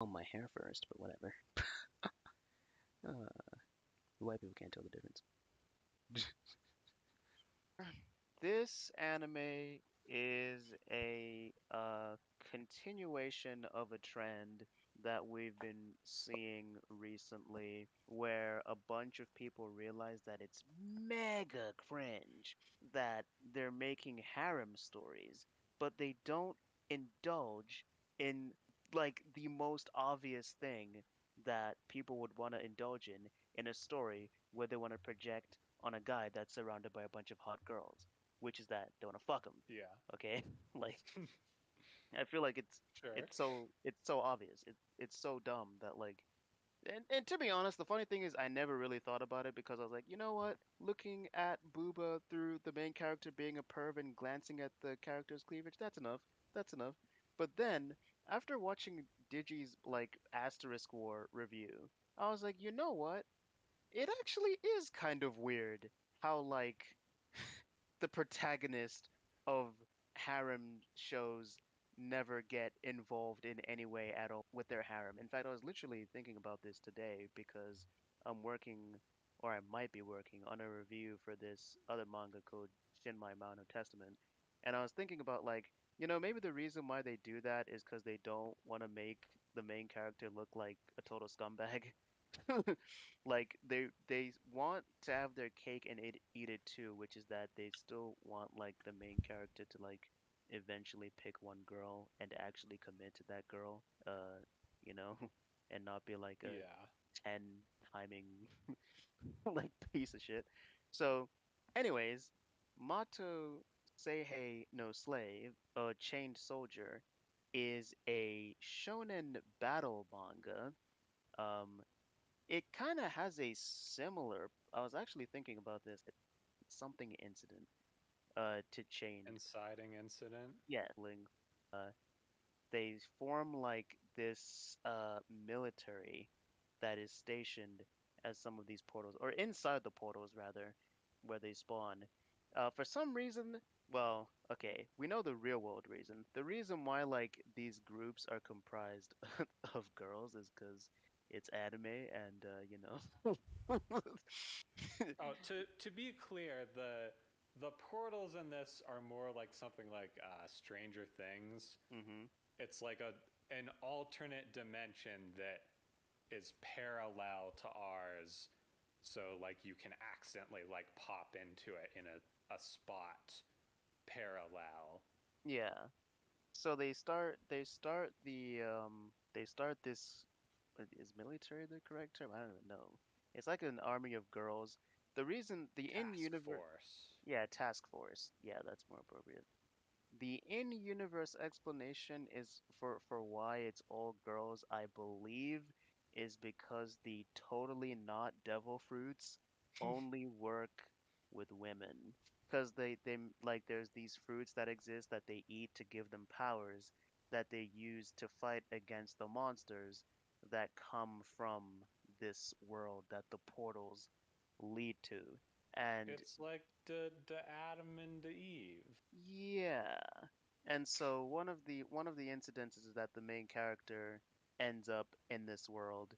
On my hair first, but whatever. Uh, white people can't tell the difference. This anime is a continuation of a trend that we've been seeing recently, where a bunch of people realize that it's mega cringe that they're making harem stories, but they don't indulge in like the most obvious thing that people would want to indulge in a story where they want to project on a guy that's surrounded by a bunch of hot girls, which is that they want to fuck him. Yeah. Okay, like I feel like Sure. it's so obvious. It's so dumb that like and to be honest, the funny thing is I never really thought about it because I was like, you know what? Looking at Booba through the main character being a perv and glancing at the character's cleavage, that's enough. That's enough. But then after watching Digi's like Asterisk War review, I was like, you know what? It actually is kind of weird how like the protagonist of harem shows never get involved in any way at all with their harem. In fact, I was literally thinking about this today because I'm working, or I might be working, on a review for this other manga called Shinmai Mano Testament. And I was thinking about, like, maybe the reason why they do that is because they don't want to make the main character look like a total scumbag. Like they want to have their cake and eat it too, which is that they still want like the main character to like eventually pick one girl and actually commit to that girl, you know, and not be like a Yeah. 10 timing like piece of shit. So, anyways, Mato Seihei no Slave, a chained soldier, is a shonen battle manga. Um, it kind of has a similar. I was actually thinking about this. Something incident. To Chained. Inciting incident. Yeah, links. Uh, they form like this military that is stationed as some of these portals, or inside the portals rather, where they spawn. For some reason, well, okay, we know the real world reason. The reason why like these groups are comprised of girls is because it's anime and Oh, to be clear, the portals in this are more like something like Stranger Things. hmm It's like an alternate dimension that is parallel to ours, so like you can accidentally like pop into it in a spot parallel. Yeah. So they start this is military the correct term? I don't even know. It's like an army of girls. The reason the Task in-universe force. yeah, task force. Yeah, that's more appropriate. The in-universe explanation is for why it's all girls, I believe, is because the totally not devil fruits only work with women. Because they like there's these fruits that exist that they eat to give them powers that they use to fight against the monsters that come from this world that the portals lead to. And It's like the Adam and the Eve. yeah. And so one of the incidents is that the main character ends up in this world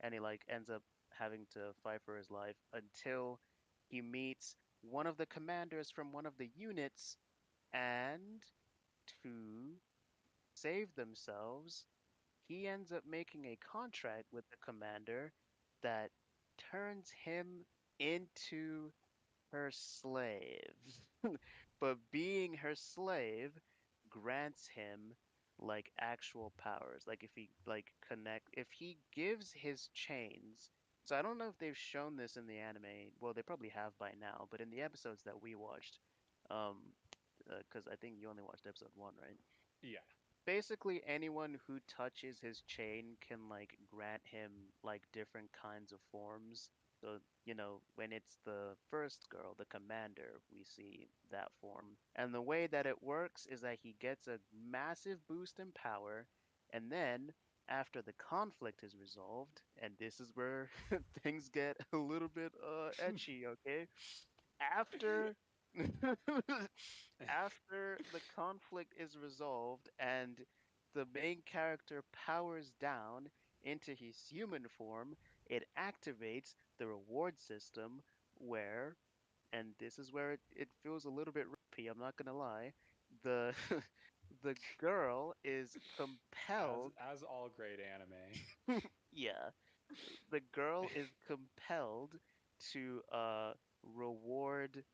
and he like ends up having to fight for his life until he meets one of the commanders from one of the units and to save themselves, he ends up making a contract with the commander that turns him into her slave. But being her slave grants him like actual powers. Like if he gives his chains. So I don't know if they've shown this in the anime. Well, they probably have by now, but in the episodes that we watched, um, because I think you only watched episode one, right? Yeah. Basically, anyone who touches his chain can like grant him like different kinds of forms. So, when it's the first girl, the commander, we see that form. And the way that it works is that he gets a massive boost in power, and then after the conflict is resolved, and this is where things get a little bit etchy, okay? After after the conflict is resolved and the main character powers down into his human form, it activates the reward system where, and this is where it feels a little bit rapey, I'm not gonna lie, the the girl is as compelled, as all great anime. yeah, the girl is compelled to reward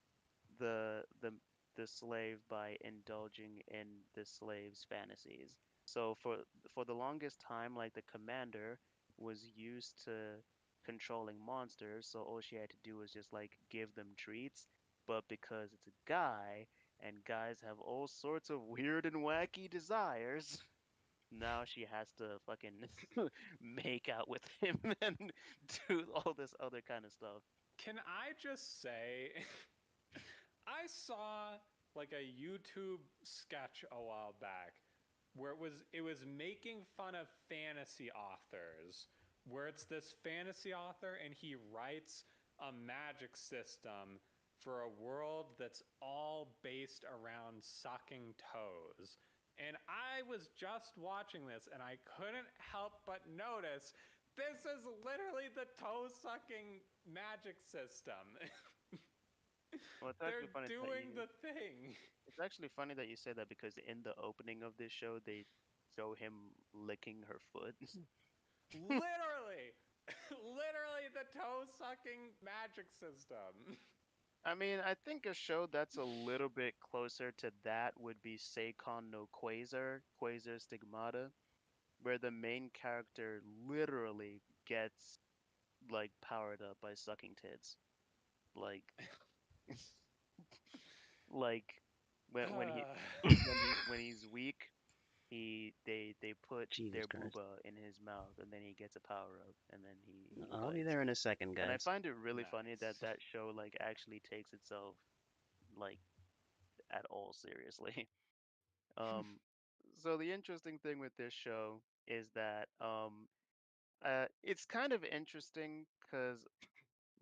the the the slave by indulging in the slave's fantasies. So for the longest time, like the commander was used to controlling monsters, so all she had to do was just like give them treats. But because it's a guy and guys have all sorts of weird and wacky desires, now she has to fucking make out with him and do all this other kind of stuff. Can I just say, I saw like a YouTube sketch a while back where it was making fun of fantasy authors, where it's this fantasy author and he writes a magic system for a world that's all based around sucking toes. And I was just watching this and I couldn't help but notice this is literally the toe sucking magic system. Well, it's actually They're funny that doing you the thing. It's actually funny that you say that because in the opening of this show, they show him licking her foot. Literally, literally the toe sucking magic system. I mean, I think a show that's a little bit closer to that would be Seikon no Quasar Stigmata, where the main character literally gets like powered up by sucking tits. Like, like when he when he's weak, they put Jesus their Christ. booba in his mouth, and then he gets a power up, and then he I'll be fights. there in a second, And I guys. find it really funny that Nice. that show like actually takes itself like at all seriously. Um, so the interesting thing with this show is that it's kind of interesting because,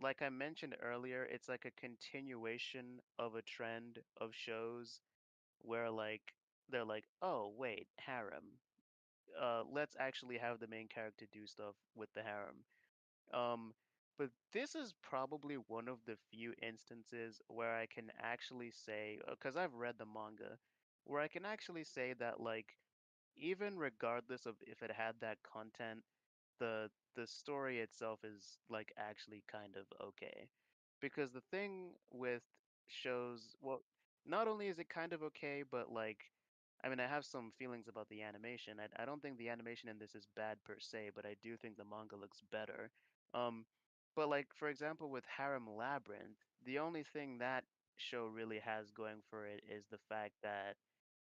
like I mentioned earlier, it's like a continuation of a trend of shows where like they're like, oh wait, harem. Let's actually have the main character do stuff with the harem. Um, but this is probably one of the few instances where I can actually say, because I've read the manga, where I can actually say that like even regardless of if it had that content, the story itself is like actually kind of okay. Because the thing with shows, well, not only is it kind of okay, but like I mean, I have some feelings about the animation. I don't think the animation in this is bad per se, but I do think the manga looks better. Um, but like for example, with Harem Labyrinth, the only thing that show really has going for it is the fact that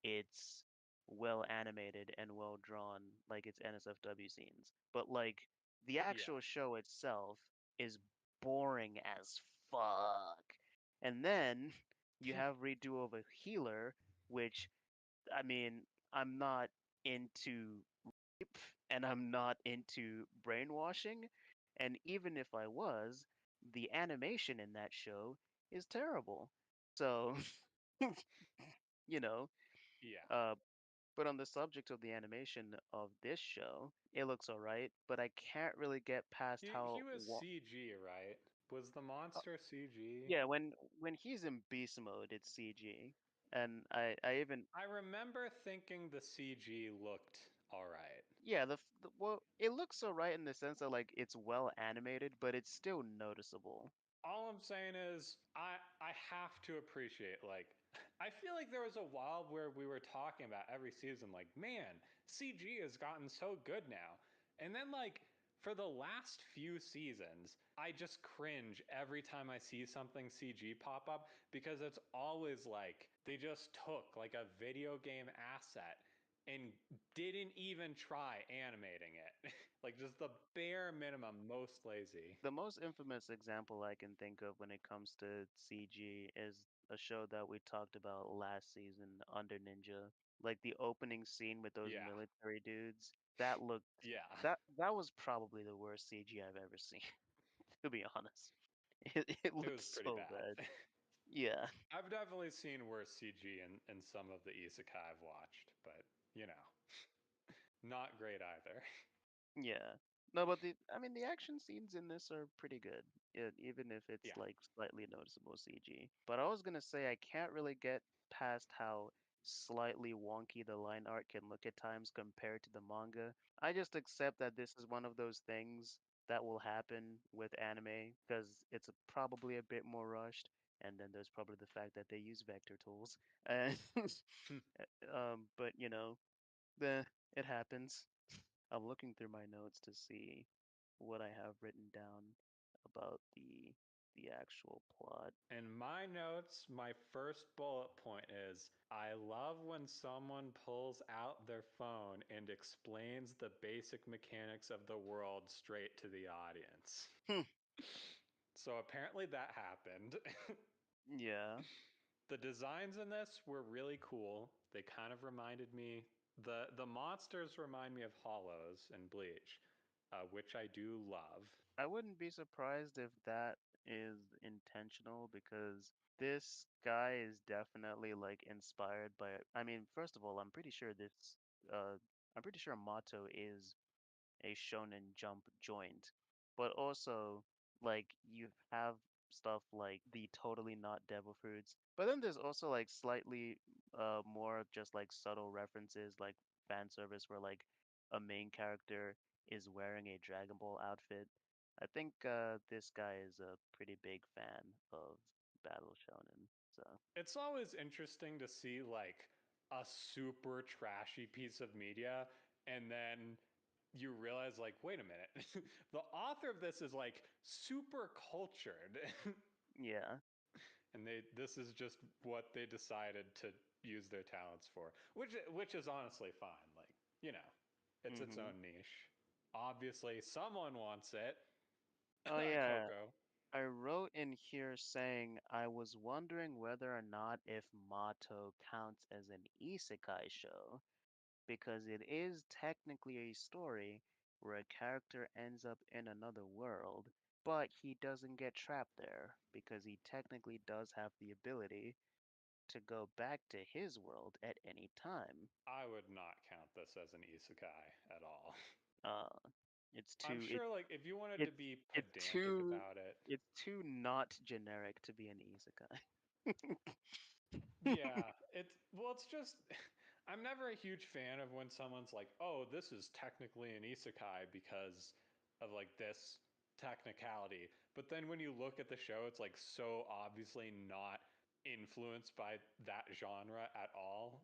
it's well animated and well drawn, like its NSFW scenes. But like the Yeah. actual show itself is boring as fuck. And then you have Redo of a Healer, which I mean, I'm not into rape and I'm not into brainwashing. And even if I was, the animation in that show is terrible. So, you know, Yeah. uh, but on the subject of the animation of this show, it looks alright, but I can't really get past He was CG, right? Was the uh, monster CG? yeah, when he's in beast mode, it's CG. And I even I remember thinking the CG looked all right. Yeah, well, it looks so right in the sense that like it's well animated, but it's still noticeable. All I'm saying is I have to appreciate, like, I feel like there was a while where we were talking about every season like, man, CG has gotten so good now. And then like for the last few seasons, I just cringe every time I see something CG pop up because it's always like they just took like a video game asset and didn't even try animating it. Like just the bare minimum, most lazy. The most infamous example I can think of when it comes to CG is a show that we talked about last season, Under Ninja. Like the opening scene with those Yeah. military dudes, that looked Yeah. that was probably the worst CG I've ever seen, to be honest. It It looked was pretty so bad. bad. Yeah. I've definitely seen worse CG in some of the isekai I've watched, but you know. Not great either. Yeah. No, but I mean, the action scenes in this are pretty good, even if it's Yeah. like slightly noticeable CG. But I was gonna say I can't really get past how slightly wonky the line art can look at times compared to the manga. I just accept that this is one of those things that will happen with anime because it's probably a bit more rushed, and then there's probably the fact that they use vector tools. And but the it happens. I'm looking through my notes to see what I have written down about the actual plot. In my notes, my first bullet point is I love when someone pulls out their phone and explains the basic mechanics of the world straight to the audience. Hmm. So apparently that happened. Yeah, The designs in this were really cool. They kind of reminded me the monsters remind me of Hollows and Bleach, which I do love. I wouldn't be surprised if that is intentional because this guy is definitely like inspired by. I mean, first of all, uh, I'm pretty sure Mato is a Shonen Jump joint. But also, like, you have stuff like the totally not devil fruits. But then there's also like slightly more just like subtle references, like fan service where like a main character is wearing a Dragon Ball outfit. I think this guy is a pretty big fan of Battle Shonen. So, It's always interesting to see like a super trashy piece of media and then you realize like wait a minute. The author of this is like super cultured. yeah. And they this is just what they decided to use their talents for, which is honestly fine. Like, you know, it's its Hmm. own niche. Obviously someone wants it. Oh yeah, Coco. I wrote in here saying I was wondering whether or not if Mato counts as an isekai show, because it is technically a story where a character ends up in another world, but he doesn't get trapped there because he technically does have the ability to go back to his world at any time. I would not count this as an isekai at all. Uh, it's I'm too sure like if you wanted to it's be it's pedantic too about it, it's too not generic to be an isekai. yeah, it's just I'm never a huge fan of when someone's like, "Oh, this is technically an isekai because of like this technicality." But then when you look at the show, it's like so obviously not influenced by that genre at all.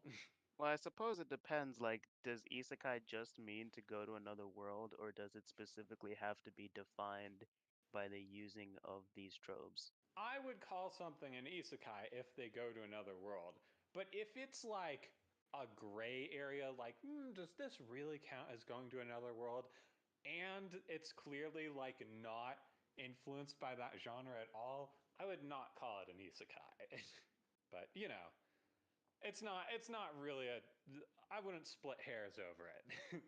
Well, I suppose it depends. Like, does isekai just mean to go to another world, or does it specifically have to be defined by the using of these tropes? I would call something an isekai if they go to another world. But if it's like a gray area, like, does this really count as going to another world? And it's clearly like not influenced by that genre at all, I would not call it an isekai. But it's not really a I wouldn't split hairs over it.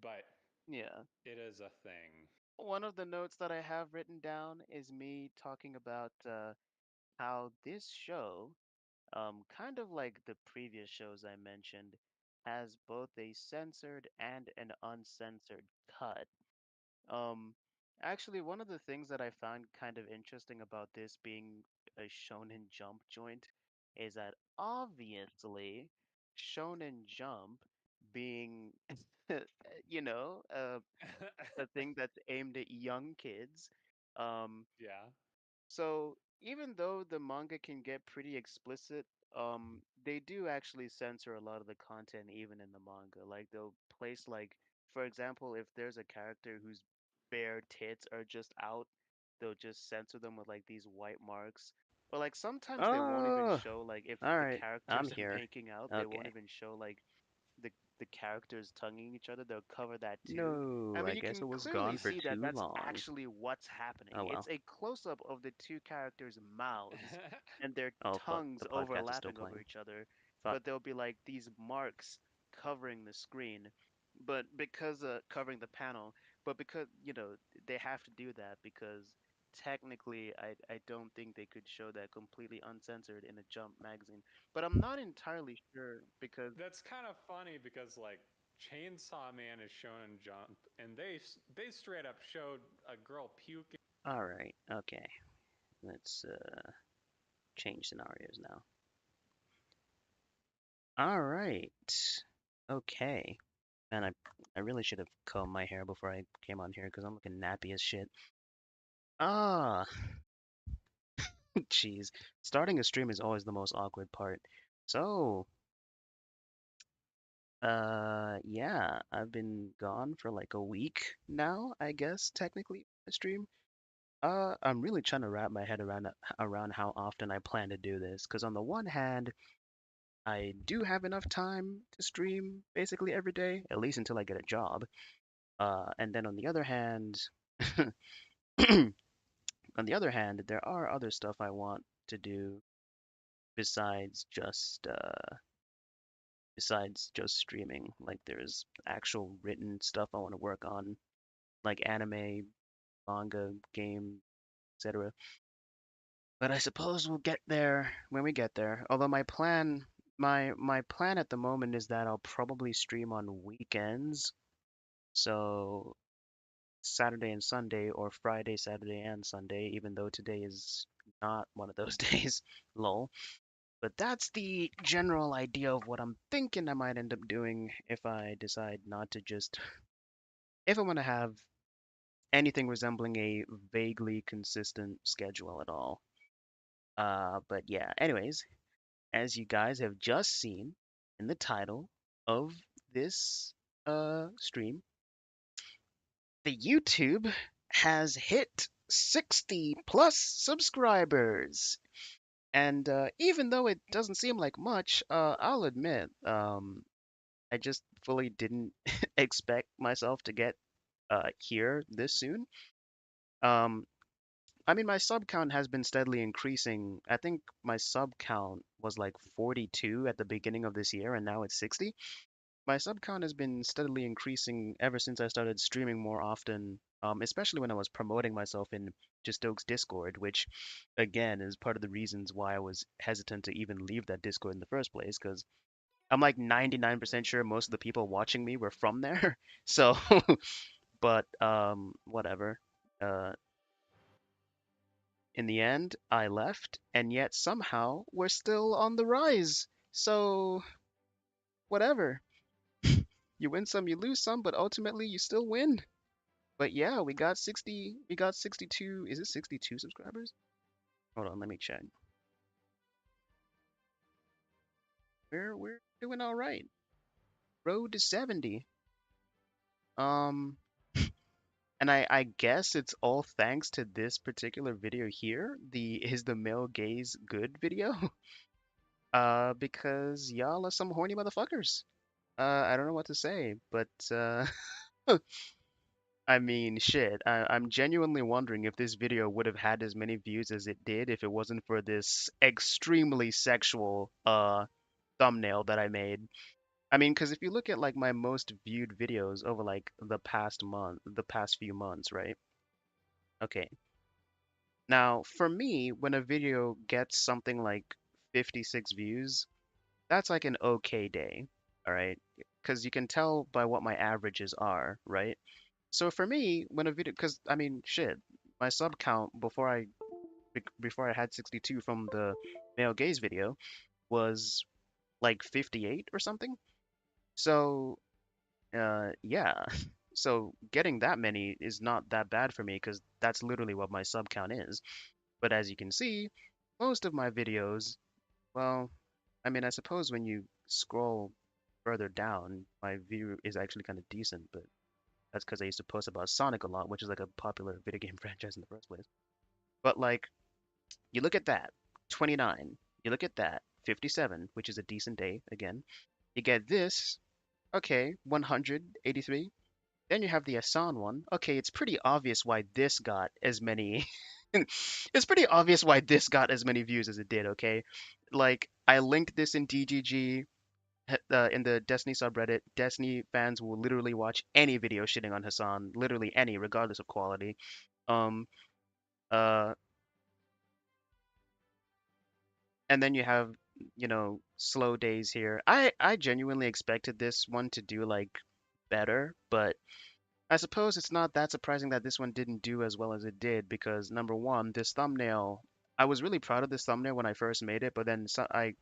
But Yeah. it is a thing. One of the notes that I have written down is me talking about how this show, kind of like the previous shows I mentioned, has both a censored and an uncensored cut. Um, Actually, one of the things that I found kind of interesting about this being a Shonen Jump joint is that obviously Shonen Jump being, you know, a thing that's aimed at young kids. Um, Yeah. so even though the manga can get pretty explicit, they do actually censor a lot of the content even in the manga. Like they'll place like, for example, if there's a character whose bare tits are just out, they'll just censor them with like these white marks. Or like sometimes they won't even Oh, show like if all the right. I'm characters are here. making out, they won't Okay. even show like the characters tonguing each other. They'll cover that too. I No, mean, I you guess can it was clearly gone for see that too that's long. actually what's happening. Oh It's well. a close up of the two characters' mouths and their Oh fuck, tongues the podcast is still overlapping over playing. each other, Fuck. but there'll be like these marks covering the screen. But because covering the panel, but because they have to do that because technically I don't think they could show that completely uncensored in a Jump magazine. But I'm not entirely sure because That's kind of funny because like Chainsaw Man is shown jump, and they straight up showed a girl puking. All right. Okay. Let's change scenarios now. All right. Okay. And I really should have combed my hair before I came on here because I'm looking nappy as shit. Ah, jeez. Starting a stream is always the most awkward part. So, yeah, I've been gone for like a week now, I guess, technically, a stream. I'm really trying to wrap my head around how often I plan to do this, because on the one hand, I do have enough time to stream basically every day, at least until I get a job. And then on the other hand, there are other stuff I want to do besides just streaming. Like there's actual written stuff I want to work on, like anime, manga, game, etc. But I suppose we'll get there when we get there. Although my plan at the moment is that I'll probably stream on weekends. So Saturday and Sunday or Friday, Saturday and Sunday, even though today is not one of those days. Lol. But that's the general idea of what I'm thinking I might end up doing if I decide not to just if I want to have anything resembling a vaguely consistent schedule at all. But yeah, anyways, as you guys have just seen in the title of this stream, the YouTube has hit 60 plus subscribers. And even though it doesn't seem like much, I'll admit, I just fully didn't expect myself to get here this soon. Um, I mean, my sub count has been steadily increasing. I think my sub count was like 42 at the beginning of this year, and now it's 60. My sub count has been steadily increasing ever since I started streaming more often, especially when I was promoting myself in Just Oak's Discord, which, again, is part of the reasons why I was hesitant to even leave that Discord in the first place, because I'm like 99% sure most of the people watching me were from there. So, but whatever. Uh, in the end, I left, and yet somehow we're still on the rise. So, whatever. You win some, you lose some, but ultimately you still win. But yeah, we got 62, is it 62 subscribers? Hold on, let me check. We're doing all right. Road to 70. Um, and I guess it's all thanks to this particular video here, the Is the Male Gaze Good video? Because y'all are some horny motherfuckers. I don't know what to say, but I mean, shit. I'm genuinely wondering if this video would have had as many views as it did if it wasn't for this extremely sexual thumbnail that I made. I mean, because if you look at like my most viewed videos over like the past few months, right? Okay. Now, for me, when a video gets something like 56 views, that's like an okay day, all right? Because you can tell by what my averages are, right? So for me, when a video, because I mean, shit, my sub count before I had 62 from the male gaze video was like 58 or something. So yeah, so getting that many is not that bad for me because that's literally what my sub count is. But as you can see, most of my videos, well, I mean, I suppose when you scroll further down, my view is actually kind of decent, but that's because I used to post about Sonic a lot, which is like a popular video game franchise in the first place. But like, you look at that, 29. You look at that, 57, which is a decent day again. You get this, okay, 183. Then you have the Asan one. Okay, it's pretty obvious why this got as many. It's pretty obvious why this got as many views as it did, okay? Like, I linked this in DGG, in the Destiny subreddit. Destiny fans will literally watch any video shitting on Hassan, literally any, regardless of quality. Um, uh, and then you have, slow days here. I genuinely expected this one to do like better, but I suppose it's not that surprising that this one didn't do as well as it did because number one, this thumbnail, I was really proud of this thumbnail when I first made it, but then I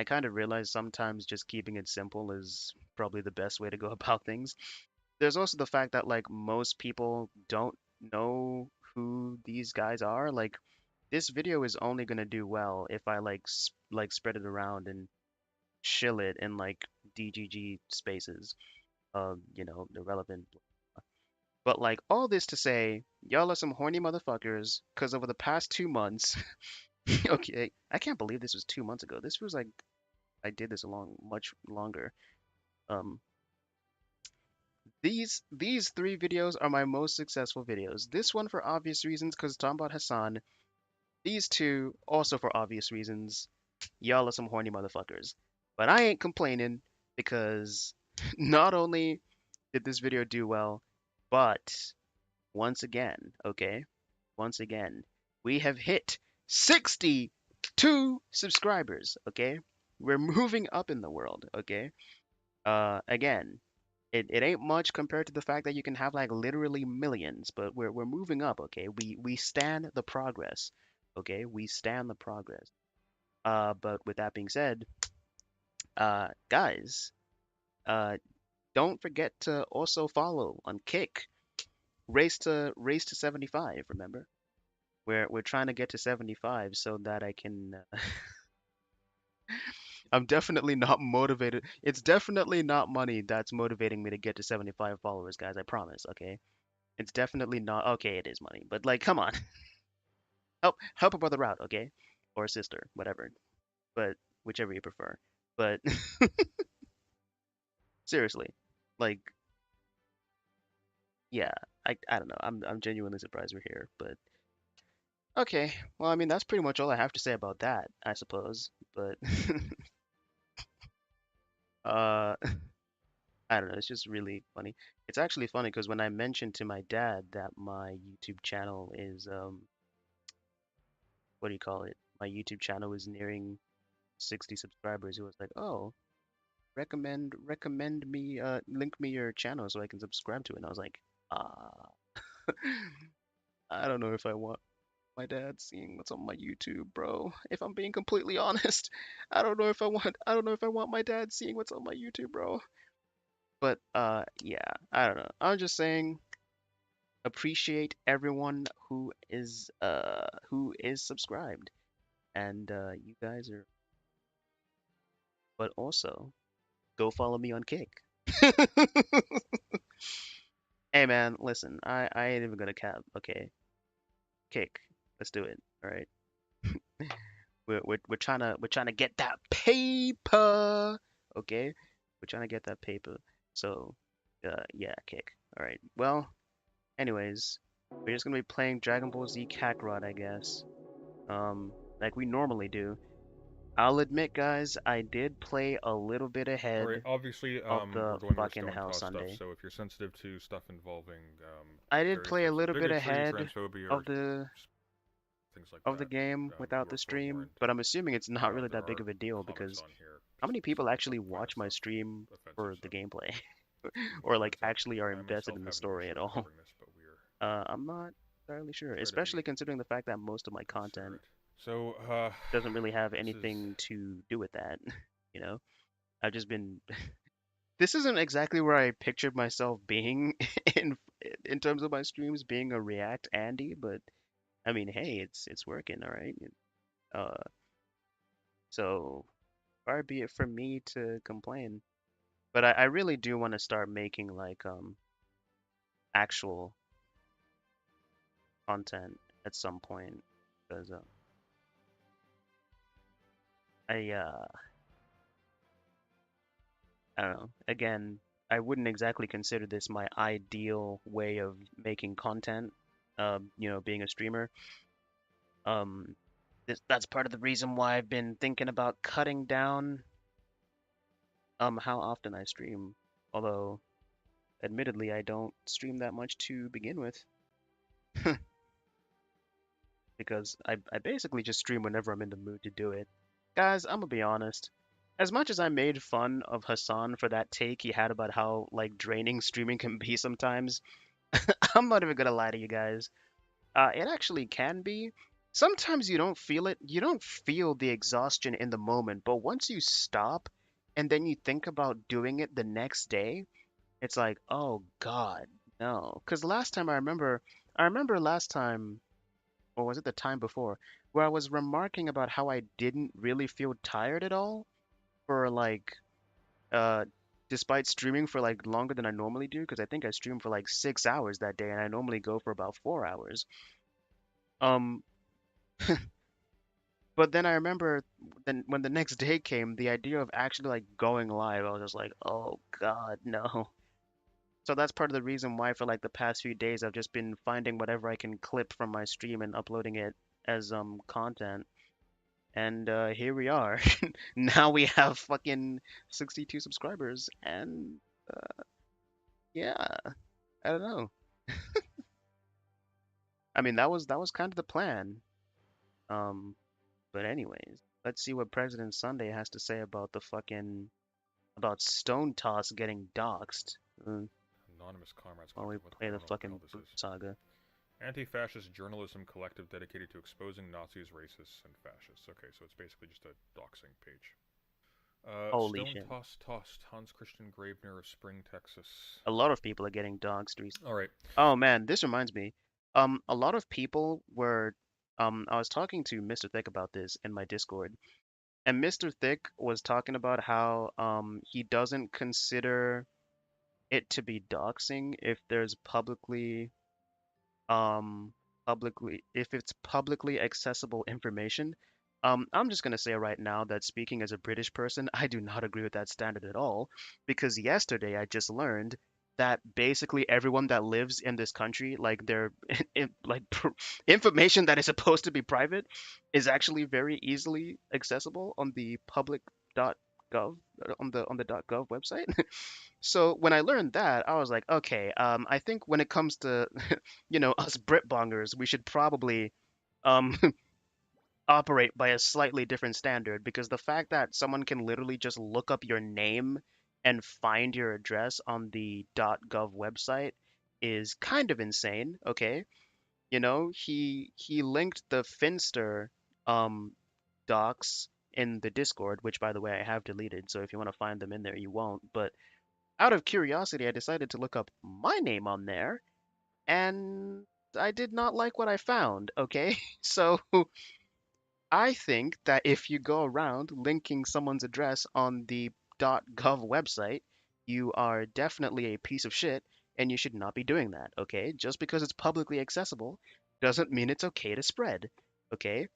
kind of realized sometimes just keeping it simple is probably the best way to go about things. There's also the fact that like most people don't know who these guys are. Like this video is only gonna do well if I like spread it around and shill it in like DGG spaces, the relevant. But like all this to say, y'all are some horny motherfuckers. Cause over the past 2 months, okay, I can't believe this was 2 months ago. This was like I did this much longer. Um, these three videos are my most successful videos. This one for obvious reasons, cause it's talking about Hassan. These two also for obvious reasons. Y'all are some horny motherfuckers. But I ain't complaining because not only did this video do well, but once again, okay, once again, we have hit 62 subscribers, okay? We're moving up in the world, okay? Again, it ain't much compared to the fact that you can have like literally millions, but we're moving up, okay? We stand the progress, okay? We stand the progress. But with that being said, guys, uh, don't forget to also follow on Kick. Race to 75. Remember, we're trying to get to 75 so that I can. I'm definitely not motivated. It's definitely not money that's motivating me to get to 75 followers, guys. I promise. Okay, it's definitely not. Okay, it is money, but like, come on, help a brother out, okay, or a sister, whatever. But whichever you prefer. But seriously, like, yeah, I don't know. I'm genuinely surprised we're here, but okay. Well, I mean, that's pretty much all I have to say about that, I suppose. But uh, I don't know. It's just really funny. It's actually funny because when I mentioned to my dad that my YouTube channel is what do you call it? My YouTube channel is nearing 60 subscribers. He was like, "Oh, recommend me link me your channel so I can subscribe to it." And I was like, "Ah, I don't know if I want my dad seeing what's on my YouTube, bro. If I'm being completely honest, I don't know if I want my dad seeing what's on my YouTube, bro." But yeah, I don't know. I'm just saying appreciate everyone who is subscribed. And you guys are but also go follow me on Kick. Hey man, listen, I ain't even gonna cap, okay? Kick. Let's do it. All right. We're trying to get that paper. Okay? We're trying to get that paper. So yeah, Kick. All right. Well, anyways, we're just gonna be playing Dragon Ball Z Kakarot, I guess. Like we normally do. I'll admit, guys, I did play a little bit All right. ahead Obviously, of we're the going with fucking Stone Hell Toss stuff, Sunday. so if you're sensitive to stuff involving I did various play a types of little bit bigotry, ahead transphobia, or of the things like of the that, game you without are the stream, forewarned. but I'm assuming it's not really There that big are of a deal comments because on here how many people speaking actually about violent watch my stuff, stream offensive for the stuff. gameplay We or can like heads up. actually are I invested myself in the have no story issue at with all? covering this, but we're I'm not entirely sure, try to especially be considering the fact that most of my content considerate. So, doesn't really have this is anything to do with that, you know? I've just been this isn't exactly where I pictured myself being in in terms of my streams being a React Andy, but I mean, hey, it's working, all right. Uh, so far be it from me to complain, but I really do want to start making like actual content at some point because I I don't know. Again, I wouldn't exactly consider this my ideal way of making content. Being a streamer. Um, that's part of the reason why I've been thinking about cutting down how often I stream. Although, admittedly, I don't stream that much to begin with because I basically just stream whenever I'm in the mood to do it. Guys, I'm gonna be honest. as much as I made fun of Hassan for that take he had about how like draining streaming can be sometimes, I'm not even gonna lie to you guys. It actually can be. Sometimes you don't feel it. You don't feel the exhaustion in the moment, but once you stop and then you think about doing it the next day, it's like, oh God, no. Because last time I remember last time, or was it the time before, where I was remarking about how I didn't really feel tired at all for like, uh, despite streaming for like longer than I normally do, because I think I streamed for like 6 hours that day, and I normally go for about 4 hours. Um, But then I remember then when the next day came, the idea of actually like going live, I was just like, oh God, no. So that's part of the reason why for like the past few days I've just been finding whatever I can clip from my stream and uploading it as content. And here we are. Now we have fucking 62 subscribers and yeah, I don't know. I mean that was kind of the plan. Um, but anyways, let's see what President Sunday has to say about the fucking about Stone Toss getting doxxed. Uh, Anonymous comrades while we collective. play I the don't know what the hell fucking this Brute is. Saga. Anti-fascist journalism collective dedicated to exposing Nazis, racists, and fascists. Okay, so it's basically just a doxing page. Holy Stone shit. Toss tossed Hans Christian Graebner of Spring, Texas. A lot of people are getting doxxed recently. All right. Oh man, this reminds me. A lot of people were I was talking to Mr. Thick about this in my Discord, and Mr. Thick was talking about how he doesn't consider it to be doxing if there's um publicly if it's publicly accessible information. I'm just gonna say right now that speaking as a British person, I do not agree with that standard at all, because yesterday I just learned that basically everyone that lives in this country, like their information that is supposed to be private, is actually very easily accessible on the public.gov on the .gov website. So when I learned that, I was like, okay, I think when it comes to, us Britbongers, we should probably um, operate by a slightly different standard, because the fact that someone can literally just look up your name and find your address on the .gov website is kind of insane. Okay, he linked the Finster um, docs in the Discord, which by the way I have deleted. So if you want to find them in there, you won't. But out of curiosity, I decided to look up my name on there, and I did not like what I found, okay? So I think that if you go around linking someone's address on the .gov website, you are definitely a piece of shit, and you should not be doing that, okay? Just because it's publicly accessible doesn't mean it's okay to spread, okay?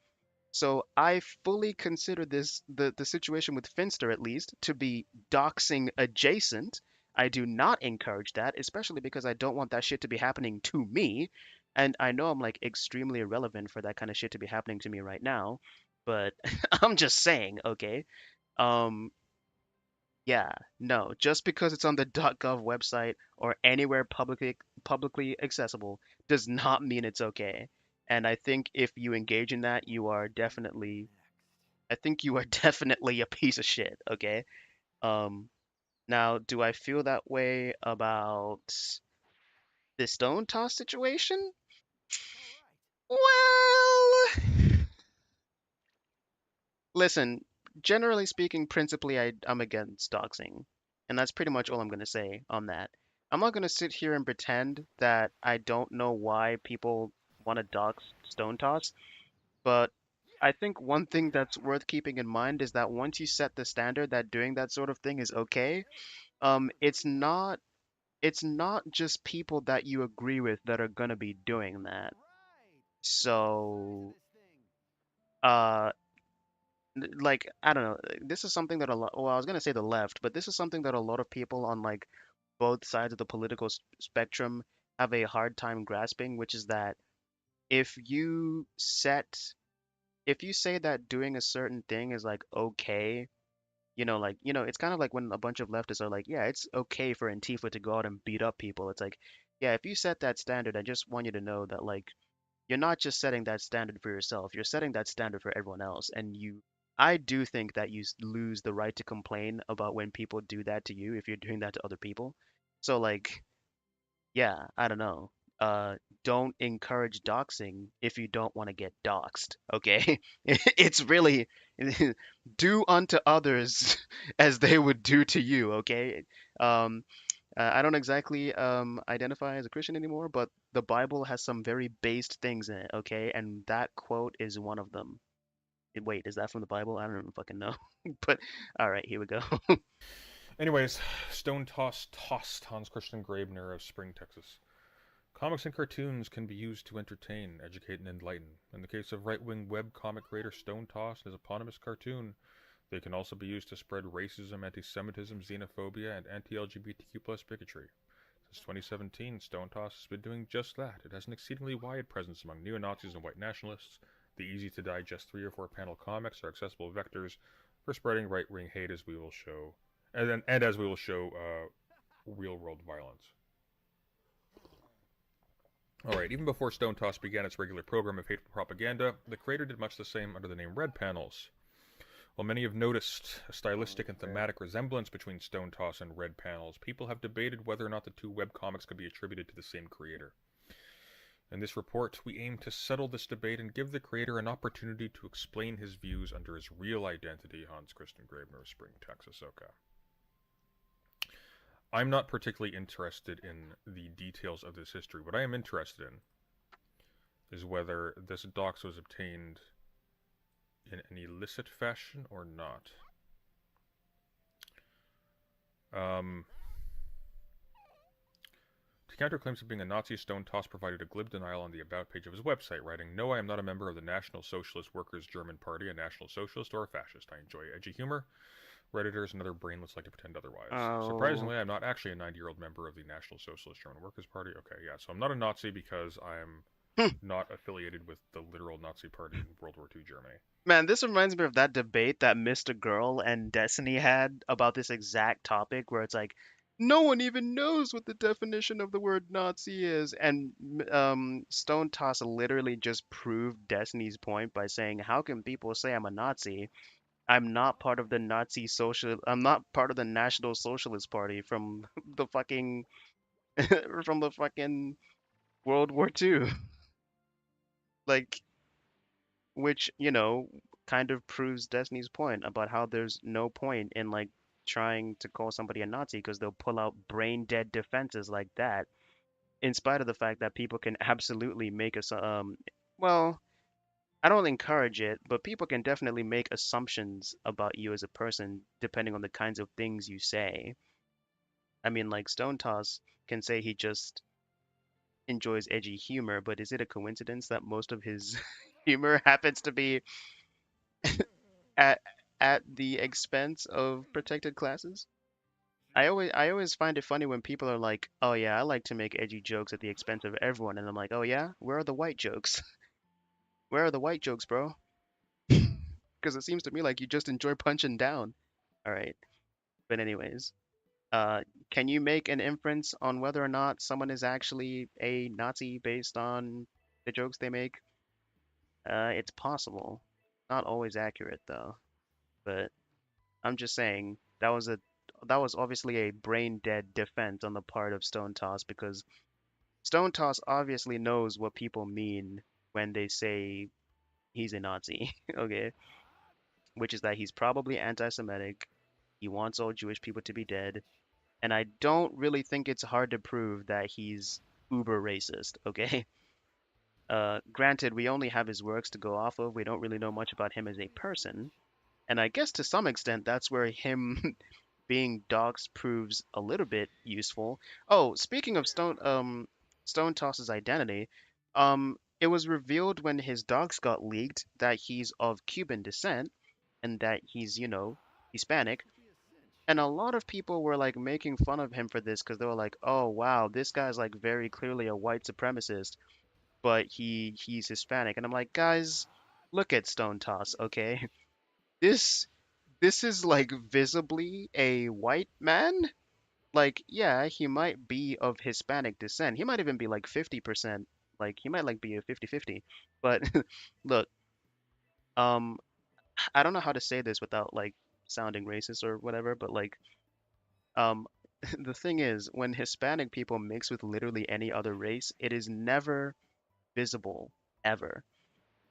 So I fully consider the situation with Finster at least to be doxing adjacent. I do not encourage that, especially because I don't want that shit to be happening to me. And I know I'm like extremely irrelevant for that kind of shit to be happening to me right now, but I'm just saying, okay? Um, yeah, no, just because it's on the .gov website or anywhere publicly accessible does not mean it's okay. And I think if you engage in that, you are definitely, I think you are definitely a piece of shit, okay? Um, Now, do I feel that way about the Stone Toss situation? Well, listen, generally speaking, principally, I'm against doxing, and that's pretty much all I'm going to say on that. I'm not going to sit here and pretend that I don't know why people want to dox Stone Toss, but I think one thing that's worth keeping in mind is that once you set the standard that doing that sort of thing is okay, it's not just people that you agree with that are going to be doing that. So, uh, like I don't know, this is something that a lot, well, I was gonna say the left, but this is something that a lot of people on like both sides of the political spectrum have a hard time grasping, which is that if you set if you say that doing a certain thing is like okay, it's kind of like when a bunch of leftists are like, yeah, it's okay for Antifa to go out and beat up people. It's like, yeah, if you set that standard, I just want you to know that like you're not just setting that standard for yourself, you're setting that standard for everyone else, and I do think that you lose the right to complain about when people do that to you if you're doing that to other people. So like, yeah, I don't know. Don't encourage doxing if you don't want to get doxed, okay? It's really do unto others as they would do to you, okay? Um, I don't exactly identify as a Christian anymore, but the Bible has some very based things in it, okay? And that quote is one of them. Wait, is that from the Bible? I don't even fucking know. But all right, here we go. Anyways, Stone tossed Hans Christian Graebner of Spring, Texas. Comics and cartoons can be used to entertain, educate, and enlighten. In the case of right-wing web comic creator Stone Toss and his eponymous cartoon, they can also be used to spread racism, anti-Semitism, xenophobia, and anti-LGBTQ+ bigotry. Since 2017, Stone Toss has been doing just that. It has an exceedingly wide presence among neo-Nazis and white nationalists. The easy-to-digest 3 or 4 panel comics are accessible vectors for spreading right-wing hate, as we will show, and as we will show, real-world violence. Alright, even before Stone Toss began its regular program of hateful propaganda, the creator did much the same under the name Red Panels. While many have noticed a stylistic and thematic resemblance between Stone Toss and Red Panels, people have debated whether or not the two webcomics could be attributed to the same creator. In this report, we aim to settle this debate and give the creator an opportunity to explain his views under his real identity, Hans Christian Graebner of Spring, Texas. Okay. I'm not particularly interested in the details of this history. What I am interested in is whether this dox was obtained in an illicit fashion or not. To counter claims of being a Nazi, Stone Toss provided a glib denial on the About page of his website, writing, "No, I am not a member of the National Socialist Workers' German Party, a National Socialist, or a fascist. I enjoy edgy humor. Redditors and other brainlets like to pretend otherwise. Oh, Surprisingly, I'm not actually a 90-year-old member of the National Socialist German Workers' Party." Okay, yeah, so I'm not a Nazi because I'm not affiliated with the literal Nazi party in World War II Germany. man, this reminds me of that debate that Mr. Girl and Destiny had about this exact topic, where it's like, no one even knows what the definition of the word Nazi is, and Stone Toss literally just proved Destiny's point by saying, how can people say I'm a Nazi? I'm not part of the Nazi social. I'm not part of the National Socialist Party from the fucking from the fucking World War II. Like, which, kind of proves Destiny's point about how there's no point in like trying to call somebody a Nazi because they'll pull out brain dead defenses like that, in spite of the fact that people can absolutely make us well, I don't encourage it, but people can definitely make assumptions about you as a person depending on the kinds of things you say. I mean, like Stone Toss can say he just enjoys edgy humor, but is it a coincidence that most of his humor happens to be at at the expense of protected classes? I always find it funny when people are like, "Oh yeah, I like to make edgy jokes at the expense of everyone," and I'm like, "Oh yeah, where are the white jokes? Where are the white jokes, bro?" Because it seems to me like you just enjoy punching down. All right, but anyways, uh, can you make an inference on whether or not someone is actually a Nazi based on the jokes they make? It's possible. Not always accurate though. But I'm just saying that was obviously a brain dead defense on the part of Stone Toss because Stone Toss obviously knows what people mean when they say he's a Nazi, okay? Which is that he's probably anti-Semitic, he wants all Jewish people to be dead, and I don't really think it's hard to prove that he's uber racist, okay? Granted, we only have his works to go off of. We don't really know much about him as a person, and I guess to some extent that's where him being doxxed proves a little bit useful. Oh, speaking of Stone Toss's identity, it was revealed when his docs got leaked that he's of Cuban descent and that he's, Hispanic. And a lot of people were like making fun of him for this because they were like, "Oh wow, this guy's like very clearly a white supremacist, but he's Hispanic." And I'm like, "Guys, look at Stone Toss, okay? This this is like visibly a white man. Like, yeah, he might be of Hispanic descent. He might even be like 50%. Like, he might like be a 50-50. But look, um, I don't know how to say this without like sounding racist or whatever, but like um the thing is when Hispanic people mix with literally any other race, it is never visible ever.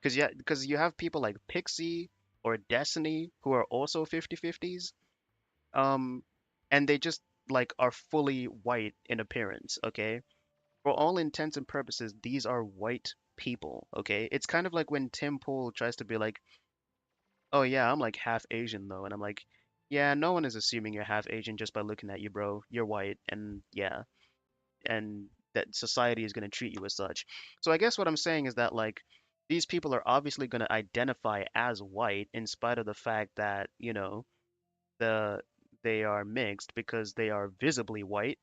Because you have people like Pixie or Destiny who are also 50/50s, um, and they just like are fully white in appearance, okay? For all intents and purposes, these are white people, okay? It's kind of like when Tim Pool tries to be like, "Oh yeah, I'm like half Asian though," and I'm like, "Yeah, no one is assuming you're half Asian just by looking at you, bro. You're white, and yeah, and that society is going to treat you as such." So I guess what I'm saying is that like these people are obviously going to identify as white in spite of the fact that, the they are mixed because they are visibly white.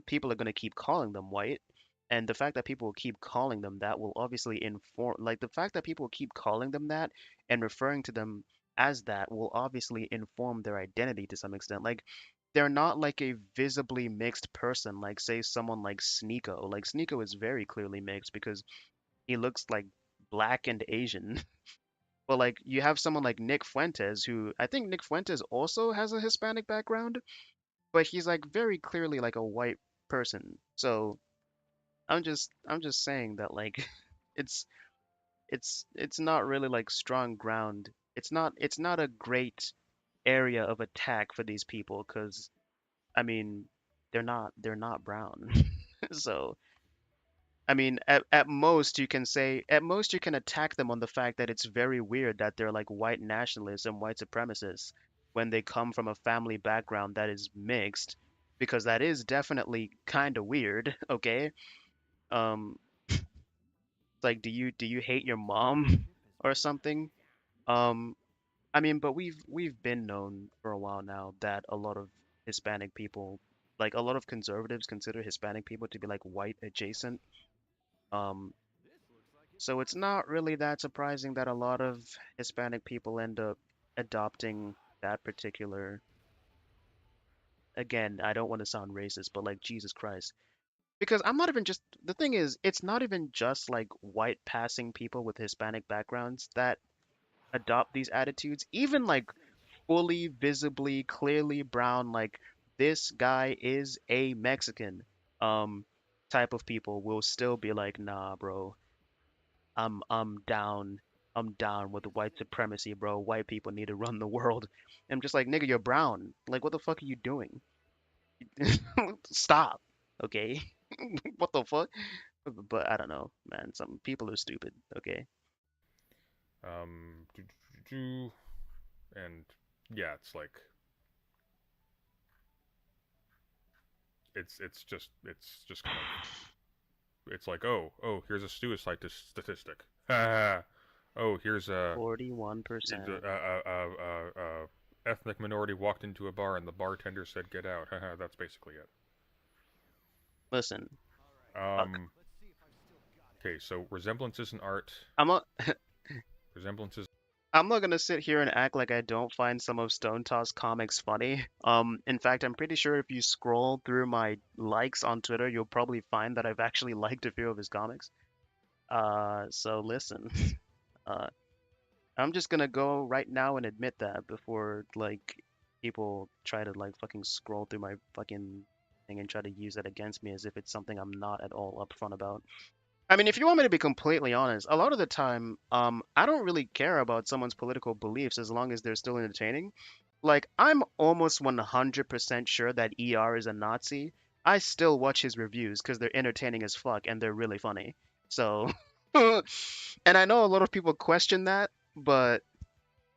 People are going to keep calling them white. And the fact that people will keep calling them that will obviously inform, like the fact that people will keep calling them that and referring to them as that will obviously inform their identity to some extent. Like, they're not like a visibly mixed person, like, say, someone like Sneeko. Like, Sneeko is very clearly mixed because he looks like black and Asian. But, like, you have someone like Nick Fuentes, who I think Nick Fuentes also has a Hispanic background, but he's like very clearly like a white person. So I'm just saying that like it's it's not really like strong ground. It's not a great area of attack for these people because I mean they're not brown. So I mean at most you can attack them on the fact that it's very weird that they're like white nationalists and white supremacists when they come from a family background that is mixed because that is definitely kind of weird, okay? Um like do you hate your mom or something? Um, I mean, but we've been known for a while now that a lot of Hispanic people, like a lot of conservatives consider Hispanic people to be like white adjacent. Um, so it's not really that surprising that a lot of Hispanic people end up adopting that particular, again, I don't want to sound racist, but like Jesus Christ. Because I'm not even just, the thing is, it's not even just like white passing people with Hispanic backgrounds that adopt these attitudes, even like fully visibly clearly brown, like this guy is a Mexican, um type of people will still be like, nah bro, I'm down, I'm down with the white supremacy, bro. White people need to run the world. I'm just like, nigga, you're brown, like what the fuck are you doing? Stop, okay? What the fuck? But I don't know, man, some people are stupid, okay? Um, do, do, do, and yeah, it's just kind of it's like, here's a suicide statistic. Oh, here's a 41%. ethnic minority walked into a bar and the bartender said get out. That's basically it. Listen, fuck. Um, okay, so resemblances in art, I'm a, resemblances. I'm not gonna sit here and act like I don't find some of Stone Toss comics funny. In fact, I'm pretty sure if you scroll through my likes on Twitter, you'll probably find that I've actually liked a few of his comics. So listen, uh, I'm just gonna go right now and admit that before like people try to like fucking scroll through my fucking thing and try to use that against me as if it's something I'm not at all upfront about. I mean, if you want me to be completely honest, a lot of the time, I don't really care about someone's political beliefs as long as they're still entertaining. Like, I'm almost 100% sure that ER is a Nazi. I still watch his reviews because they're entertaining as fuck and they're really funny. So, and I know a lot of people question that, but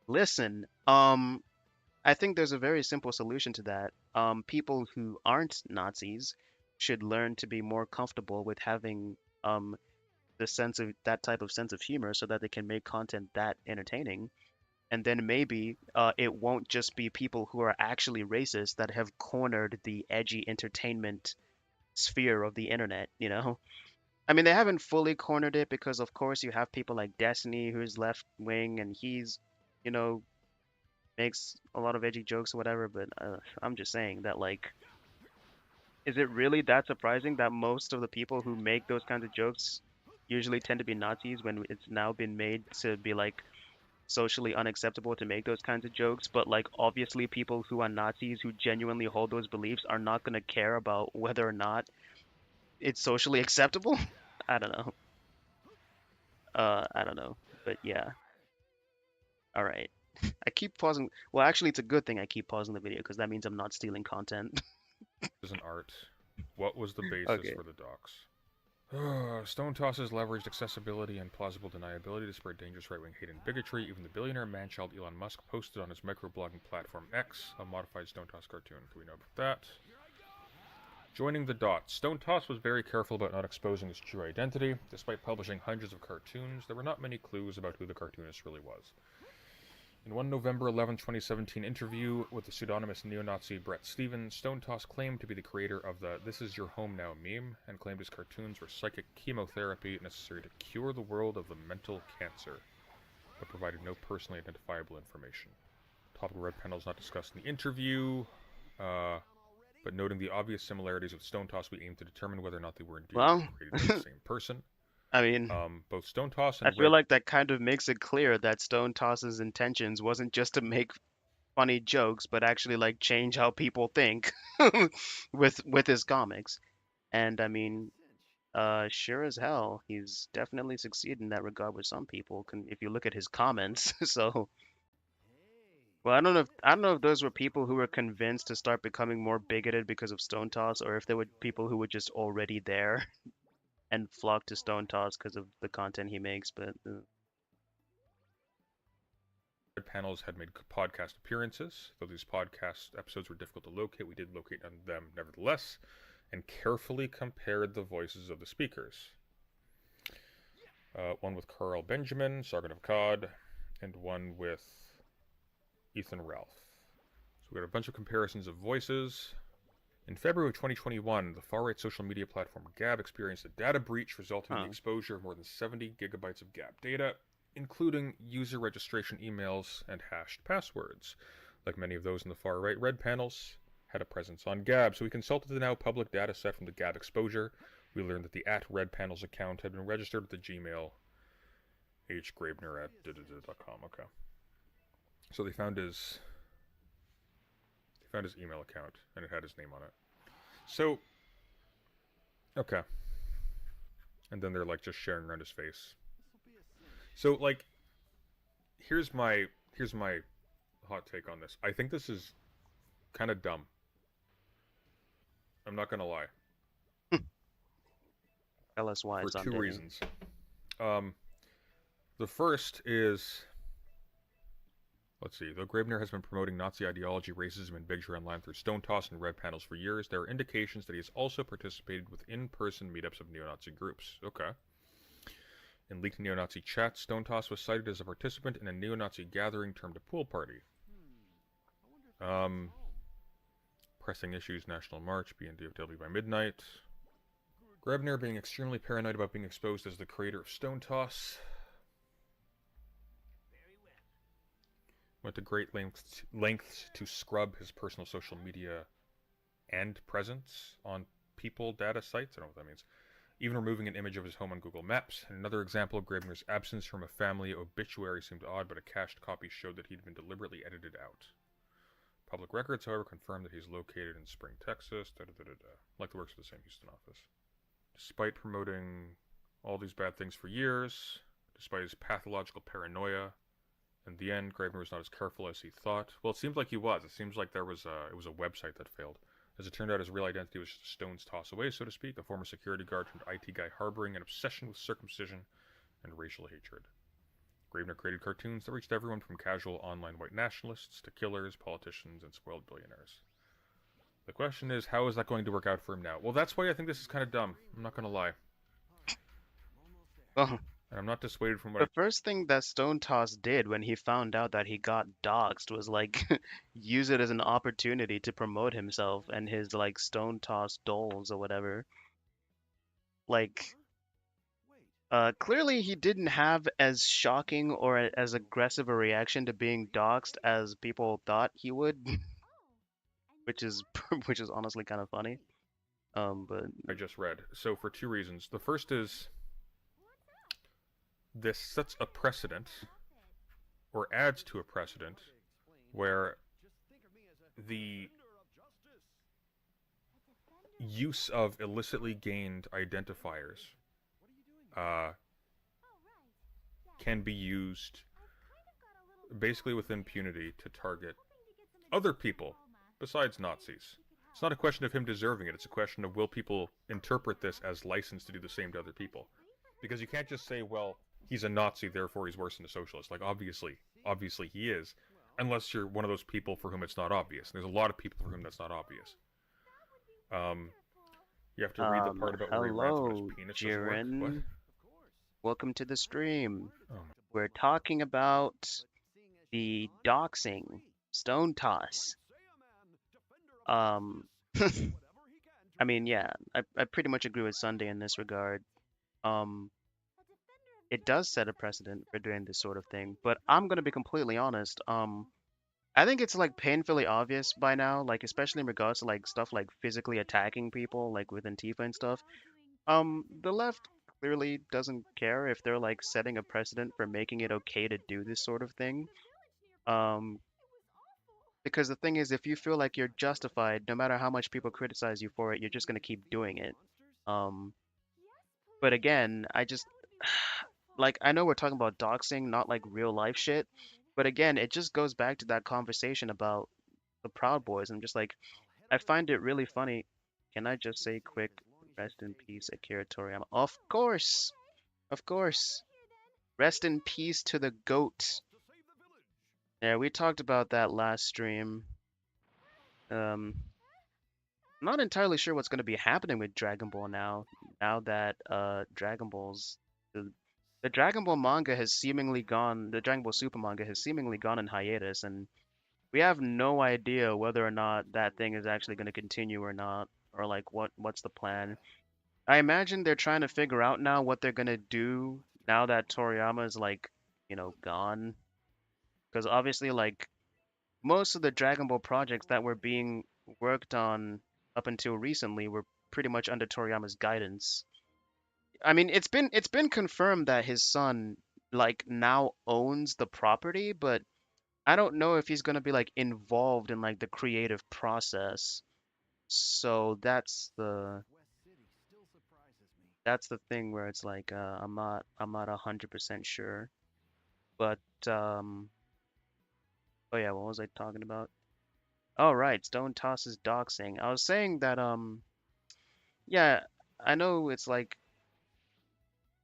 listen, I think there's a very simple solution to that. People who aren't Nazis should learn to be more comfortable with having um the sense of that type of sense of humor so that they can make content that entertaining. And then maybe it won't just be people who are actually racist that have cornered the edgy entertainment sphere of the internet. I mean, they haven't fully cornered it because, of course, you have people like Destiny who's left wing and he's, you know, makes a lot of edgy jokes or whatever. But I'm just saying that, like, is it really that surprising that most of the people who make those kinds of jokes usually tend to be Nazis when it's now been made to be like socially unacceptable to make those kinds of jokes, but like obviously people who are Nazis who genuinely hold those beliefs are not going to care about whether or not it's socially acceptable. I don't know. I don't know. But yeah. All right. I keep pausing. Well, actually, it's a good thing I keep pausing the video because that means I'm not stealing content. Is an art. What was the basis Okay. for the docs? Stone tosses leveraged accessibility and plausible deniability to spread dangerous right-wing hate and bigotry. Even the billionaire man-child Elon Musk posted on his microblogging platform X a modified Stone Toss cartoon. Do we know about that? Joining the dots. Stone Toss was very careful about not exposing his true identity. Despite publishing hundreds of cartoons, there were not many clues about who the cartoonist really was. In one November 11, 2017 interview with the pseudonymous neo-Nazi Brett Stevens, Stone Toss claimed to be the creator of the "This Is Your Home Now" meme, and claimed his cartoons were psychic chemotherapy necessary to cure the world of the mental cancer, but provided no personally identifiable information. Topical red panel is not discussed in the interview, but noting the obvious similarities with Stone Toss, we aim to determine whether or not they were indeed Well, created by the same person. I mean, Both Stone Toss I and feel Red... like that kind of makes it clear that Stone Toss's intentions wasn't just to make funny jokes, but actually like change how people think with his comics. And I mean, sure as hell, he's definitely succeeded in that regard with some people. If you look at his comments, so well, I don't know if those were people who were convinced to start becoming more bigoted because of Stone Toss, or if they were people who were just already there and flocked to Stone Toss because of the content he makes. But panels had made podcast appearances. Though these podcast episodes were difficult to locate, we did locate them nevertheless, and carefully compared the voices of the speakers. One with Carl Benjamin, Sargon of Akkad, and one with Ethan Ralph. So we got a bunch of comparisons of voices. In February of 2021, the far-right social media platform Gab experienced a data breach resulting in the exposure of more than 70 gigabytes of Gab data, including user registration emails and hashed passwords. Like many of those in the far-right red panels, had a presence on Gab, so we consulted the now public data set from the Gab exposure. We learned that the @redpanels account had been registered with the Gmail hgrabner@com. Okay. So they found his email account, and it had his name on it. So, okay. And then they're like just sharing around his face. So like, here's my hot take on this. I think this is kind of dumb. I'm not gonna lie. tell us why. For It's two undated. reasons. The first is, let's see, though Grabner has been promoting Nazi ideology, racism, and bigotry online through Stone Toss and red panels for years, there are indications that he has also participated with in-person meetups of neo-Nazi groups. Okay. In leaked neo-Nazi chats, Stone Toss was cited as a participant in a neo-Nazi gathering termed a pool party. Pressing issues, National March, BNDFW by midnight. Grabner being extremely paranoid about being exposed as the creator of Stone Toss. Went to great lengths to scrub his personal social media and presence on people data sites. I don't know what that means. Even removing an image of his home on Google Maps. And another example, Grabner's absence from a family obituary seemed odd, but a cached copy showed that he'd been deliberately edited out. Public records, however, confirm that he's located in Spring, Texas. Like the works of the same Houston office. Despite promoting all these bad things for years, despite his pathological paranoia, in the end, Grabner was not as careful as he thought. Well, it seems like he was. It seems like it was a website that failed. As it turned out, his real identity was just a stone's toss away, so to speak, a former security guard turned IT guy harboring an obsession with circumcision and racial hatred. Grabner created cartoons that reached everyone from casual online white nationalists to killers, politicians, and spoiled billionaires. The question is, how is that going to work out for him now? Well, that's why I think this is kind of dumb. I'm not going to lie. Well, and I'm not dissuaded from what the first thing that Stone Toss did when he found out that he got doxxed was like use it as an opportunity to promote himself and his like Stone Toss dolls or whatever. Like, clearly he didn't have as shocking or as aggressive a reaction to being doxxed as people thought he would, which is which is honestly kind of funny. But I just read. So for two reasons. The first is this sets a precedent or adds to a precedent where the use of illicitly gained identifiers uh, can be used basically with impunity to target other people besides Nazis. It's not a question of him deserving it. It's a question of will people interpret this as license to do the same to other people. Because you can't just say, well, he's a Nazi, therefore he's worse than a socialist. Like, obviously he is. Unless you're one of those people for whom it's not obvious. There's a lot of people for whom that's not obvious. You have to read the part about where he rants about his Hello, penis doesn't work. What? Jiren. Welcome to the stream. Oh, We're talking about the doxing, stone toss. Um, I mean, yeah, I pretty much agree with Sunday in this regard. Um, it does set a precedent for doing this sort of thing, but I'm gonna be completely honest. I think it's like painfully obvious by now, like especially in regards to like stuff like physically attacking people, like with Antifa and stuff. The left clearly doesn't care if they're like setting a precedent for making it okay to do this sort of thing. Um, because the thing is, if you feel like you're justified, no matter how much people criticize you for it, you're just gonna keep doing it. Um, but again, I just like I know we're talking about doxing, not like real life shit, but again, it just goes back to that conversation about the Proud Boys. I'm just like, I find it really funny. Can I just say quick, rest in peace, Akira Toriyama? Of course, of course. Rest in peace to the goat. Yeah, we talked about that last stream. Um, not entirely sure what's going to be happening with Dragon Ball now. Now that Dragon Ball's the Dragon Ball manga has seemingly gone, the Dragon Ball Super manga has seemingly gone in hiatus, and we have no idea whether or not that thing is actually going to continue or not, or like what's the plan. I imagine they're trying to figure out now what they're going to do now that Toriyama is like, gone, because obviously like most of the Dragon Ball projects that were being worked on up until recently were pretty much under Toriyama's guidance. I mean, it's been confirmed that his son like now owns the property, but I don't know if he's gonna be like involved in like the creative process. So that's the thing where it's like I'm not 100% sure. But oh yeah, what was I talking about? Oh right, Stone tosses doxing. I was saying that yeah, I know it's like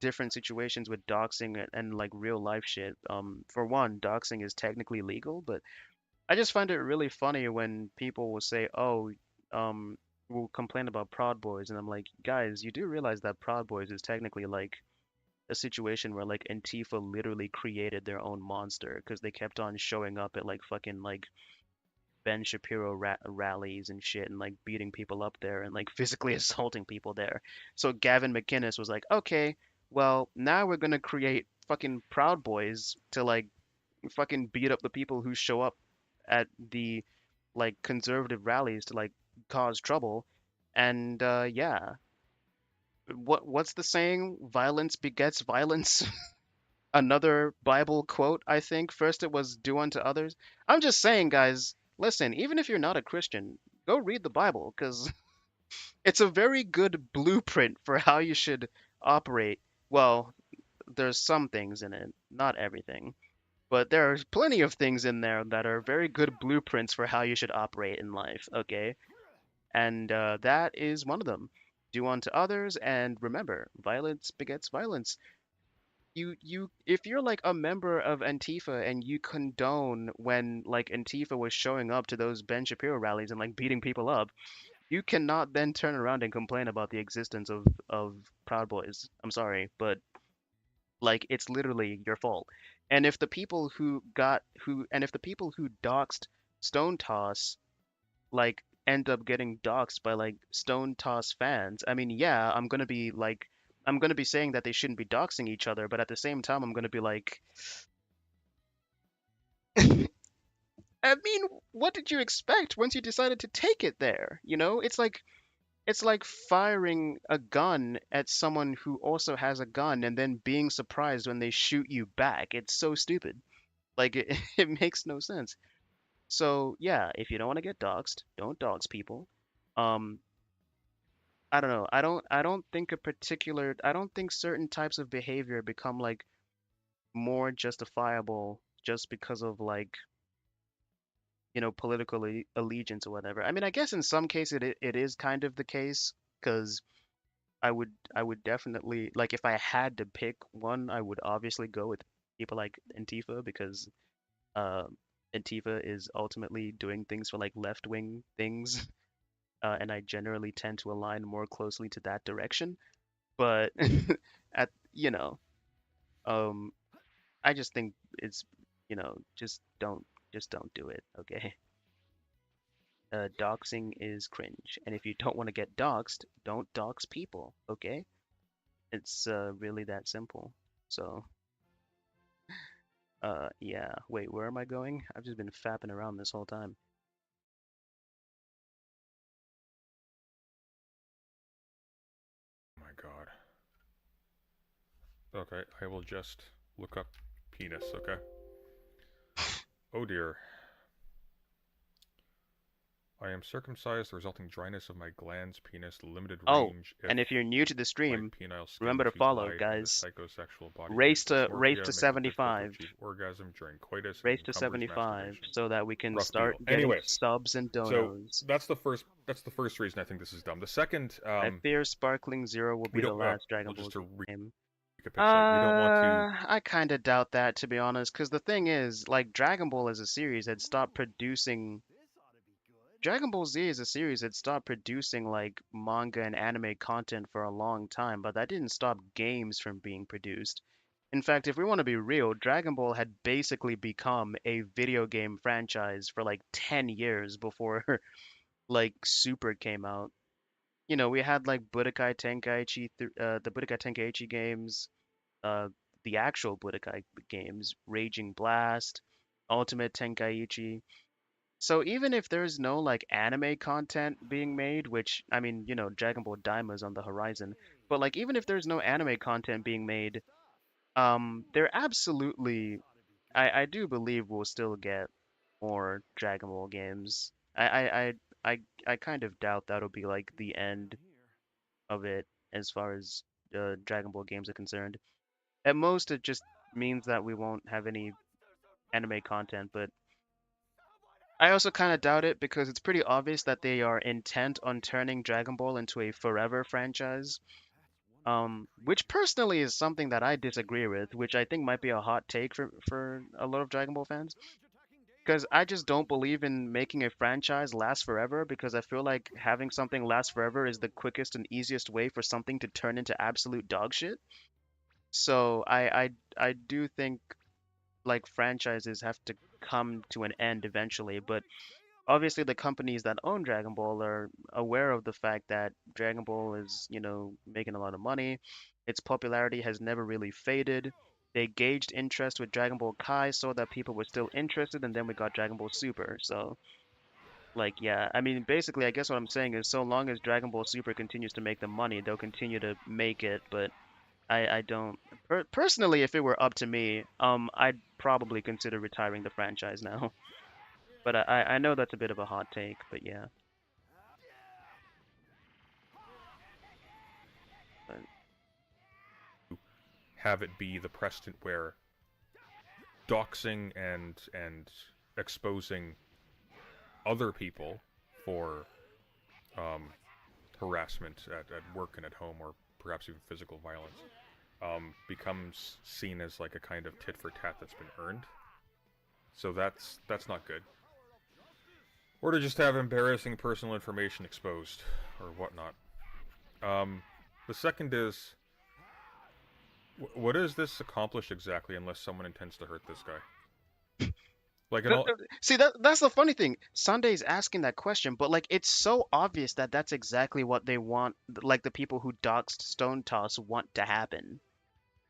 different situations with doxing and like real life shit. For one, doxing is technically legal, but I just find it really funny when people will say, "Oh, will complain about Proud Boys," and I'm like, guys, you do realize that Proud Boys is technically like a situation where like Antifa literally created their own monster because they kept on showing up at like fucking like Ben Shapiro rallies and shit and like beating people up there and like physically assaulting people there. So Gavin McInnes was like, okay, well, now we're gonna create fucking Proud Boys to like fucking beat up the people who show up at the like conservative rallies to like cause trouble. And yeah, what's the saying? Violence begets violence. Another Bible quote, I think. First it was do unto others. I'm just saying, guys, listen, even if you're not a Christian, go read the Bible because it's a very good blueprint for how you should operate. Well, there's some things in it, not everything, but there are plenty of things in there that are very good blueprints for how you should operate in life, okay? And that is one of them. Do unto others, and remember, violence begets violence. If you're like a member of Antifa and you condone when like Antifa was showing up to those Ben Shapiro rallies and like beating people up, you cannot then turn around and complain about the existence of Proud Boys. I'm sorry, but like it's literally your fault. And if the people who doxed Stone Toss like end up getting doxxed by like Stone Toss fans, I mean, yeah, I'm gonna be saying that they shouldn't be doxing each other, but at the same time, I'm gonna be like, I mean, what did you expect once you decided to take it there? It's like firing a gun at someone who also has a gun and then being surprised when they shoot you back. It's so stupid. Like it makes no sense. So yeah, if you don't want to get doxxed, don't dox people. Um, I don't know. I don't think certain types of behavior become like more justifiable just because of like, political allegiance or whatever. I mean, I guess in some cases it is kind of the case because I would definitely like if I had to pick one, I would obviously go with people like Antifa because uh, Antifa is ultimately doing things for like left-wing things, and I generally tend to align more closely to that direction. But at um, I just think it's just don't do it, okay? Doxing is cringe, and if you don't want to get doxed, don't dox people, okay? It's really that simple. So, yeah. Wait, where am I going? I've just been fapping around this whole time. Oh my god. Okay, I will just look up penis, okay? Oh dear. I am circumcised, the resulting dryness of my glands, penis, limited Oh, range if and if you're new to the my stream, penile skin remember to too follow, light, and the guys. psychosexual body Race image to race to dysmorphia, making it difficult to 75. achieve orgasm during coitus and Race to encumbers 75 masturbation. so that we can Rough start deal. getting Anyways, subs and so donos. that's the first reason I think this is dumb. The second, I fear Sparkling Zero will we be the don't last well, Dragon just Ball to game. recapitulate, we don't want to. I kind of doubt that, to be honest, because the thing is, like, Dragon Ball as a series had stopped producing. Dragon Ball Z as a series had stopped producing, like, manga and anime content for a long time, but that didn't stop games from being produced. In fact, if we want to be real, Dragon Ball had basically become a video game franchise for like 10 years before, like, Super came out. We had like the Budokai Tenkaichi games, uh, the actual Budokai games, Raging Blast, Ultimate Tenkaichi. So even if there's no like anime content being made, which I mean, Dragon Ball Daima is on the horizon, but like even if there's no anime content being made, there absolutely, I do believe we'll still get more Dragon Ball games. I kind of doubt that'll be like the end of it as far as Dragon Ball games are concerned. At most, it just means that we won't have any anime content, but I also kind of doubt it because it's pretty obvious that they are intent on turning Dragon Ball into a forever franchise. Which personally is something that I disagree with, which I think might be a hot take for a lot of Dragon Ball fans. Because I just don't believe in making a franchise last forever because I feel like having something last forever is the quickest and easiest way for something to turn into absolute dog shit. So I do think like franchises have to come to an end eventually, but obviously the companies that own Dragon Ball are aware of the fact that Dragon Ball is, making a lot of money. Its popularity has never really faded. They gauged interest with Dragon Ball Kai, saw that people were still interested, and then we got Dragon Ball Super. So, like, yeah, I mean, basically, I guess what I'm saying is so long as Dragon Ball Super continues to make them money, they'll continue to make it, but I don't personally, if it were up to me, I'd probably consider retiring the franchise now. But I know that's a bit of a hot take, but yeah. But Have it be the precedent where doxing and exposing other people for um, harassment at work and at home, or perhaps even physical violence, becomes seen as like a kind of tit for tat that's been earned. So that's not good. Or to just have embarrassing personal information exposed or whatnot. Um, the second is, what does this accomplish exactly unless someone intends to hurt this guy? Like in all, see that's the funny thing. Sunday's asking that question, but like it's so obvious that that's exactly what they want. Like the people who doxed Stone Toss want to happen.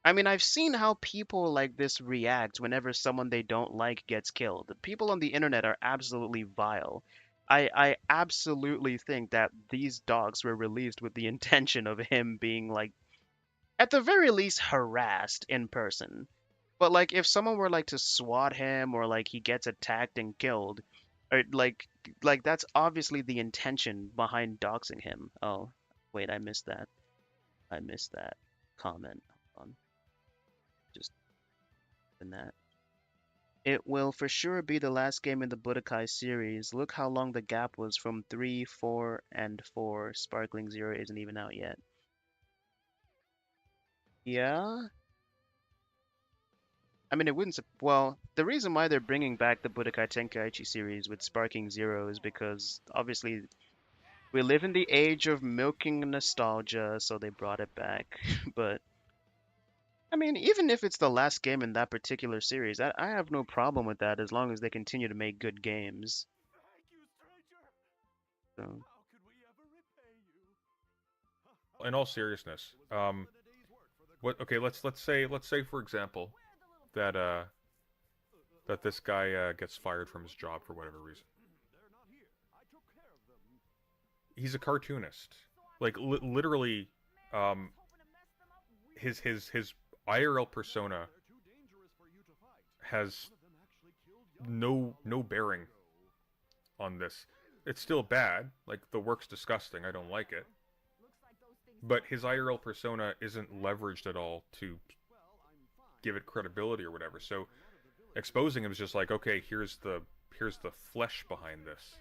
I mean, I've seen how people like this react whenever someone they don't like gets killed. People on the internet are absolutely vile. I absolutely think that these dogs were released with the intention of him being like, at the very least, harassed in person. But like if someone were like to swat him or like he gets attacked and killed, or like that's obviously the intention behind doxing him. Oh, wait, I missed that. I missed that comment. Hold on, just in that. It will for sure be the last game in the Budokai series. Look how long the gap was from 3, 4, and 4. Sparkling Zero isn't even out yet. Yeah? I mean, it wouldn't. Well, the reason why they're bringing back the Budokai Tenkaichi series with Sparking Zero is because obviously we live in the age of milking nostalgia, so they brought it back. But I mean, even if it's the last game in that particular series, I have no problem with that as long as they continue to make good games. So, In all seriousness, what? Okay, let's say for example that that this guy gets fired from his job for whatever reason. He's a cartoonist. Like literally, um, his IRL persona has no bearing on this. It's still bad. Like the work's disgusting. I don't like it. But his IRL persona isn't leveraged at all to give it credibility or whatever. So exposing him is just like, okay, here's the flesh behind this.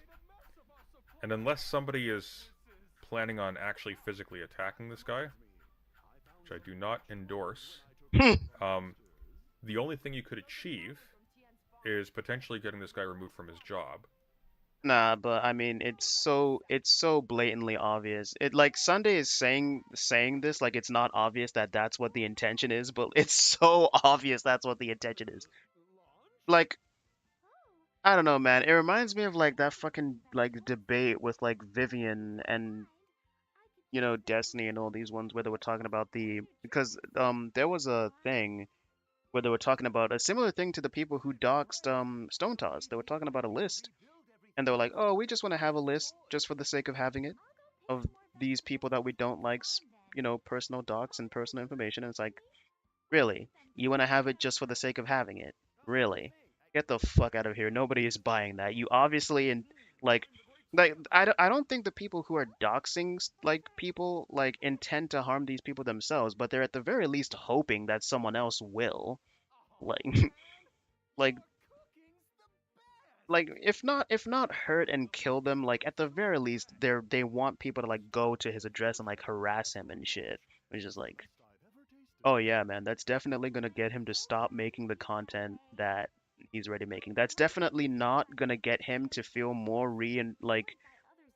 And unless somebody is planning on actually physically attacking this guy, which I do not endorse, um, the only thing you could achieve is potentially getting this guy removed from his job. nah, but I mean, it's so blatantly obvious. It like Sunday is saying this like it's not obvious that that's what the intention is, but it's so obvious that's what the intention is. Like I don't know, man. It reminds me of like that fucking like debate with like Vivian and Destiny and all these ones where they were talking about because there was a thing where they were talking about a similar thing to the people who doxed Stone Toss. They were talking about a list and they were like, "Oh, we just want to have a list just for the sake of having it of these people that we don't like, personal docs and personal information." And it's like, really? You want to have it just for the sake of having it? Really? Get the fuck out of here. Nobody is buying that. You obviously like I don't think the people who are doxing like people like intend to harm these people themselves, but they're at the very least hoping that someone else will. Like like like if not hurt and kill them, like at the very least they want people to like go to his address and like harass him and shit. It's just like, oh yeah, man, that's definitely gonna get him to stop making the content that he's already making. That's definitely not gonna get him to feel more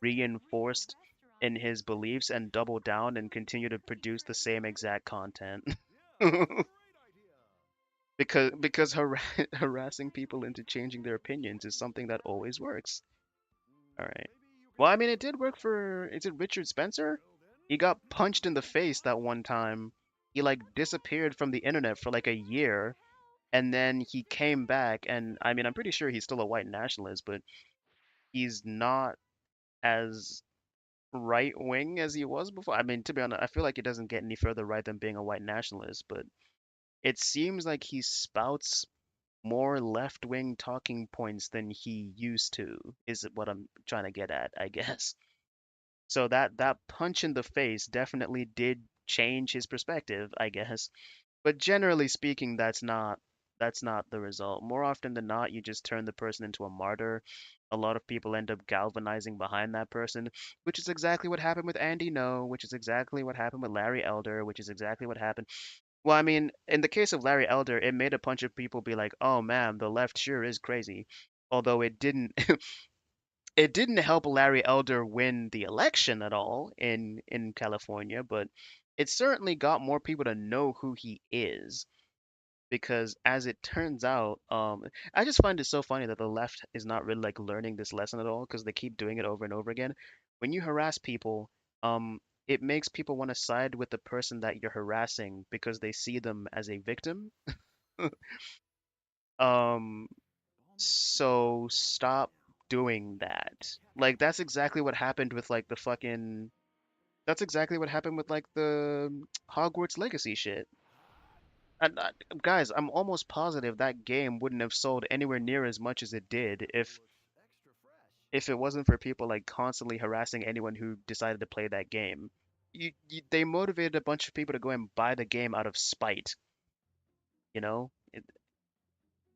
reinforced in his beliefs and double down and continue to produce the same exact content. Because harassing people into changing their opinions is something that always works. All right. Well, I mean, it did work for, is it Richard Spencer? He got punched in the face that one time. He like disappeared from the internet for like a year, and then he came back. And I mean, I'm pretty sure he's still a white nationalist, but he's not as right wing as he was before. I mean, to be honest, I feel like it doesn't get any further right than being a white nationalist, but it seems like he spouts more left wing talking points than he used to, is what I'm trying to get at, I guess. So that punch in the face definitely did change his perspective, I guess. But generally speaking, that's not the result. More often than not, you just turn the person into a martyr. A lot of people end up galvanizing behind that person, which is exactly what happened with Andy No, which is exactly what happened with Larry Elder, which is exactly what happened. Well, I mean, in the case of Larry Elder, it made a bunch of people be like, "Oh man, the left sure is crazy." Although it didn't it didn't help Larry Elder win the election at all in California, but it certainly got more people to know who he is because as it turns out, I just find it so funny that the left is not really like learning this lesson at all because they keep doing it over and over again. When you harass people, it makes people want to side with the person that you're harassing because they see them as a victim. Um, so stop doing that. Like that's exactly what happened with like the fucking that's exactly what happened with like the Hogwarts Legacy shit. Guys, I'm almost positive that game wouldn't have sold anywhere near as much as it did if it wasn't for people like constantly harassing anyone who decided to play that game. They motivated a bunch of people to go and buy the game out of spite, you know?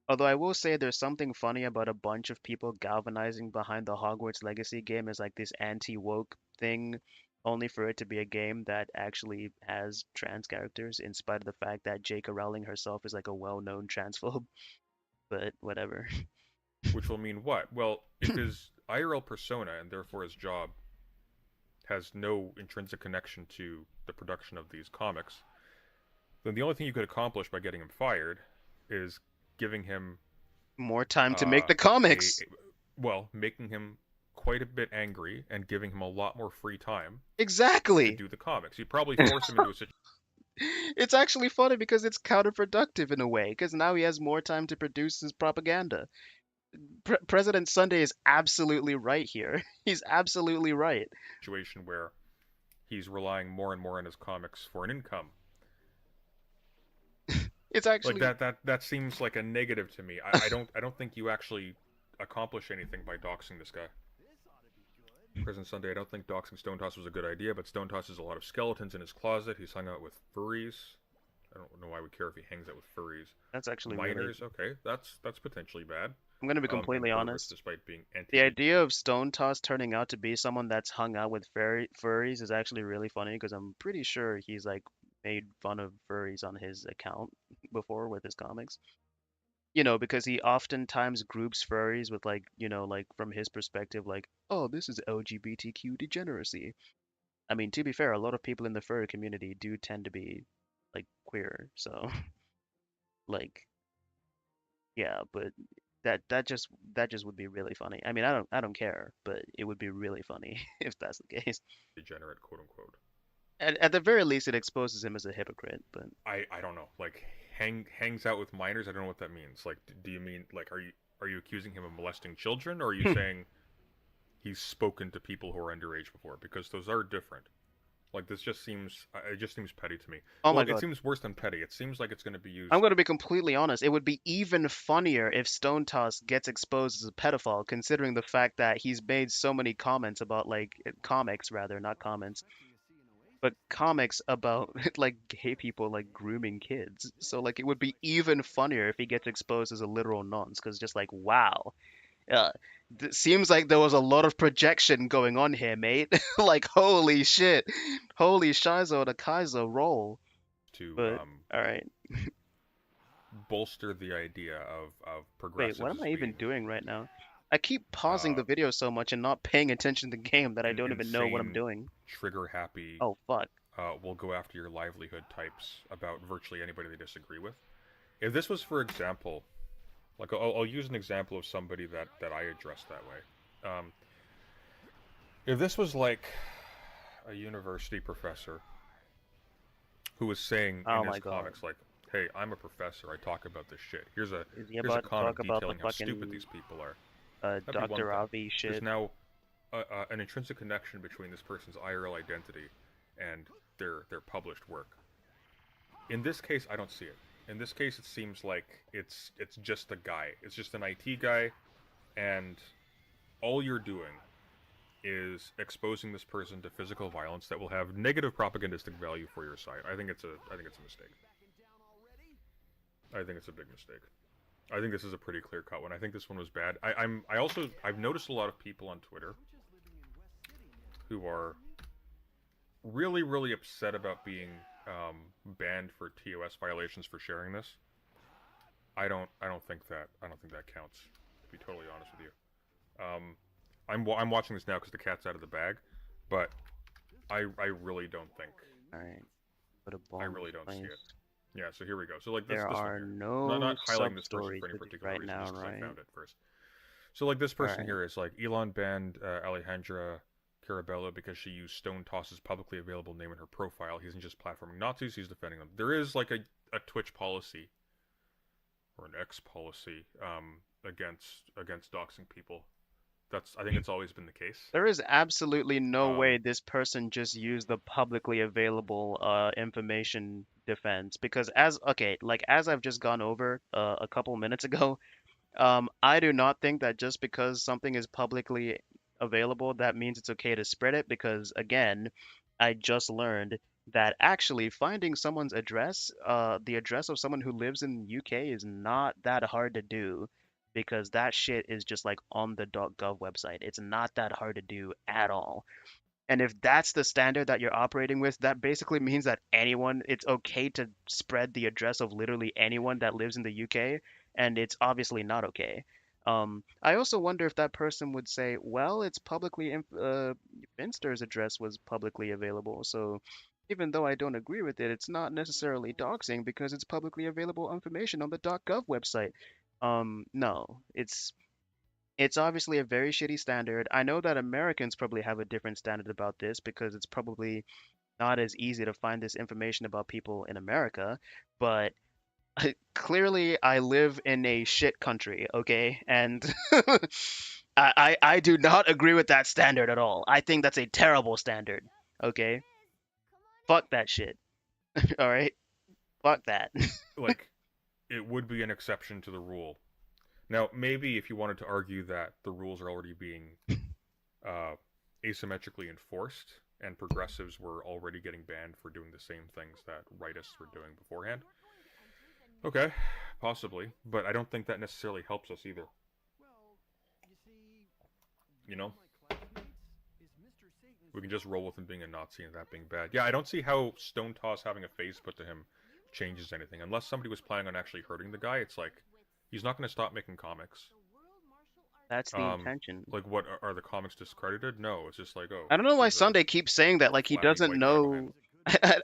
Although I will say there's something funny about a bunch of people galvanizing behind the Hogwarts Legacy game as like this anti-woke thing, only for it to be a game that actually has trans characters, in spite of the fact that J.K. Rowling herself is like a well-known transphobe. But whatever. Which will mean what? Well, if his IRL persona and therefore his job has no intrinsic connection to the production of these comics, then the only thing you could accomplish by getting him fired is giving him More time to make uh, the a comics. well, making him quite a bit angry and giving him a lot more free time to Exactly. do the comics. You'd probably force him into a situation It's actually funny because it's counterproductive in a way, because now he has more time to produce his propaganda. President Sunday is absolutely right here. He's absolutely right. where he's relying more and more on his comics for an income. It's Like actually that seems like a negative to me. I don't think you actually accomplish anything by doxing this guy. President Sunday, I don't think doxing Stone Toss was a good idea, but Stone Toss has a lot of skeletons in his closet. He's hung out with furries. I don't know why we care if he hangs out with furries. that's actually really. Minors, okay, that's potentially bad. I'm gonna be And completely perverts, honest. despite being The anti. idea of Stone Toss turning out to be someone that's hung out with furries is actually really funny because I'm pretty sure he's like made fun of furries on his account before with his comics. Because he oftentimes groups furries with like, like from his perspective, like, oh, this is LGBTQ degeneracy. I mean, to be fair, a lot of people in the furry community do tend to be like queer, so like, yeah, but that just would be really funny. I mean, I don't care, but it would be really funny if that's the case. Degenerate, quote unquote. At the very least, it exposes him as a hypocrite, but I don't know. Like hangs out with minors. I don't know what that means. Like, do you mean like are you accusing him of molesting children, or are you saying he's spoken to people who are underage before? Because those are different. Like this just seems it just seems petty to me. oh Well, my it God. seems worse than petty. It seems like it's going to be I'm used going to be completely honest. It would be even funnier if Stone Toss gets exposed as a pedophile, considering the fact that he's made so many comments about like comics rather, not comments, but comics about like gay people like grooming kids. So like it would be even funnier if he gets exposed as a literal nonce, because just like wow, uh, seems like there was a lot of projection going on here, mate. Like holy shit, holy shizo the Kaiser roll. to But all right, bolster the idea of wait, what progressives am as I even being doing right now? I keep pausing uh, the video so much and not paying attention to the game that I don't even know what I'm insane, doing. trigger happy, Oh fuck. will go after your livelihood types about virtually anybody they disagree with. If this was, for example, like I'll use an example of somebody that I address that way. If this was like a university professor who was saying in Oh his my god. comics, like, "Hey, I'm a professor. I talk about this shit. Is he Here's a about to talk comic about the detailing how stupid fucking these people are." That'd be one Dr. thing. Avi There's shit? now an intrinsic connection between this person's IRL identity and their published work. In this case, I don't see it. In this case, it seems like it's just a guy. It's just an IT guy, and all you're doing is exposing this person to physical violence that will have negative propagandistic value for your site. I think it's a mistake. I think it's a big mistake. I think this is a pretty clear cut one. I think this one was bad. I've noticed a lot of people on Twitter who are really upset about being banned for TOS violations for sharing this. I don't think that counts. To be totally honest with you, I'm watching this now because the cat's out of the bag, but I really don't think All right. Put a ball I in really don't see place. it. Yeah, so here we go. So like There this one are here. no Not highlighting sub this person stories for any with it particular right reason, now, just because I right? found it first. So like this All person right. here is like Elon banned Alejandra Carabello because she used Stone Toss's publicly available name in her profile. He isn't just platforming Nazis; he's defending them. There is like a Twitch policy or an X policy against doxing people. I think it's always been the case. There is absolutely no Um, way this person just used the publicly available information defense because as I've just gone over a couple minutes ago, I do not think that just because something is publicly available, that means it's okay to spread it because again, I just learned that actually finding someone's address, the address of someone who lives in the UK is not that hard to do because that shit is just like on the .gov website. It's not that hard to do at all. And if that's the standard that you're operating with, that basically means that it's okay to spread the address of literally anyone that lives in the UK, and it's obviously not okay. I also wonder if that person would say, well, Finster's address was publicly available, so even though I don't agree with it, it's not necessarily doxing because it's publicly available information on the .gov website. No, it's obviously a very shitty standard. I know that Americans probably have a different standard about this because it's probably not as easy to find this information about people in America, but clearly I live in a shit country, okay? And I do not agree with that standard at all. I think that's a terrible standard, okay? Fuck that shit, all right? Fuck that. Like, it would be an exception to the rule. Now, maybe if you wanted to argue that the rules are already being uh, asymmetrically enforced and progressives were already getting banned for doing the same things that rightists were doing beforehand, okay, possibly, but I don't think that necessarily helps us either. You know? We can just roll with him being a Nazi and that being bad. Yeah, I don't see how Stone Toss having a face put to him changes anything. Unless somebody was planning on actually hurting the guy, it's like, he's not going to stop making comics. That's the intention. Like, what, are the comics discredited? No, it's just like, oh, I don't know why he's a Sunday keeps saying that, like he flabby doesn't white guy behind know. him.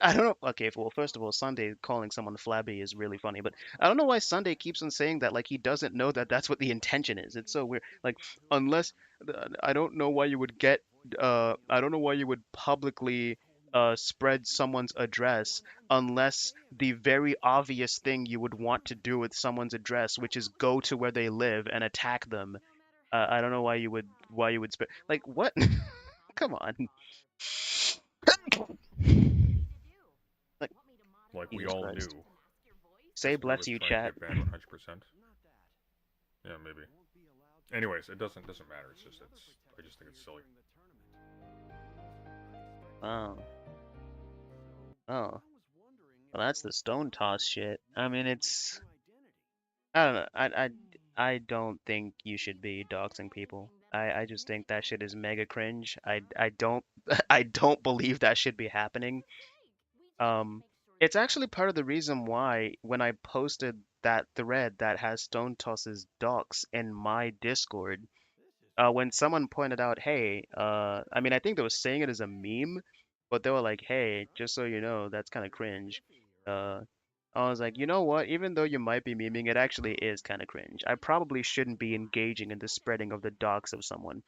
I don't know. Okay, well, first of all, Sunday calling someone flabby is really funny, but I don't know why Sunday keeps on saying that, like he doesn't know that that's what the intention is. It's so weird. Like, unless I don't know why you would I don't know why you would publicly spread someone's address unless the very obvious thing you would want to do with someone's address, which is go to where they live and attack them. I don't know why you would spread like what? Come on. Like, Like, we Jesus all Christ. knew Say this guy bless was you, trying to chat. get banned 100%. Yeah, maybe. Anyways, it doesn't matter. I just think it's silly. Oh. Oh. Well, that's the stone toss shit. I mean, I don't know. I don't think you should be doxing people. I just think that shit is mega cringe. I don't I don't believe that should be happening. Um, it's actually part of the reason why when I posted that thread that has Stone Toss's docs in my Discord, when someone pointed out, hey, I mean, I think they were saying it as a meme, but they were like, hey, just so you know, that's kind of cringe. Uh, I was like, you know what? Even though you might be memeing, it actually is kind of cringe. I probably shouldn't be engaging in the spreading of the docs of someone.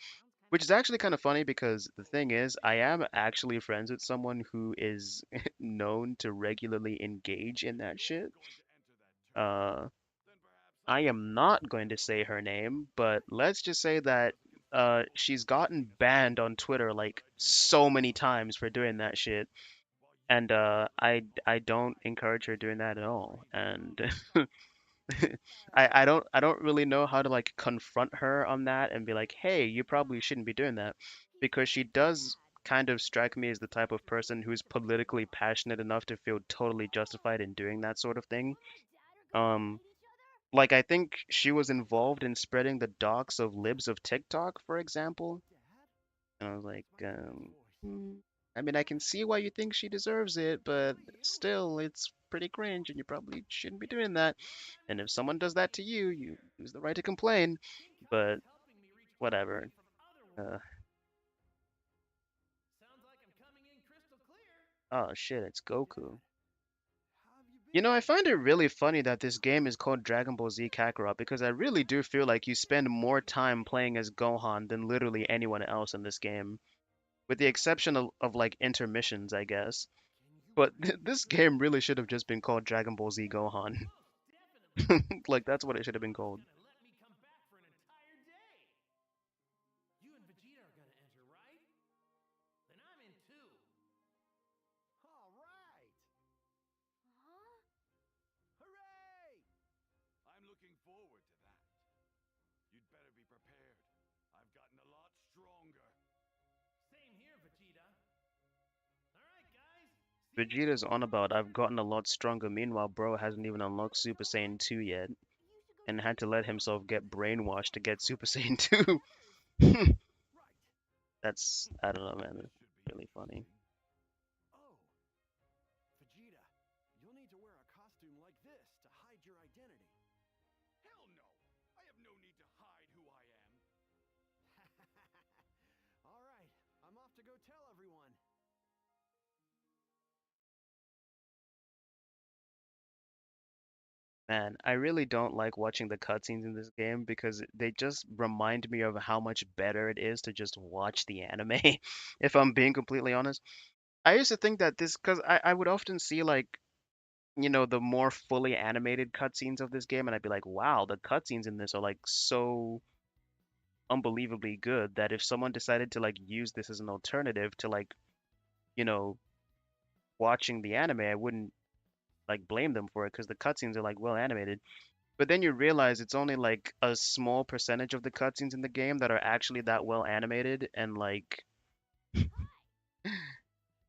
Which is actually kind of funny because the thing is, I am actually friends with someone who is known to regularly engage in that shit. Uh, I am not going to say her name, but let's just say that she's gotten banned on Twitter like so many times for doing that shit, and I don't encourage her doing that at all. And I don't really know how to like confront her on that and be like, hey, you probably shouldn't be doing that, because she does kind of strike me as the type of person who's politically passionate enough to feel totally justified in doing that sort of thing. Um, like I think she was involved in spreading the docs of libs of TikTok, for example. And I was like, hmm, I mean, I can see why you think she deserves it, but still, it's pretty cringe, and you probably shouldn't be doing that. And if someone does that to you, you lose the right to complain. But whatever. Uh, oh shit, it's Goku. You know, I find it really funny that this game is called Dragon Ball Z Kakarot because I really do feel like you spend more time playing as Gohan than literally anyone else in this game, with the exception of like intermissions, I guess. But this game really should have just been called Dragon Ball Z Gohan. Like that's what it should have been called. forward to that. You'd better be prepared. I've gotten a lot stronger. Same here, Vegeta. All right, guys. See you Vegeta's on tomorrow about I've for... gotten a lot stronger. Meanwhile, bro hasn't even unlocked Super Saiyan 2 yet and had to let himself get brainwashed to get Super Saiyan 2. Right. That's, I don't know, man. This That's should be really funny. interesting. Oh, Vegeta, you'll need to wear a costume like this to hide your identity. Hell no! I have no need to hide who I am. All right, I'm off to go tell everyone. Man, I really don't like watching the cutscenes in this game because they just remind me of how much better it is to just watch the anime, if I'm being completely honest. I used to think that this, because I would often see like, the more fully animated cutscenes of this game, and I'd be like, wow, the cutscenes in this are like so unbelievably good that if someone decided to like use this as an alternative to like, you know, watching the anime, I wouldn't like blame them for it because the cutscenes are like well animated. But then you realize it's only like a small percentage of the cutscenes in the game that are actually that well animated, and like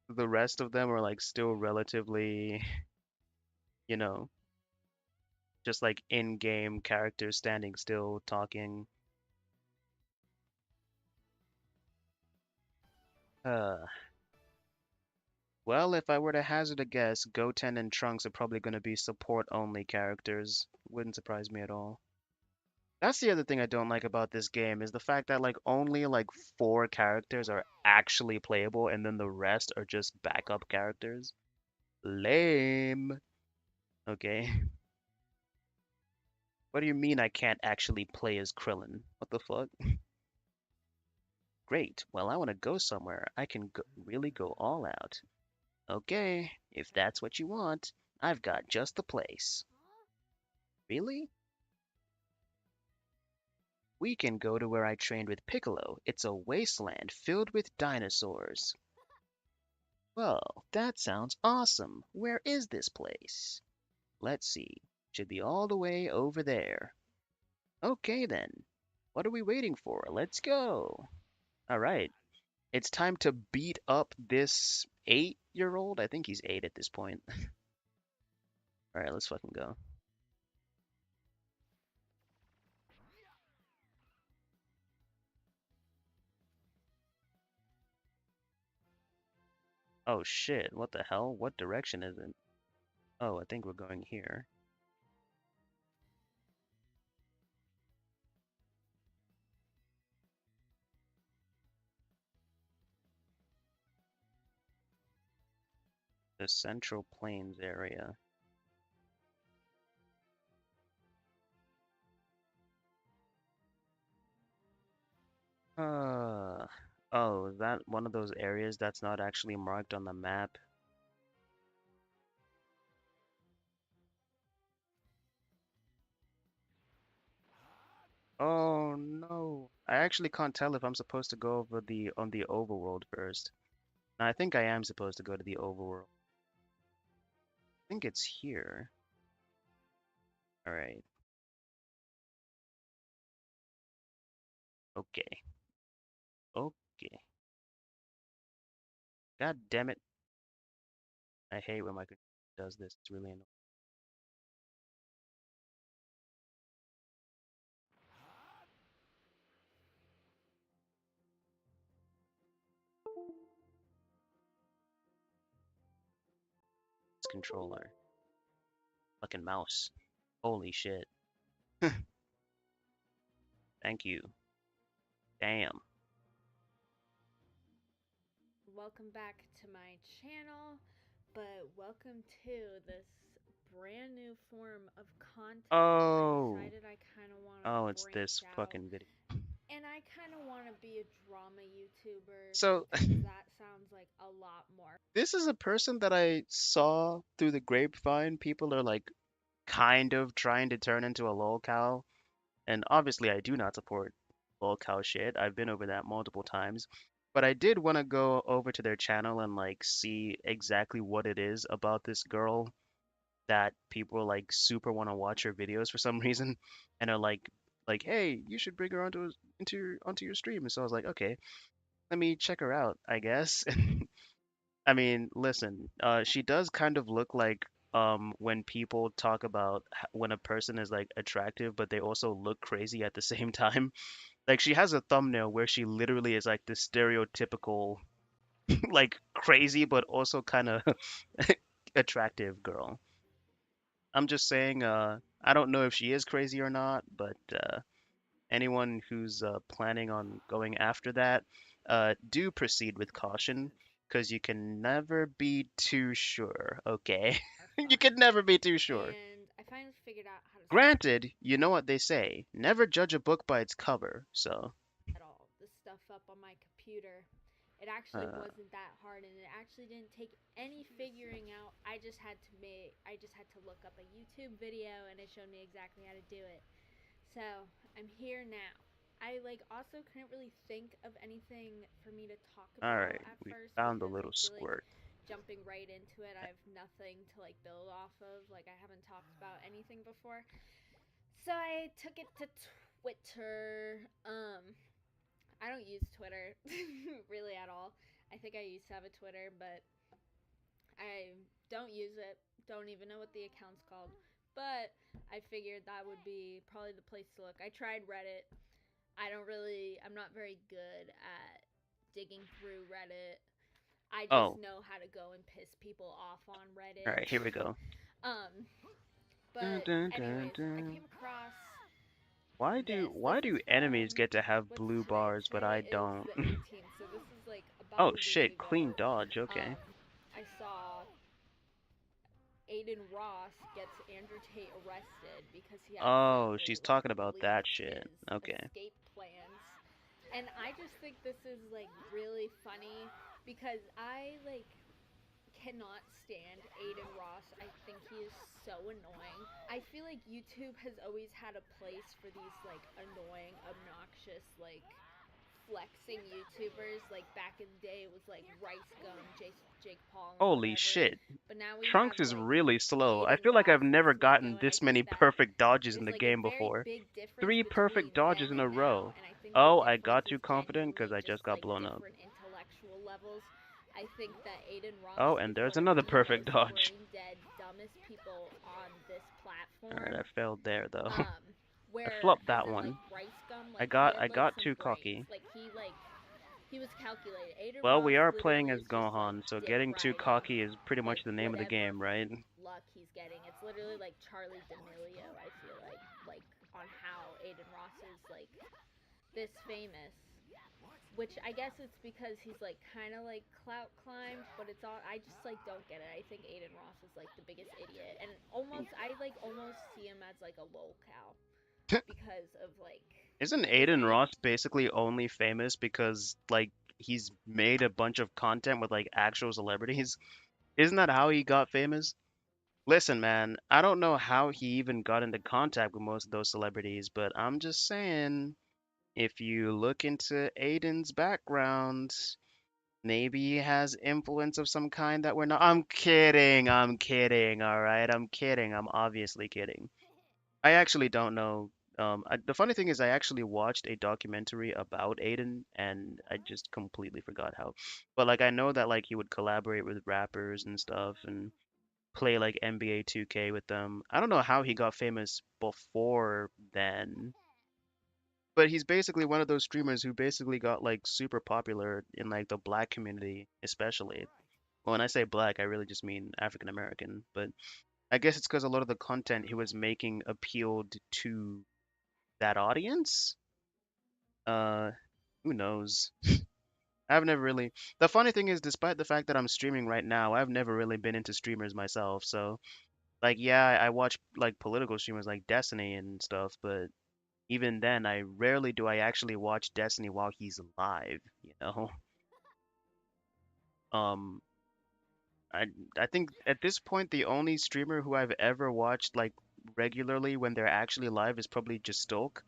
the rest of them are like still relatively, you know, just like in-game characters standing still talking. Uh, well, if I were to hazard a guess, Goten and Trunks are probably going to be support-only characters. Wouldn't surprise me at all. That's the other thing I don't like about this game is the fact that like only like four characters are actually playable and then the rest are just backup characters. Lame. Okay. What do you mean I can't actually play as Krillin? What the fuck? Great. Well, I want to go somewhere. I can really go all out. Okay, if that's what you want, I've got just the place. Really? We can go to where I trained with Piccolo. It's a wasteland filled with dinosaurs. Well, that sounds awesome. Where is this place? Let's see. Should be all the way over there. Okay then. What are we waiting for? Let's go. All right. It's time to beat up this 8-year-old. I think he's 8 at this point. All right, let's fucking go. Oh shit, what the hell? What direction is it? Oh, I think we're going here. The Central Plains area. Uh, oh, is that one of those areas that's not actually marked on the map? Oh no. I actually can't tell if I'm supposed to go over on the overworld first. I think I am supposed to go to the overworld. I think it's here. All right. Okay. Okay. God damn it. I hate when my computer does this. It's really annoying. This controller. Fucking mouse. Holy shit. Thank you. Damn. Welcome back to my channel, but welcome to this brand new form of content. Oh. I decided I kind of want Oh, to it's this branch out, fucking video. and I kind of want to be a drama YouTuber So, because that sounds like a lot more. this is a person that I saw through the grapevine. People are like kind of trying to turn into a lolcow. And obviously, I do not support lolcow shit. I've been over that multiple times. But I did want to go over to their channel and like see exactly what it is about this girl that people like super want to watch her videos for some reason, and are like, hey, you should bring her onto your stream. And so I was like, okay, let me check her out, I guess. I mean, listen, she does kind of look like when people talk about when a person is like attractive, but they also look crazy at the same time. Like she has a thumbnail where she literally is like the stereotypical like crazy but also kind of attractive girl. I'm just saying, I don't know if she is crazy or not, but anyone who's planning on going after that, do proceed with caution, because you can never be too sure, okay? Are You fun. can never be too sure. And I finally figured out how to Granted, you know what they say, never judge a book by its cover, so, set all the stuff up on my computer. It actually uh, wasn't that hard, and it actually didn't take any figuring out. I just had to look up a YouTube video, and it showed me exactly how to do it. So I'm here now. I like also couldn't really think of anything for me to talk about alright, at we first found the because I little feel like squirt. jumping right into it, I have nothing to like build off of. Like I haven't talked about anything before. So I took it to Twitter. I don't use Twitter really at all. I think I used to have a Twitter, but I don't use it. Don't even know what the account's called. But I figured that would be probably the place to look. I tried Reddit. I'm not very good at digging through Reddit. I just Oh, know how to go and piss people off on Reddit. alright, here we go. um, Dun, but dun, dun, anyways, I dun. came across Why This is do enemies from get to have what's blue today? bars but Today I is don't? the 18th, so this is like about Oh a week shit, clean ago. dodge, okay. Um, I saw Aiden Ross gets Andrew Tate arrested because he Oh, accidentally she's like talking about that leaked shit. his Okay. escape plans. And I just think this is like really funny because I like cannot stand Aiden Ross. I think he is so annoying. I feel like YouTube has always had a place for these like annoying, obnoxious, like flexing YouTubers. Like back in the day, it was like Rice Gum, Jake Paul, and Holy whatever. shit. But now we have Trunks is like really slow. I Aiden feel like I've Ross and never gotten Sneeko, and I this think many that perfect dodges in there's the like a game very before. big difference Three between perfect dodges then in a and now, row. and I think the Oh, I difference got is too confident because genuinely I just just got like blown up. different intellectual levels. I think that Aiden Ross Oh, and is there's one of another the perfect most dodge. brain dead, dumbest people on this Alright, I platform. failed there though. Um, I where flopped as that in like one. Rice Gum, like he I had like got some too brains. cocky. Like he was calculated. Aiden Well, Ross we are playing literally as is just like Gohan, so dick getting too riding cocky is pretty much like the name of the whatever game, right? luck he's getting. It's literally like Charlie D'Amelio. I feel like on how Aiden Ross is like this famous. Which I guess it's because he's like kind of like clout climbed, but it's all I just like don't get it. I think Aiden Ross is like the biggest idiot, and I like almost see him as like a lol cow because of like Isn't his Aiden like Ross basically only famous because like he's made a bunch of content with like actual celebrities? Isn't that how he got famous? Listen, man, I don't know how he even got into contact with most of those celebrities, but I'm just saying, if you look into Aiden's background, maybe he has influence of some kind that we're not. I'm kidding, all right? I'm kidding. I'm obviously kidding. I actually don't know. The funny thing is, I actually watched a documentary about Aiden, and I just completely forgot how. But like, I know that like he would collaborate with rappers and stuff, and play like NBA 2K with them. I don't know how he got famous before then, but he's basically one of those streamers who basically got like super popular in like the black community, especially. Well, when I say black, I really just mean African American, but I guess it's because a lot of the content he was making appealed to that audience. Uh, who knows? I've never really. The funny thing is, despite the fact that I'm streaming right now, I've never really been into streamers myself. So, like, yeah, I watch like political streamers like Destiny and stuff, but even then, I rarely do I actually watch Destiny while he's live, you know? Um, I I think at this point the only streamer who I've ever watched like regularly when they're actually live is probably just Stoke,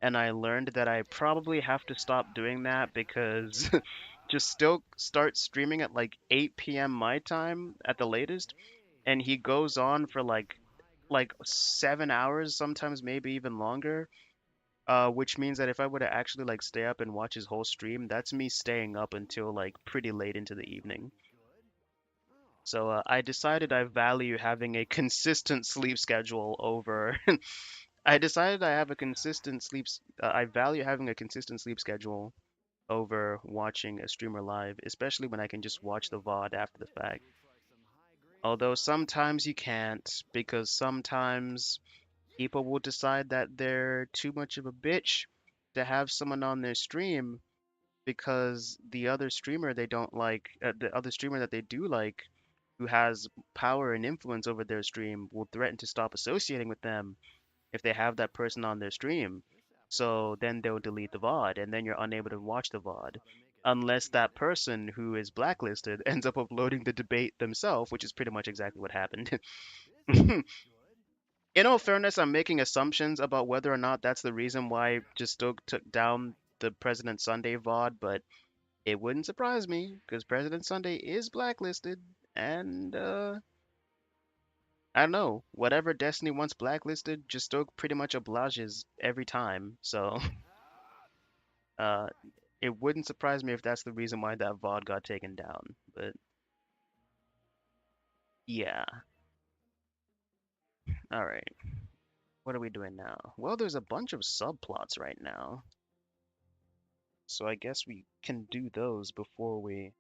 and I learned that I probably have to stop doing that because just Stoke starts streaming at like 8 p.m. my time at the latest, and he goes on for like 7 hours, sometimes maybe even longer. Which means that if I were to actually like stay up and watch his whole stream, that's me staying up until like pretty late into the evening. So I decided I value having a consistent sleep schedule over. I decided I have a consistent I value having a consistent sleep schedule over watching a streamer live, especially when I can just watch the VOD after the fact. Although sometimes you can't, because sometimes people will decide that they're too much of a bitch to have someone on their stream because the other streamer that they do like, who has power and influence over their stream, will threaten to stop associating with them if they have that person on their stream. So then they'll delete the VOD, and then you're unable to watch the VOD. Unless that person who is blacklisted ends up uploading the debate themselves, which is pretty much exactly what happened. In all fairness, I'm making assumptions about whether or not that's the reason why Justoke took down the President Sunday VOD, but it wouldn't surprise me because President Sunday is blacklisted, and I don't know, whatever Destiny wants blacklisted, Justoke pretty much obliges every time. So uh, it wouldn't surprise me if that's the reason why that VOD got taken down. But yeah, all right. What are we doing now? Well, there's a bunch of subplots right now. So I guess we can do those before we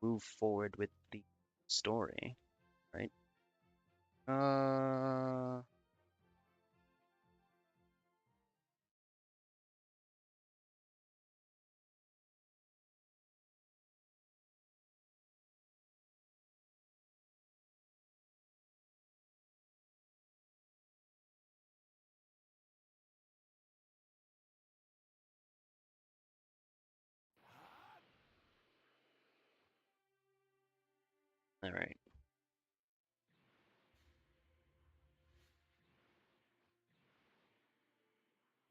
move forward with the story, right? All right.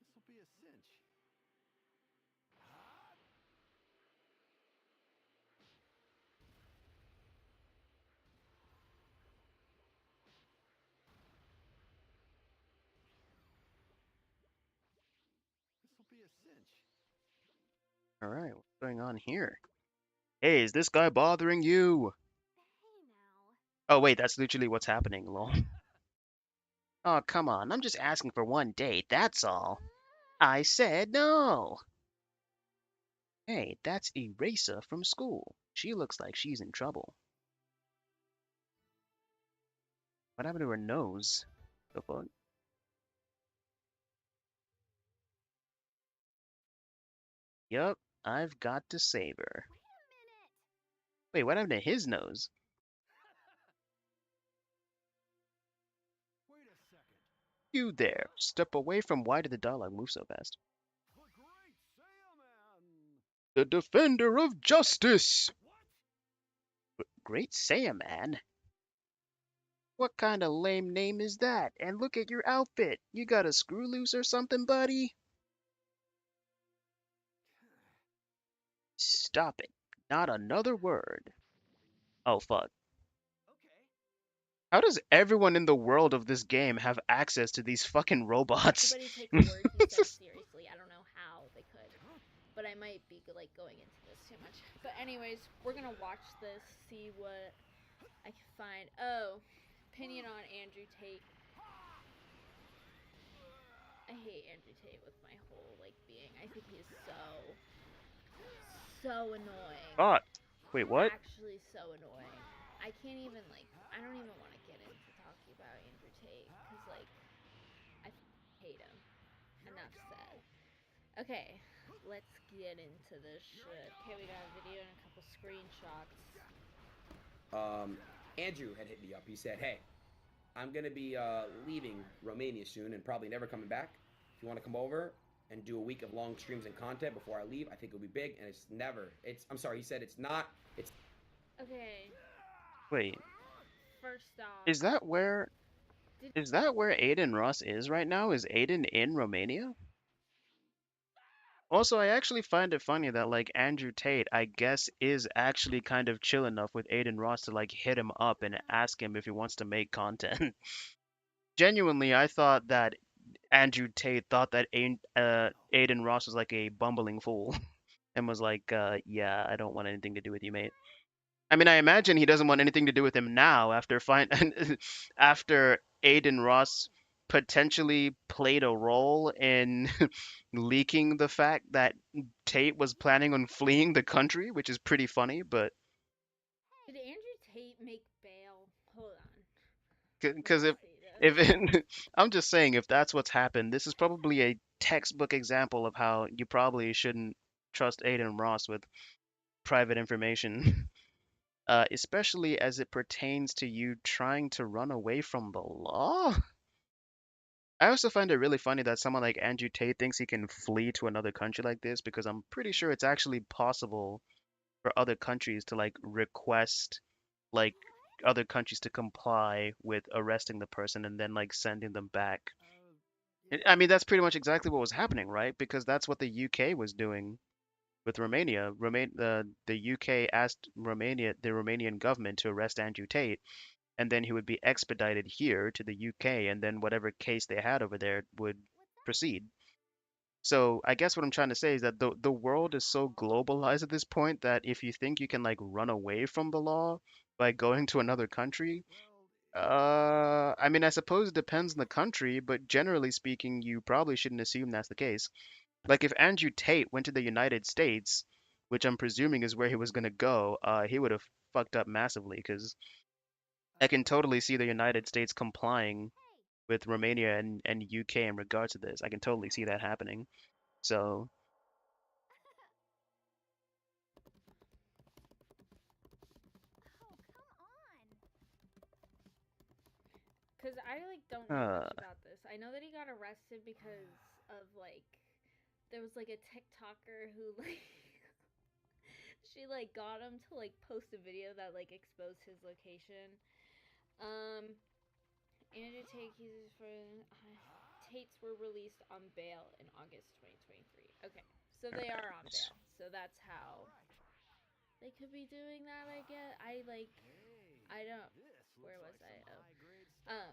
This'll be a cinch. This'll be a cinch. All right. What's going on here? Hey, is this guy bothering you? Oh, wait, that's literally what's happening, lol. Oh, come on. I'm just asking for one date, that's all. I said no. Hey, that's Eraser from school. She looks like she's in trouble. What happened to her nose? The fuck? Yup, I've got to save her. Wait, what happened to his nose? Wait a second. You there. Step away from why did the dialogue move so fast? The great Saiyaman! The defender of justice! Great Saiyaman? What kind of lame name is that? And look at your outfit. You got a screw loose or something, buddy? Stop it. Not another word. Oh, fuck. Okay. How does everyone in the world of this game have access to these fucking robots? Everybody take a word he says seriously. I don't know how they could, but I might be like going into this too much. But anyways, we're gonna watch this, see what I can find. Oh, opinion on Andrew Tate. I hate Andrew Tate with my whole like being. I think he's so annoying. God. Wait, what? Actually, so annoying. I can't even like. I don't even want to get into talking about Andrew Tate because like I hate him. Enough said. Okay, let's get into this shit. Okay, we got a video and a couple screenshots. Andrew had hit me up. He said, "Hey, I'm gonna be leaving Romania soon and probably never coming back. If you want to come over and do a week of long streams and content before I leave, I think it'll be big." And it's never. I'm sorry. He said it's not. It's. Okay. Wait. First off, Is that where Aiden Ross is right now? Is Aiden in Romania? Also, I actually find it funny that like Andrew Tate, I guess, is actually kind of chill enough with Aiden Ross to like hit him up and ask him if he wants to make content. Genuinely, I thought that Andrew Tate thought that Aiden Ross was like a bumbling fool and was like, yeah, I don't want anything to do with you, mate. I mean, I imagine he doesn't want anything to do with him now after after Aiden Ross potentially played a role in leaking the fact that Tate was planning on fleeing the country, which is pretty funny, but Did Andrew Tate make bail? Hold on. because Let's see if this. I'm just saying if that's what's happened, this is probably a textbook example of how you probably shouldn't trust Aiden Ross with private information. Especially as it pertains to you trying to run away from the law. I also find it really funny that someone like Andrew Tate thinks he can flee to another country like this because I'm pretty sure it's actually possible for other countries to like request like other countries to comply with arresting the person and then like sending them back. I mean, that's pretty much exactly what was happening, right? Because that's what the UK was doing with Romania. The UK asked the Romanian government to arrest Andrew Tate, and then he would be extradited here to the UK, and then whatever case they had over there would proceed. So I guess what I'm trying to say is that the world is so globalized at this point that if you think you can like run away from the law by going to another country, I mean, I suppose it depends on the country, but generally speaking, you probably shouldn't assume that's the case. Like if Andrew Tate went to the United States, which I'm presuming is where he was gonna go, he would have fucked up massively because I can totally see the United States complying with Romania and UK in regards to this. I can totally see that happening. So, Cause I like don't know uh, much about this. I know that he got arrested because of like there was like a TikToker who like she like got him to like post a video that like exposed his location. Um, Andrew Tate accuses for Tates were released on bail in August 2023. Okay, so they are on nice. bail. So that's how they could be doing that. I guess I like I don't. Where was I? Oh,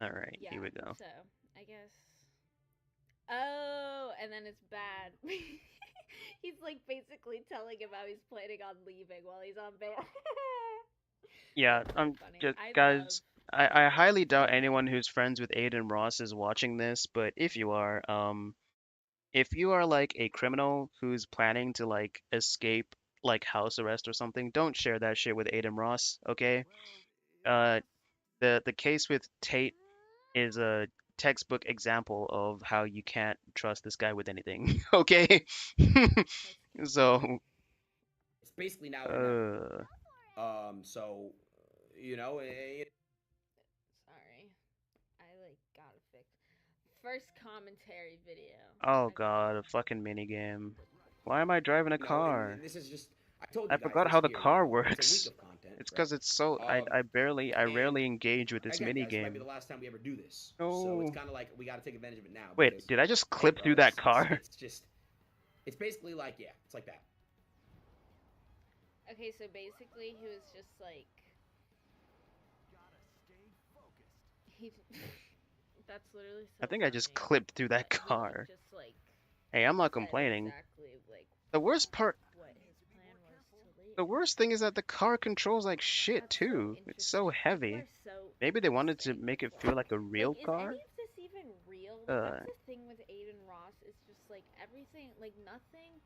All right, yeah. here we go. So I guess. Oh, and then it's bad. He's like basically telling him how he's planning on leaving while he's on bail. Yeah, That's so I'm funny. just I love. guys. I highly doubt anyone who's friends with Aiden Ross is watching this, but if you are, if you are like a criminal who's planning to like escape like house arrest or something, don't share that shit with Aiden Ross, okay? Uh, the case with Tate is a textbook example of how you can't trust this guy with anything, okay? Let's So, It's basically now or never. uh, So, you know, Sorry. I like gotta fix. First commentary video. oh Okay. God, a fucking mini game. Why am I driving a you know, car? and this is just. I told I you guys forgot this how the here. car It's a week works. of content, It's right? because it's so Um, I and rarely engage with this again, mini guys, it might be the game. last time we ever do this. So it's No. kind of like we got to take advantage of it now Wait, because, did I just hey, clip bro, through that car? it's just, it's basically like yeah, it's like that. Okay, so basically he was just like he. That's literally I so think I just funny clipped through that that he like car. just like Hey, I'm not said complaining. exactly like The worst part, what his plan was to leave. the worst thing is that the car controls like shit That's so too. It's so interesting. People heavy. are so Maybe they wanted to interesting. make it feel like a Like, real is car. any of this even real? Uh, That's the thing with Aiden Ross. It's just like everything, like nothing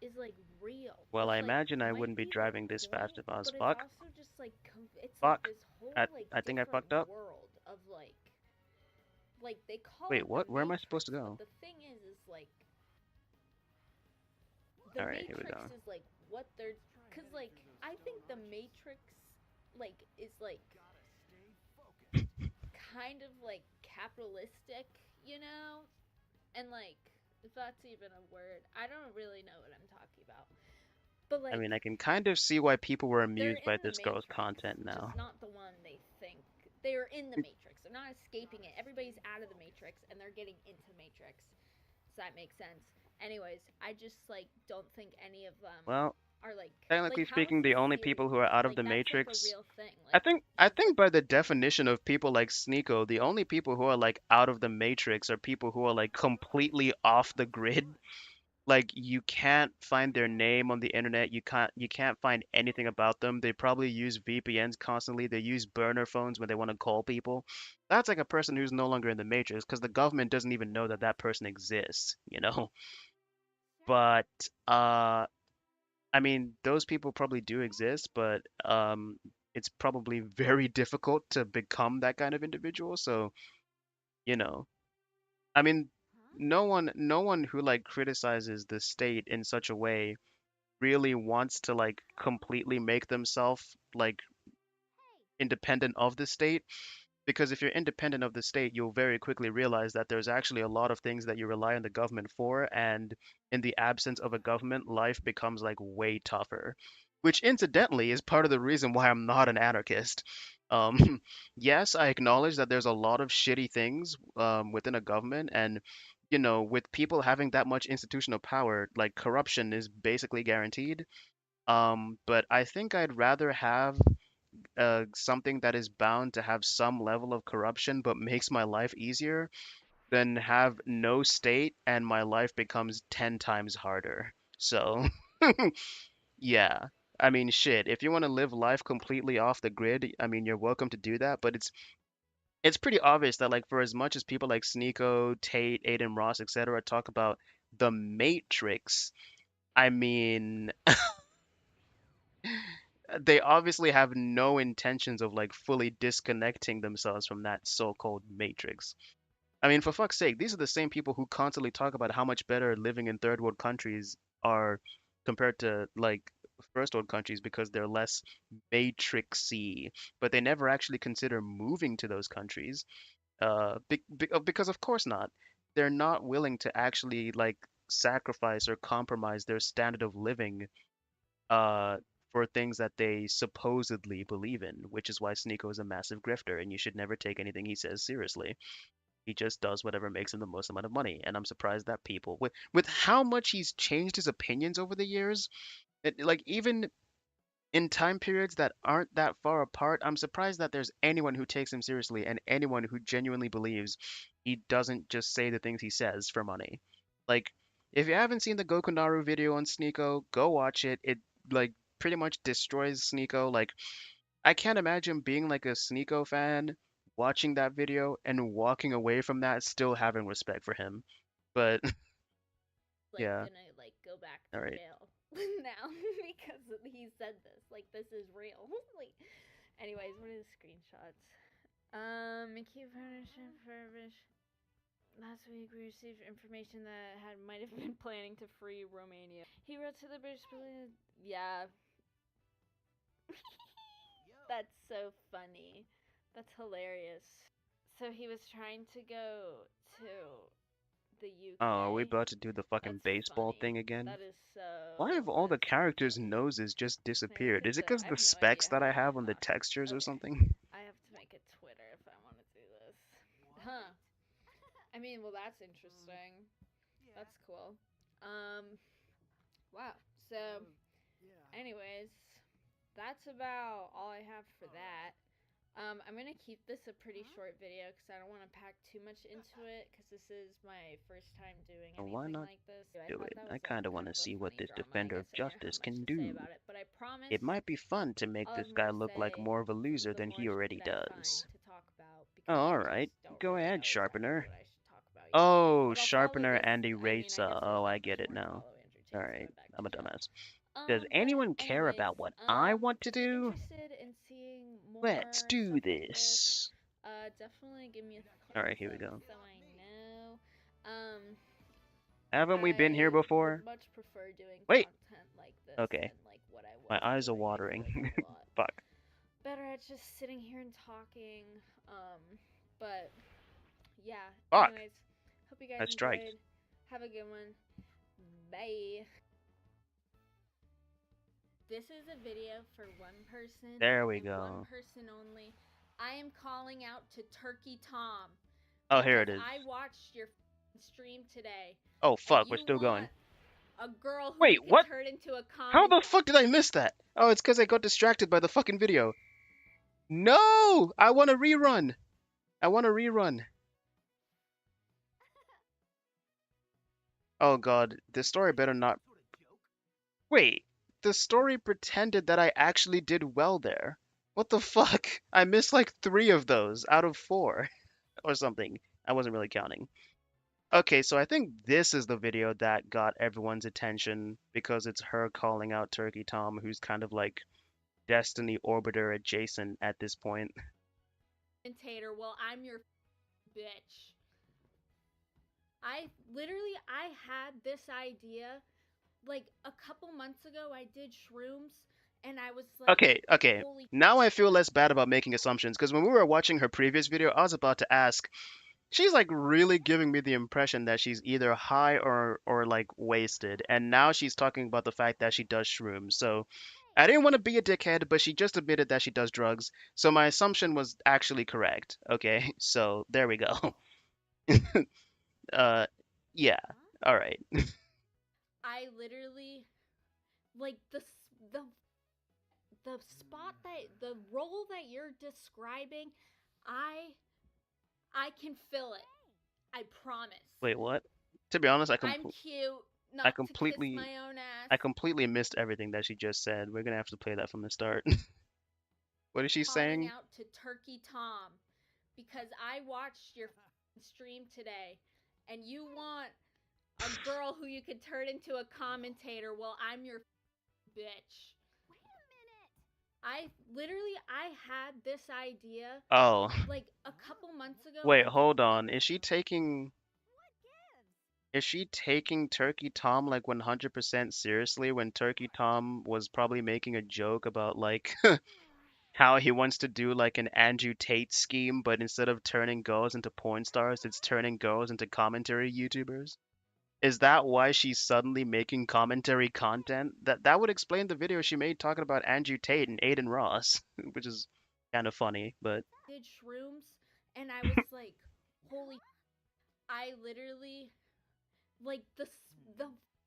is like real. well, I It's like imagine I might wouldn't be be the driving this fast point, if I was but it's fuck. also just like it's like Fuck. this whole I, like I think I different fucked up. world of like they call Wait, it the what? Where am I supposed Matrix, to but go? the thing is like the All right, here we Matrix go. is like what they're because like I think the Matrix like is like kind of like capitalistic, you know, and like if that's even a word, I don't really know what I'm talking about. But I like mean, I can kind of see why people were they're amused by in the this girl's Matrix, content just now. not the one they think. They're in the Matrix. They're not escaping it. Everybody's out of the Matrix and they're getting into the Matrix. Does that make sense? Anyways, I just like don't think any of them Well, are like technically how is speaking, the this only people who are serious? out of Like the that's like a Matrix, real thing. I Like think I think by the definition of people like Sneeko, the only people who are like out of the Matrix are people who are like completely off the grid. Like you can't find their name on the internet. You can't find anything about them. They probably use VPNs constantly. They use burner phones when they want to call people. That's like a person who's no longer in the Matrix because the government doesn't even know that that person exists, you know? But I mean, those people probably do exist, but it's probably very difficult to become that kind of individual. So, you know, I mean, huh? no one who like criticizes the state in such a way really wants to like completely make themselves like independent of the state. Because if you're independent of the state, you'll very quickly realize that there's actually a lot of things that you rely on the government for, and in the absence of a government, life becomes like way tougher. Which incidentally is part of the reason why I'm not an anarchist. Yes, I acknowledge that there's a lot of shitty things within a government, and with people having that much institutional power, like corruption is basically guaranteed. But I think I'd rather have something that is bound to have some level of corruption but makes my life easier than have no state and my life becomes 10 times harder. So, yeah. I mean, shit, if you want to live life completely off the grid, I mean, you're welcome to do that, but it's pretty obvious that like for as much as people like Sneeko, Tate, Aiden Ross, etc. talk about the Matrix, I mean, they obviously have no intentions of like fully disconnecting themselves from that so-called matrix. I mean, for fuck's sake, these are the same people who constantly talk about how much better living in third world countries are compared to like first world countries because they're less matrixy, but they never actually consider moving to those countries. Because of course not. They're not willing to actually like sacrifice or compromise their standard of living uh, for things that they supposedly believe in, which is why Sneeko is a massive grifter, and you should never take anything he says seriously. He just does whatever makes him the most amount of money, and I'm surprised that people, with how much he's changed his opinions over the years, like even in time periods that aren't that far apart, I'm surprised that there's anyone who takes him seriously and anyone who genuinely believes he doesn't just say the things he says for money. Like, if you haven't seen the Gokunaru video on Sneeko, go watch it. It like pretty much destroys Sneeko. Like, I can't imagine being like a Sneeko fan, watching that video and walking away from that still having respect for him. But Like yeah, gonna like go back all to right. jail now because he said this. Like this is real. Like, anyways, what are the screenshots? Keep furnish. Last week we received information that had might have been planning to free Romania. He wrote to the British police. Yeah, that's so funny. That's hilarious. So he was trying to go to the Oh, are we UK. about to do the fucking That's baseball funny. thing again? That is so. Why have all the That's so characters' funny. noses just Let me look disappeared? at Is it the. because I the have no specs idea that how I to. have on the textures or Okay. something? I have to make a Twitter if I want to do this. Huh. I mean, well, that's interesting. That's cool. Um. Wow. So, anyways, that's about all I have for that. I'm gonna keep this a pretty short video because I don't want to pack too much into it because this is my first time doing Well, why anything not like this. I do thought it? that I was kind of want kind to of a see what funny this drama. I defender of guess I didn't have justice much can to say do. about it, but I It promise might be fun to make I'll have this more guy to look like say more of a loser the than more he shit already that I find does. to talk about Oh, because I alright. just don't Go really ahead, know exactly Sharpener. what I should talk about yet. Oh, But I'll follow Sharpener this. Andy I mean, I Racer. guess there's Oh, I not get much it more to now. follow Andrew Tate, so Alright, back I'm to a chill. dumbass. Does But anyone care anyways, about what I want to if you're do? interested in seeing Let's more do stuff like this, this. definitely give me a Alright, thumbs here we up go. so I know. Um, Haven't we been here I would before? much prefer doing Wait. content like this Okay. than like what I My was eyes are doing. I feel watering. like I'm a lot Fuck. better at just sitting here and talking. But yeah. Fuck. Anyways, hope you guys I strike. enjoyed. Have a good one. Bye. This is a video for one person There we and one go. person only. I am calling out to Turkey Tom Oh, here because it is. I watched your stream today, Oh and fuck, we're you still going. want a girl who you Wait, can what? turn into a How comment. the fuck did I miss that? Oh, it's because I got distracted by the fucking video. No! I want a rerun. I want a rerun. Oh god, the story better not. Wait, the story pretended that I actually did well there. What the fuck? I missed like 3 of those out of 4 or something. I wasn't really counting. Okay, so I think this is the video that got everyone's attention because it's her calling out Turkey Tom, who's kind of like Destiny Orbiter adjacent at this point. Commentator, well, I'm your bitch. I had this idea like a couple months ago. I did shrooms, and I was like, Okay. holy. Now I feel less bad about making assumptions because when we were watching her previous video, I was about to ask, she's like really giving me the impression that she's either high or like wasted, and now she's talking about the fact that she does shrooms. So I didn't want to be a dickhead, but she just admitted that she does drugs. So my assumption was actually correct. Okay, so there we go. uh, yeah. All right. I literally like the the spot that the role that you're describing. I can fill it. I promise. Wait, what? To be honest, I'm cute, I not to kiss completely my own ass. I completely missed everything that she just said. We're gonna have to play that from the start. What is she Calling saying? out to Turkey Tom because I watched your stream today, and you want a girl who you could turn into a commentator. Well, I'm your bitch. I had this idea Oh, like a couple months ago. wait, hold on. Is she taking Turkey Tom like 100% seriously when Turkey Tom was probably making a joke about like how he wants to do like an Andrew Tate scheme, but instead of turning girls into porn stars, it's turning girls into commentary YouTubers? Is that why she's suddenly making commentary content? That would explain the video she made talking about Andrew Tate and Aiden Ross, which is kind of funny, but Did shrooms, and I was like, holy. I literally like the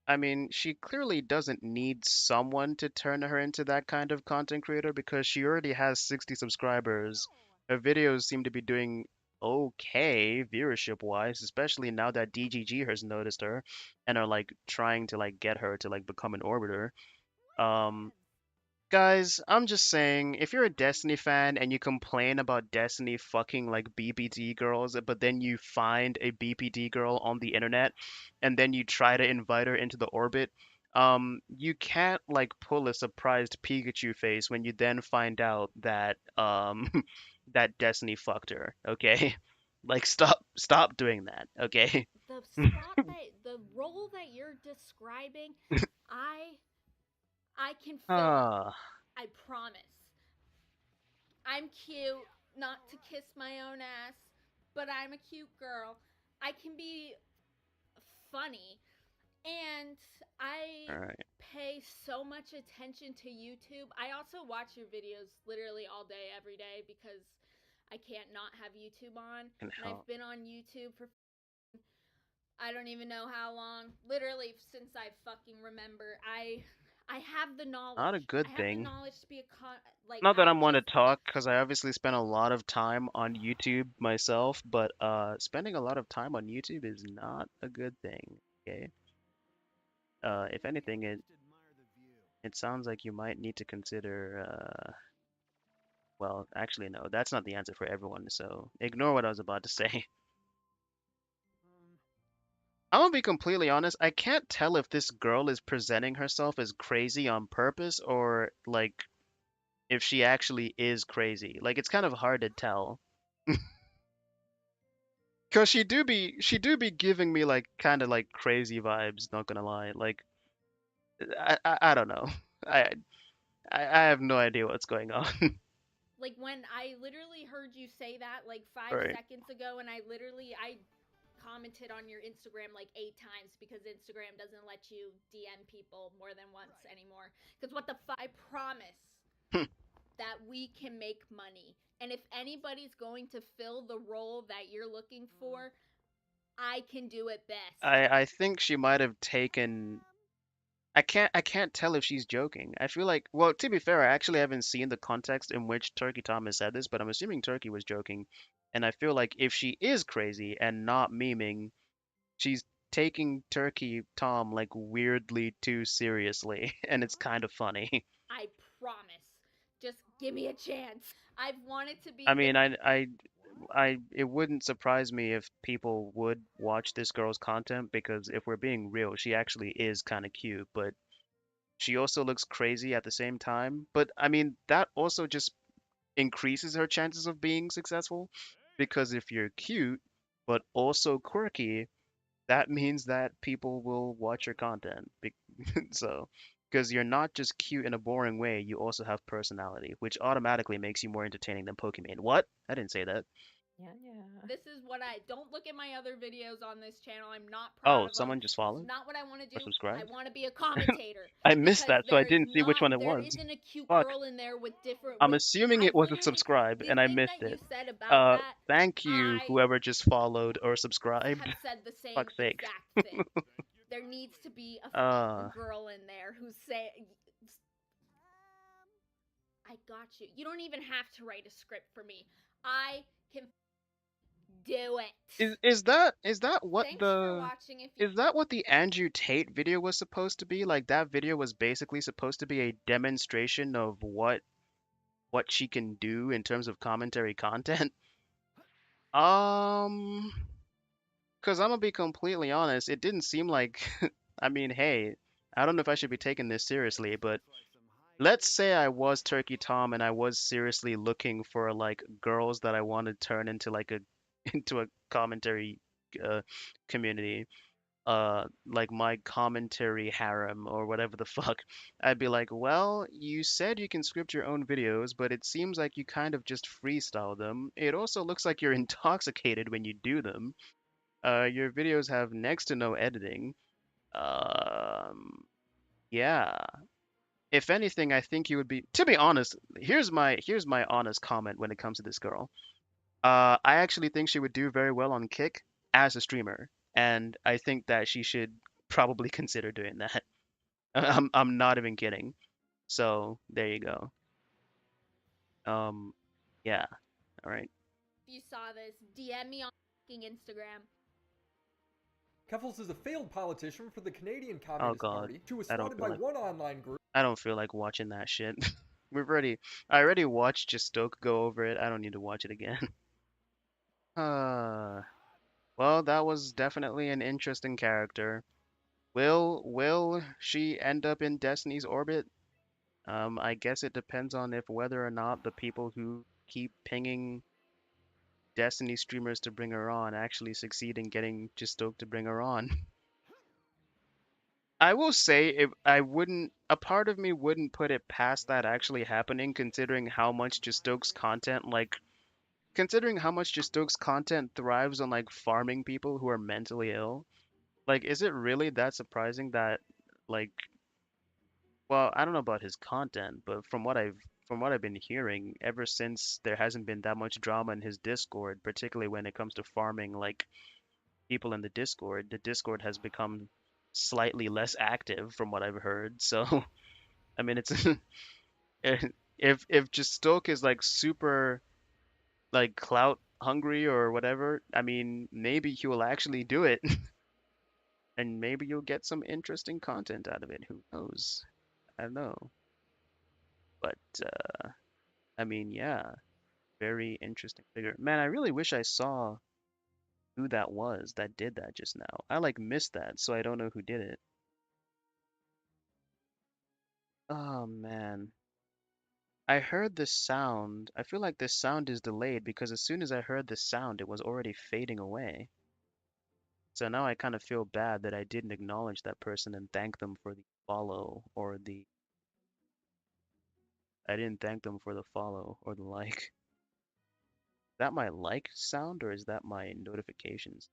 I mean, she clearly doesn't need someone to turn her into that kind of content creator because she already has 60 subscribers. Her videos seem to be doing okay viewership wise, especially now that DGG has noticed her and are like trying to like get her to like become an orbiter. Um, Guys, I'm just saying, if you're a Destiny fan and you complain about Destiny fucking like BPD girls, but then you find a BPD girl on the internet and then you try to invite her into the orbit, you can't like pull a surprised Pikachu face when you then find out that that Destiny fucked her, okay? Like stop doing that, okay? the spot that the role that you're describing. I I can fill it. Ah, I promise. I'm cute, not to kiss my own ass, but I'm a cute girl. I can be funny, and I all right. pay so much attention to YouTube. I also watch your videos literally all day, every day, because I can't not have YouTube on. Can And I've help. been on YouTube for I don't even know how long. Literally since I fucking remember. I have the knowledge. Not a good I have the thing. knowledge to be a like Not that I I'm one to just talk, because I obviously spend a lot of time on YouTube myself, but spending a lot of time on YouTube is not a good thing. Okay. If anything, it sounds like you might need to consider. Well, actually, no, that's not the answer for everyone. So ignore what I was about to say. I'm gonna be completely honest. I can't tell if this girl is presenting herself as crazy on purpose or like if she actually is crazy. Like it's kind of hard to tell. Cause she do be giving me like kind of like crazy vibes, not gonna lie. Like I don't know. I, I have no idea what's going on. like when I literally heard you say that like 5 Right. seconds ago, and I commented on your Instagram like 8 times because Instagram doesn't let you DM people more than once anymore. Because what the fuck? I promise that we can make money. And if anybody's going to fill the role that you're looking for, I can do it best. I think she might have taken. I can't tell if she's joking. I feel like, well, to be fair, I actually haven't seen the context in which Turkey Thomas said this, but I'm assuming Turkey was joking. And I feel like if she is crazy and not memeing, she's taking Turkey Tom like weirdly too seriously, and it's kind of funny. I promise. Just give me a chance. I've wanted to I be the mean, it wouldn't surprise me if people would watch this girl's content because if we're being real, she actually is kind of cute, but she also looks crazy at the same time. But I mean, that also just increases her chances of being successful because if you're cute but also quirky, that means that people will watch your content. So, because you're not just cute in a boring way, you also have personality, which automatically makes you more entertaining than Pokemon. What? I didn't say that. Yeah, yeah. This is what I don't look at my other videos on this channel. I'm not proud Oh, of them. someone just It's followed not what I want to or do. I subscribed? want to be a commentator I missed because that, so I didn't see which one it there was. isn't a cute Fuck. girl in there with different I'm with assuming I it was a literally subscribe the and I thing missed that you it. said about that Thank you, I whoever just followed or subscribed. have said the same Fuck's sake. exact thing. There needs to be a Uh, girl in there who's say I got you. You don't even have to write a script for me. I can do it. is that what Thanks for the watching. If you is that what the Andrew Tate video was supposed to be? Like that video was basically supposed to be a demonstration of what she can do in terms of commentary content. Um, because I'm gonna be completely honest, it didn't seem like I mean, hey, I don't know if I should be taking this seriously, but let's say I was Turkey Tom and I was seriously looking for like girls that I want to turn into like a into a commentary uh, community, like my commentary harem or whatever the fuck. I'd be like, well, you said you can script your own videos, but it seems like you kind of just freestyle them. It also looks like you're intoxicated when you do them. Your videos have next to no editing. Um, yeah. If anything, I think you would be. To be honest, here's my honest comment when it comes to this girl. I actually think she would do very well on Kick as a streamer, and I think that she should probably consider doing that. I'm not even kidding. So there you go. Um, yeah. All right. saw this, DM me on Instagram. Keffels is a failed politician for the Canadian Oh Communist God, Party. She was I don't swatted feel by like one online group. I don't feel like watching that shit. I already watched Jistoke go over it. I don't need to watch it again. Uh, well, that was definitely an interesting character. Will she end up in Destiny's orbit? I guess it depends on if whether or not the people who keep pinging Destiny streamers to bring her on actually succeed in getting Jistoke to bring her on. I will say if I wouldn't a part of me wouldn't put it past that actually happening considering how much Jistoke's content thrives on like farming people who are mentally ill. Like is it really that surprising that like well, I don't know about his content, but from what I've been hearing, ever since there hasn't been that much drama in his Discord, particularly when it comes to farming like people in the Discord has become slightly less active from what I've heard. So, I mean, it's if just Stoke is like super like clout hungry or whatever, I mean, maybe he will actually do it, and maybe you'll get some interesting content out of it. Who knows? I don't know, but I mean, yeah, very interesting figure. Man, I really wish I saw who that was that did that just now. I like missed that, so I don't know who did it. Oh man. I heard this sound. I feel like this sound is delayed because as soon as I heard this sound, it was already fading away. So now I kind of feel bad that I didn't acknowledge that person and thank them for the follow or the I didn't thank them for the follow or the like. Is that my like sound or is that my notifications?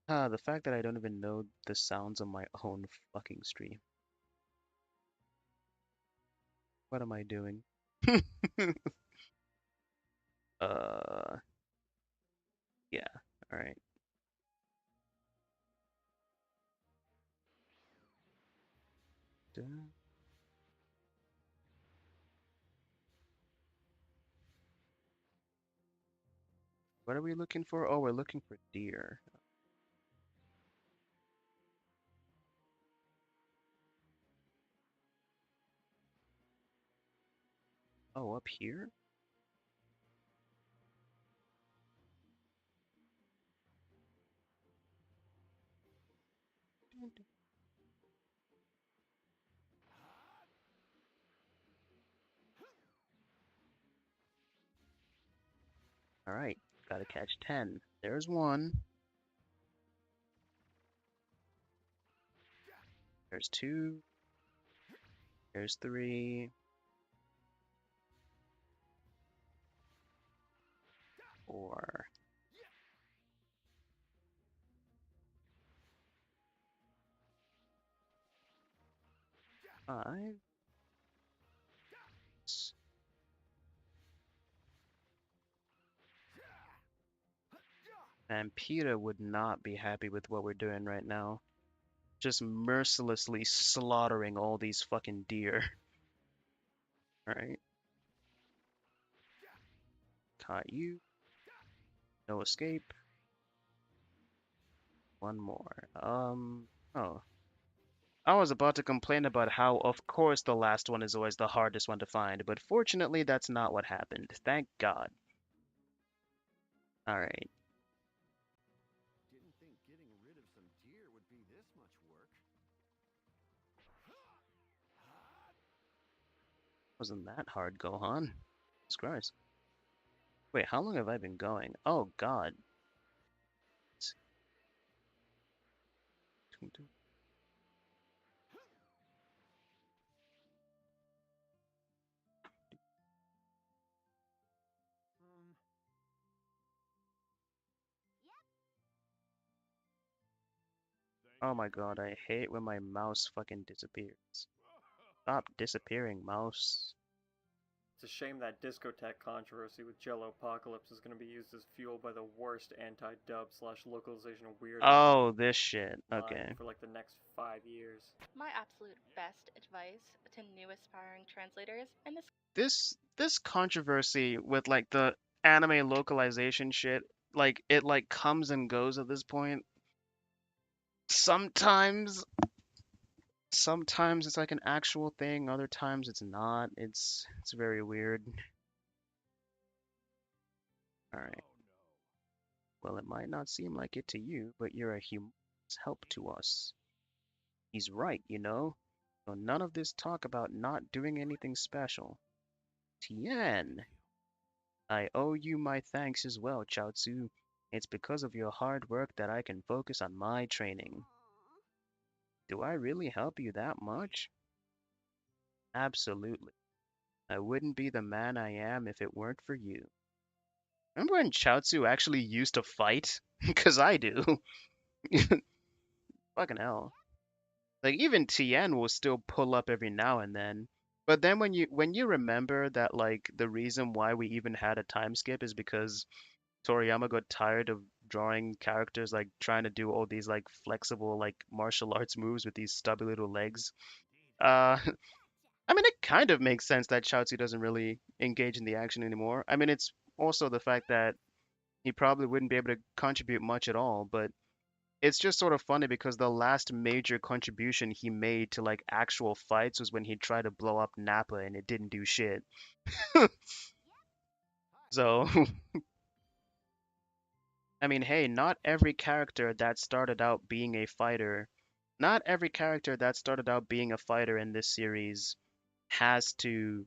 Ah, the fact that I don't even know the sounds on my own fucking stream. What am I doing? Uh, What are we looking for? Oh, we're looking for deer. Oh, up here? All right, gotta catch 10. There's one. There's two. There's three. Four. Five. And Peter would not be happy with what we're doing right now. Just mercilessly slaughtering all these fucking deer. Alright. Caught you. No escape. One more. Oh. I was about to complain about how, of course, the last one is always the hardest one to find, but fortunately, that's not what happened. Thank God. Alright. Didn't think getting rid of some deer would be this much work. Wasn't that hard, Gohan? Jesus Christ. Wait, how long have I been going? Oh, God. Oh my God, I hate when my mouse fucking disappears. Stop disappearing, mouse. It's a shame that discotheque controversy with Jello Apocalypse is going to be used as fuel by the worst anti-dub / localization weirdos Oh, this shit. online Okay. for like the next 5 years. My absolute best advice to new aspiring translators, and This controversy with like the anime localization shit, like it like comes and goes at this point. Sometimes it's like an actual thing, other times it's not. It's very weird. All right. Well, it might not seem like it to you, but you're a humongous help to us. He's right, you know. So none of this talk about not doing anything special. Tien, I owe you my thanks as well, Chaozu. It's because of your hard work that I can focus on my training. Do I really help you that much? Absolutely. I wouldn't be the man I am if it weren't for you. Remember when Chaozu actually used to fight? Because I do. Fucking hell. Like even Tien will still pull up every now and then. But then when you remember that like the reason why we even had a time skip is because Toriyama got tired of drawing characters like trying to do all these like flexible like martial arts moves with these stubby little legs. Uh I mean it kind of makes sense that Chaozu doesn't really engage in the action anymore. I mean it's also the fact that he probably wouldn't be able to contribute much at all, but it's just sort of funny because the last major contribution he made to like actual fights was when he tried to blow up Nappa and it didn't do shit. So, I mean, hey, not every character that started out being a fighter in this series has to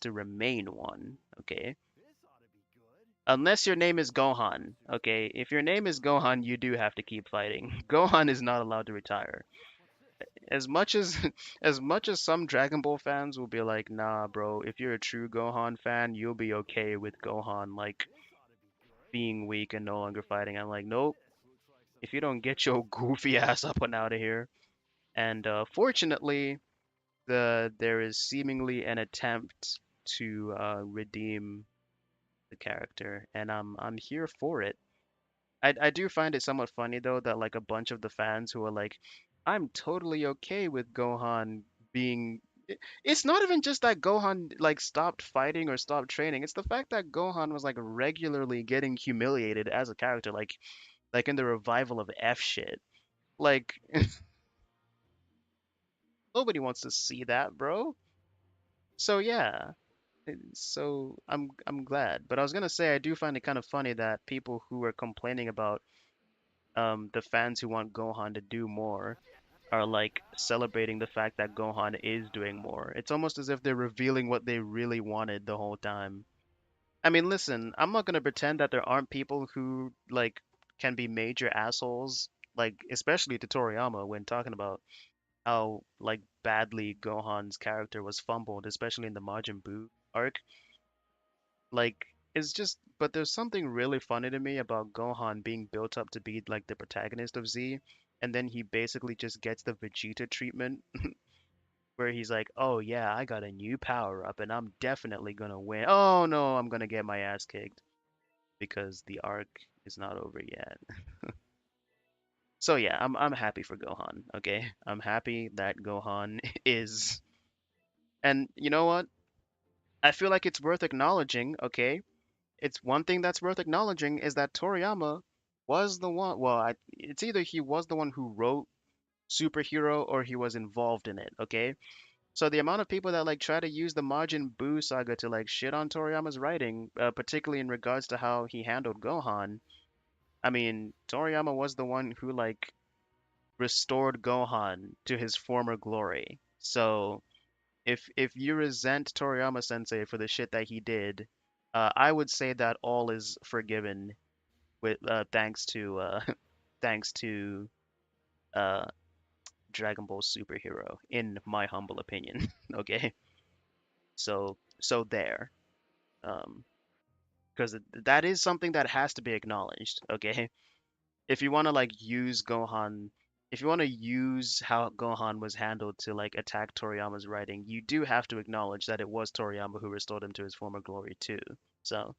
remain one, okay? Unless your name is Gohan, okay? If your name is Gohan, you do have to keep fighting. Gohan is not allowed to retire. As much as as much as some Dragon Ball fans will be like, nah, bro, if you're a true Gohan fan, you'll be okay with Gohan like being weak and no longer fighting. I'm like, nope. If you don't get your goofy ass up and out of here. And fortunately, there is seemingly an attempt to redeem the character, and I'm here for it. I do find it somewhat funny though that like a bunch of the fans who are like, I'm totally okay with Gohan being It's not even just that Gohan like stopped fighting or stopped training. It's the fact that Gohan was like regularly getting humiliated as a character, like in the revival of F shit. Like nobody wants to see that, bro. So yeah. So I'm glad. But I was gonna say I do find it kind of funny that people who are complaining about the fans who want Gohan to do more are like celebrating the fact that Gohan is doing more. It's almost as if they're revealing what they really wanted the whole time. I mean, listen, I'm not gonna pretend that there aren't people who like can be major assholes, like especially to Toriyama when talking about how like badly Gohan's character was fumbled, especially in the Majin Buu arc. Like it's just, but there's something really funny to me about Gohan being built up to be like the protagonist of Z, and then he basically just gets the Vegeta treatment where he's like, "Oh yeah, I got a new power up and I'm definitely gonna win. Oh no, I'm gonna get my ass kicked because the arc is not over yet." So yeah, I'm happy for Gohan, okay? I'm happy that Gohan is, and you know what? I feel like it's worth acknowledging, okay? It's one thing that's worth acknowledging is that Toriyama was the one, well, it's either he was the one who wrote Superhero or he was involved in it, okay? So the amount of people that like try to use the Majin Buu saga to like shit on Toriyama's writing, particularly in regards to how he handled Gohan, I mean, Toriyama was the one who like restored Gohan to his former glory. So if you resent Toriyama Sensei for the shit that he did, I would say that all is forgiven with thanks to thanks to uh, Dragon Ball Superhero, in my humble opinion. Okay, so there, um, because that is something that has to be acknowledged. Okay, if you want to like use Gohan, if you want to use how Gohan was handled to like attack Toriyama's writing, you do have to acknowledge that it was Toriyama who restored him to his former glory too. So,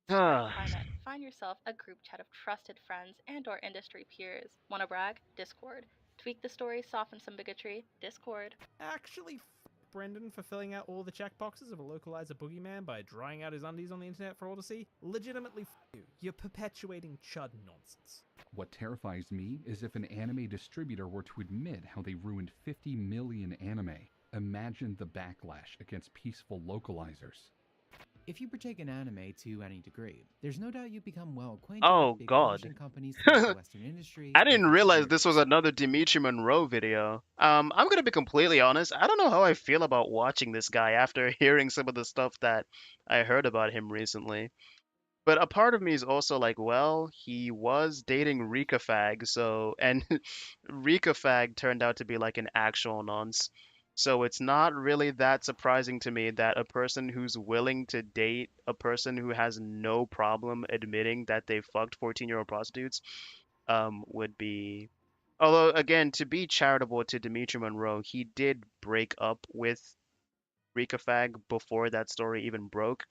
Right, ah, find yourself a group chat of trusted friends and or industry peers. Wanna brag? Discord. Tweak the story, soften some bigotry. Discord. Actually, Brendan for filling out all the checkboxes of a localizer boogeyman by drying out his undies on the internet for all to see. Legitimately, you. You're perpetuating chud nonsense. What terrifies me is if an anime distributor were to admit how they ruined 50 million anime. Imagine the backlash against peaceful localizers. If you partake in anime to any degree, there's no doubt you become well acquainted oh with big God. publishing companies throughout the Western industry I didn't over the realize this was years. another Dimitri Monroe video. I'm gonna be completely honest. I don't know how I feel about watching this guy after hearing some of the stuff that I heard about him recently. But a part of me is also like, well, he was dating Rika Fag, so and Rika Fag turned out to be like an actual nonce. So it's not really that surprising to me that a person who's willing to date a person who has no problem admitting that they fucked 14-year-old prostitutes would be. Although again, to be charitable to Dimitri Monroe, he did break up with Rika Fag before that story even broke.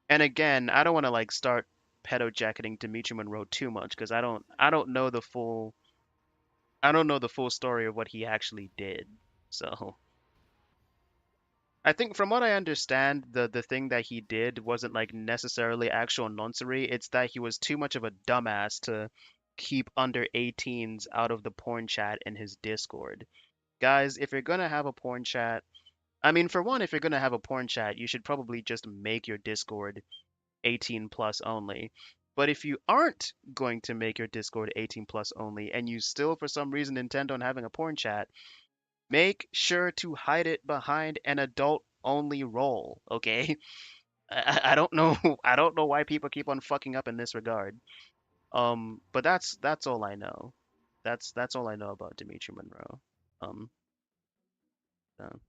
And again, I don't want to like start pedo jacketing Dimitri Monroe too much because I don't know the full story of what he actually did. So I think from what I understand, the thing that he did wasn't like necessarily actual noncery. It's that he was too much of a dumbass to keep under 18s out of the porn chat in his Discord. Guys, if you're gonna have a porn chat, I mean, for one, if you're gonna have a porn chat, you should probably just make your Discord 18 plus only. But if you aren't going to make your Discord 18 plus only and you still for some reason intend on having a porn chat, make sure to hide it behind an adult only role, okay? I don't know I don't know why people keep on fucking up in this regard. But that's all I know. That's all I know about Dimitri Monroe. Um so,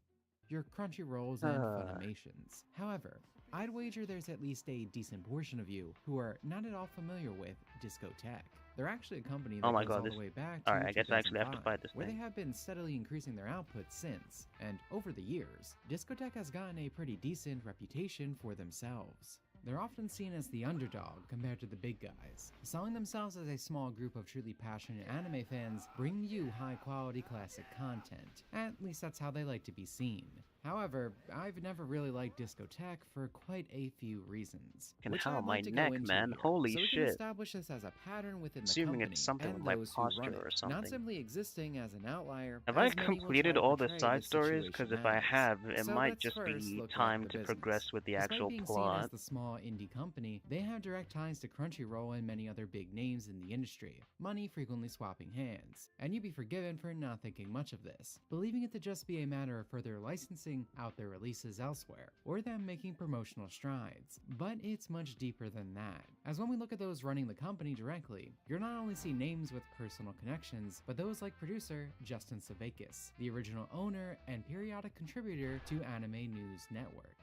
Your Crunchyrolls and uh, Funimations. However, I'd wager there's at least a decent portion of you who are not at all familiar with Discotech. They're actually a company oh that my goes god, all this the way back all to right, I guess I actually have to 2005, fight this where they thing. have been steadily increasing their output since, and over the years, Discotech has gotten a pretty decent reputation for themselves. They're often seen as the underdog compared to the big guys. Selling themselves as a small group of truly passionate anime fans bring you high-quality classic content. At least that's how they like to be seen. However, I've never really liked discotheque for quite a few reasons, And which how I'd my like to neck, go into man. here, Holy so we can shit. establish this as a pattern within the Assuming company it's something and with my those who run posture it, or not something. simply existing as an outlier. Have I as many will try completed to all the portray side this stories? Because situation if I as. have, it So might let's just first be look at time the to business. progress with the Despite actual being seen plot. as the small indie company, they have direct ties to Crunchyroll and many other big names in the industry, money frequently swapping hands, and you'd be forgiven for not thinking much of this, believing it to just be a matter of further licensing out their releases elsewhere, or them making promotional strides. But it's much deeper than that, as when we look at those running the company directly, you'll not only see names with personal connections, but those like producer Justin Savakis, the original owner and periodic contributor to Anime News Network.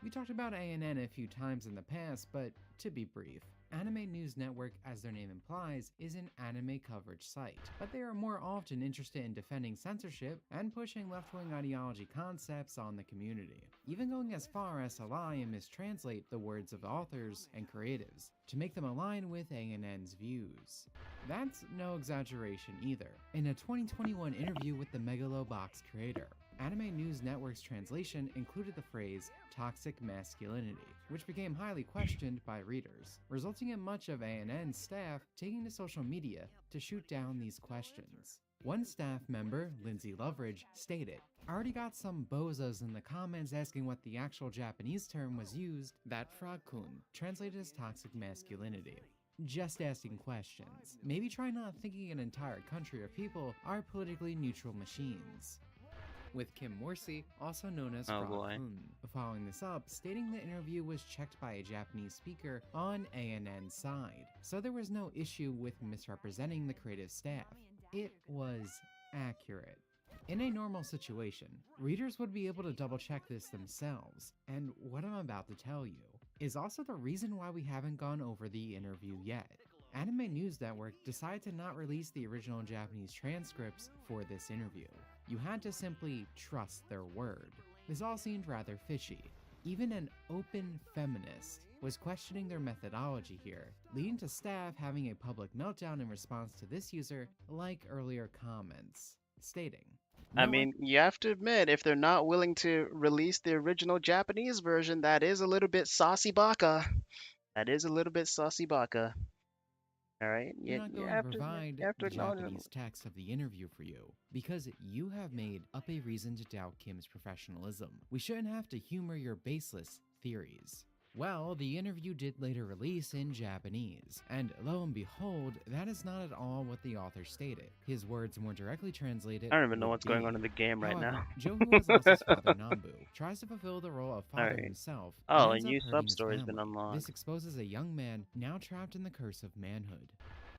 We talked about ANN a few times in the past, but to be brief, Anime News Network, as their name implies, is an anime coverage site, but they are more often interested in defending censorship and pushing left-wing ideology concepts on the community, even going as far as to lie and mistranslate the words of authors and creatives to make them align with ANN's views. That's no exaggeration either. In a 2021 interview with the Megalobox creator, Anime News Network's translation included the phrase toxic masculinity, which became highly questioned by readers, resulting in much of ANN's staff taking to social media to shoot down these questions. One staff member, Lindsay Loveridge, stated, "I already got some bozos in the comments asking what the actual Japanese term was used, that fragkun, translated as toxic masculinity. Just asking questions. Maybe try not thinking an entire country or people are politically neutral machines." With Kim Morsey, also known as Frog-kun, following this up, stating the interview was checked by a Japanese speaker on ANN's side, so there was no issue with misrepresenting the creative staff. It was accurate. In a normal situation, readers would be able to double check this themselves, and what I'm about to tell you is also the reason why we haven't gone over the interview yet. Anime News Network decided to not release the original Japanese transcripts for this interview. You had to simply trust their word. This all seemed rather fishy. Even an open feminist was questioning their methodology here, leading to staff having a public meltdown in response to this user, like earlier comments, stating, I mean, you have to admit, if they're not willing to release the original Japanese version, that is a little bit saucy baka. That is a little bit saucy baka. All right, We're not you going have to to provide you have to the acknowledge Japanese text of the interview for you, because you have made up a reason to doubt Kim's professionalism. We shouldn't have to humor your baseless theories. Well, the interview did later release in Japanese, and lo and behold, that is not at all what the author stated. His words more directly translated I don't even know would what's going be, on in the game right however, now. Joe, who has lost his father Nambu, tries to fulfill the role of father Alright. himself Oh, and a ends up new hurting his sub-story's been family. unlocked. This exposes a young man now trapped in the curse of manhood.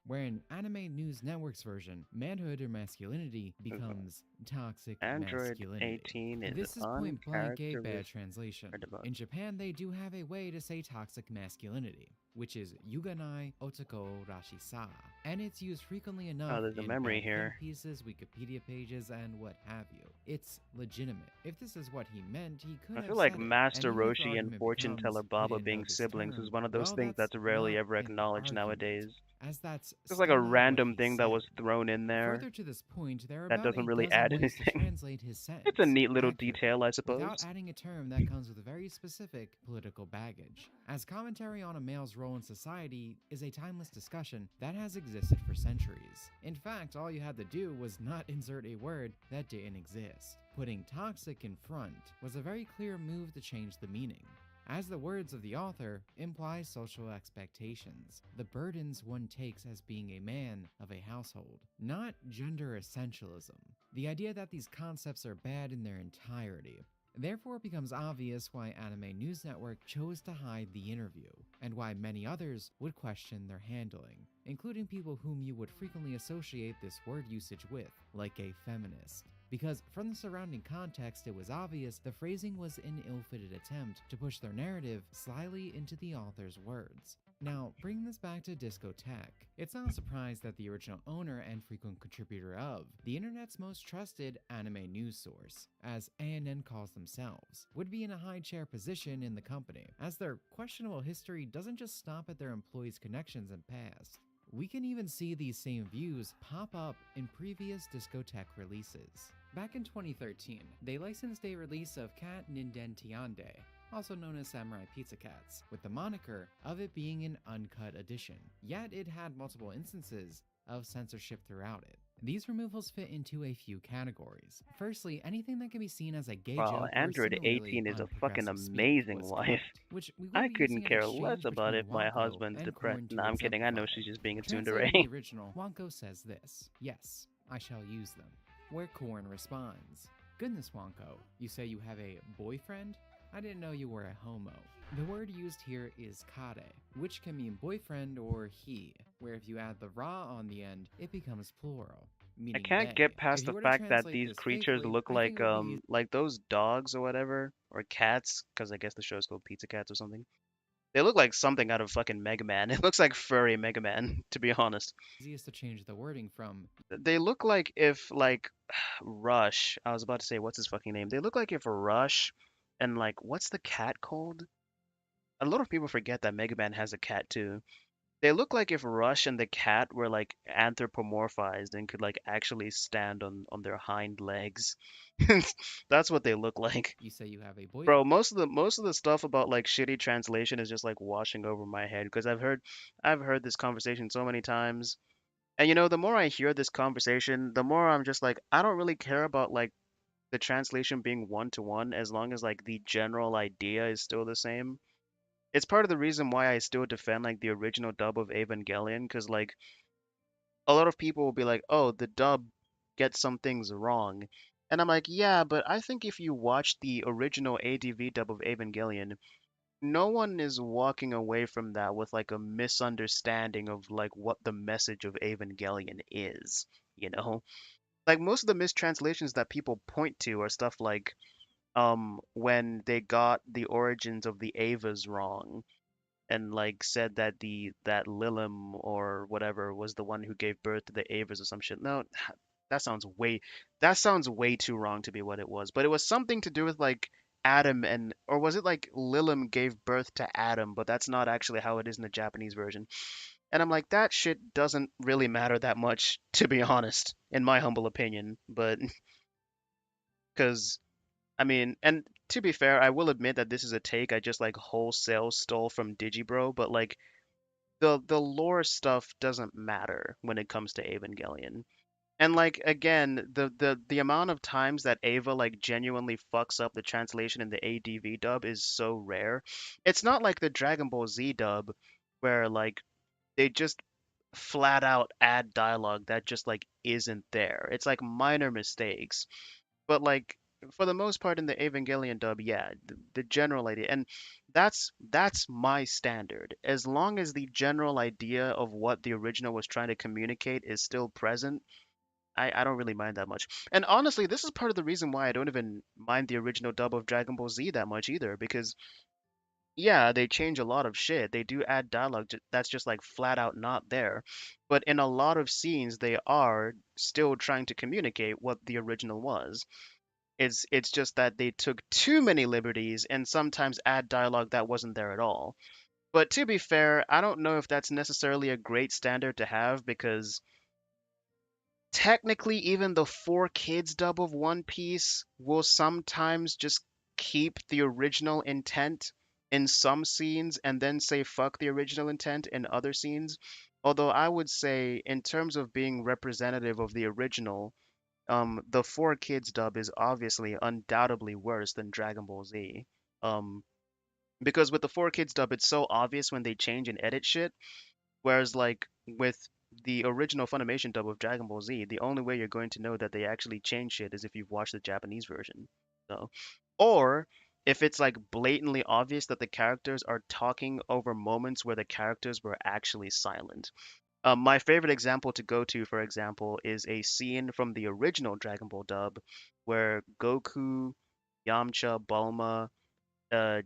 Where in Anime News Network's version, manhood or masculinity becomes toxic Android masculinity. 18 is This is point blank a bad uncharacteristic. translation. In Japan, they do have a way to say toxic masculinity, which is yuganai otoko rashisa, and it's used frequently enough there's a in memory fan here. pieces, Wikipedia pages, and what have you. It's legitimate. If this is what he meant, he could I have feel like said it. Master And even if the Roshi and argument Fortune becomes, Teller he Baba didn't know being this siblings term, is one of those well, things that's rarely not ever an acknowledged argument, nowadays. as that's Just like a still not what random he thing that said. was thrown in there Further to this point, there are that about doesn't a really dozen add ways to anything. translate his sentence It's a neat little accurately, detail, I suppose. without adding a term that comes with a very specific political baggage. As commentary on a male's role in society is a timeless discussion that has existed for centuries. In fact, all you had to do was not insert a word that didn't exist. Putting toxic in front was a very clear move to change the meaning, as the words of the author imply social expectations, the burdens one takes as being a man of a household, not gender essentialism, the idea that these concepts are bad in their entirety. Therefore, it becomes obvious why Anime News Network chose to hide the interview, and why many others would question their handling, including people whom you would frequently associate this word usage with, like a feminist. because from the surrounding context it was obvious the phrasing was an ill-fitted attempt to push their narrative slyly into the author's words. Now, bringing this back to discotheque, it's not a surprise that the original owner and frequent contributor of the internet's most trusted anime news source, as ANN calls themselves, would be in a high chair position in the company, as their questionable history doesn't just stop at their employees' connections and past. We can even see these same views pop up in previous discotheque releases. Back in 2013, they licensed a release of Cat Ninden Tiande, also known as Samurai Pizza Cats, with the moniker of it being an uncut edition, yet it had multiple instances of censorship throughout it. These removals fit into a few categories. Firstly, anything that can be seen as a gay Well, joke or Android similarly 18 is a fucking unprogressive speak amazing was wife. cut, which we will I be couldn't using in care less exchange about between if my Wonko husband's and depressed. Corn Nah, to I'm kidding. I know exemplify. she's just being a Translating tsundere. the original, Wonko says this: "Yes, I shall use them." Where Corn responds, "Goodness, Wonko, you say you have a boyfriend? I didn't know you were a homo." The word used here is kare, which can mean boyfriend or he, where if you add the ra on the end, it becomes plural, I meaning can't they. get If past you the were to fact that translate these this creatures faithfully, look I think it would be like those dogs or whatever, or cats, because I guess the show's called Pizza Cats or something. They look like something out of fucking Mega Man. It looks like furry Mega Man, to be honest. easiest to change the wording from They look like if like Rush, I was about to say what's his fucking name? They look like if Rush and like what's the cat called? A lot of people forget that Mega Man has a cat too. They look like if Rush and the cat were like anthropomorphized and could like actually stand on their hind legs. That's what they look like. you say you have a boyfriend. Bro, most of the stuff about like shitty translation is just like washing over my head because I've heard this conversation so many times. And you know, the more I hear this conversation, the more I'm just like I don't really care about like the translation being one to one as long as like the general idea is still the same. It's part of the reason why I still defend like the original dub of Evangelion because like a lot of people will be like, "Oh, the dub gets some things wrong." And I'm like, "Yeah, but I think if you watch the original ADV dub of Evangelion, no one is walking away from that with like a misunderstanding of like what the message of Evangelion is, you know? Like most of the mistranslations that people point to are stuff like when they got the origins of the Avas wrong and like said that the that Lilim or whatever was the one who gave birth to the Avas or some shit. No, that sounds way that sounds way too wrong to be what it was. But it was something to do with like Adam and or was it like Lilim gave birth to Adam, but that's not actually how it is in the Japanese version. And I'm like that shit doesn't really matter that much to be honest, in my humble opinion, but cuz I mean, and to be fair, I will admit that this is a take I just like wholesale stole from Digibro, but like the lore stuff doesn't matter when it comes to Evangelion. And like again, the amount of times that Ava like genuinely fucks up the translation in the ADV dub is so rare. It's not like the Dragon Ball Z dub where like they just flat out add dialogue that just like isn't there. It's like minor mistakes. But like for the most part in the Evangelion dub, yeah, the general idea, and that's my standard. As long as the general idea of what the original was trying to communicate is still present, I don't really mind that much. And honestly, this is part of the reason why I don't even mind the original dub of Dragon Ball Z that much either, because yeah, they change a lot of shit. They do add dialogue that's just like flat out not there. But in a lot of scenes, they are still trying to communicate what the original was. It's just that they took too many liberties and sometimes add dialogue that wasn't there at all. But to be fair, I don't know if that's necessarily a great standard to have because technically even the 4 Kids dub of One Piece will sometimes just keep the original intent in some scenes and then say fuck the original intent in other scenes. Although I would say in terms of being representative of the original, the 4 Kids dub is obviously undoubtedly worse than Dragon Ball Z. Um, because with the 4 Kids dub, it's so obvious when they change and edit shit. Whereas like with the original Funimation dub of Dragon Ball Z, the only way you're going to know that they actually changed shit is if you've watched the Japanese version. So, or if it's like blatantly obvious that the characters are talking over moments where the characters were actually silent. My favorite example to go to, for example, is a scene from the original Dragon Ball dub where Goku, Yamcha, Bulma, not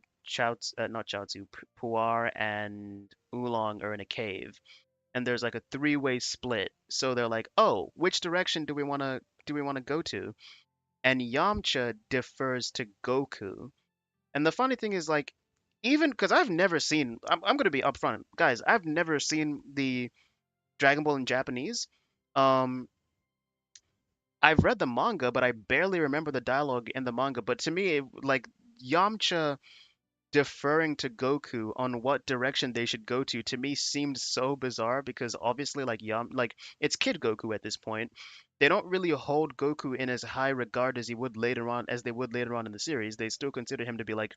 Chaozu, Puar, and Oolong are in a cave, and there's like a three-way split. So they're like, "Oh, which direction do we want to go to?" And Yamcha defers to Goku. And the funny thing is, like, even because I've never seen, I'm gonna be upfront, guys. I've never seen the Dragon Ball in Japanese. Um, I've read the manga, but I barely remember the dialogue in the manga. But to me, like Yamcha deferring to Goku on what direction they should go to me seemed so bizarre because obviously like it's Kid Goku at this point. They don't really hold Goku in as high regard as they would later on in the series. They still consider him to be like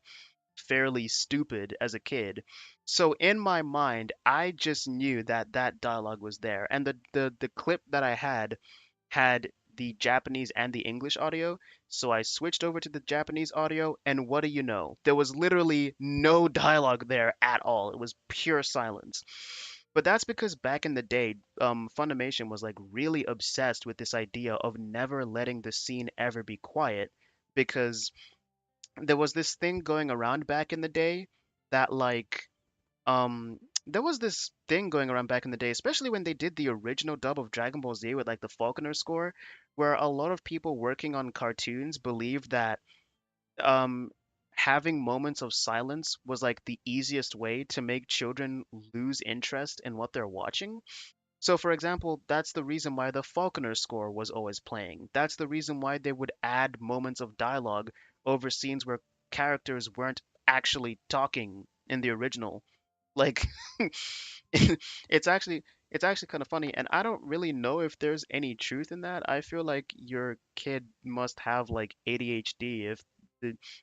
fairly stupid as a kid. So in my mind, I just knew that that dialogue was there. And the clip that I had the Japanese and the English audio. So I switched over to the Japanese audio, and what do you know? There was literally no dialogue there at all. It was pure silence. But that's because back in the day, Funimation was like really obsessed with this idea of never letting the scene ever be quiet because there was this thing going around back in the day that um there was this thing going around back in the day, especially when they did the original dub of Dragon Ball Z with like the Falconer score, where a lot of people working on cartoons believed that um having moments of silence was like the easiest way to make children lose interest in what they're watching. So, for example, that's the reason why the Falconer score was always playing. That's the reason why they would add moments of dialogue over scenes where characters weren't actually talking in the original. Like, it's actually it's actually kind of funny, and I don't really know if there's any truth in that. I feel like your kid must have like ADHD if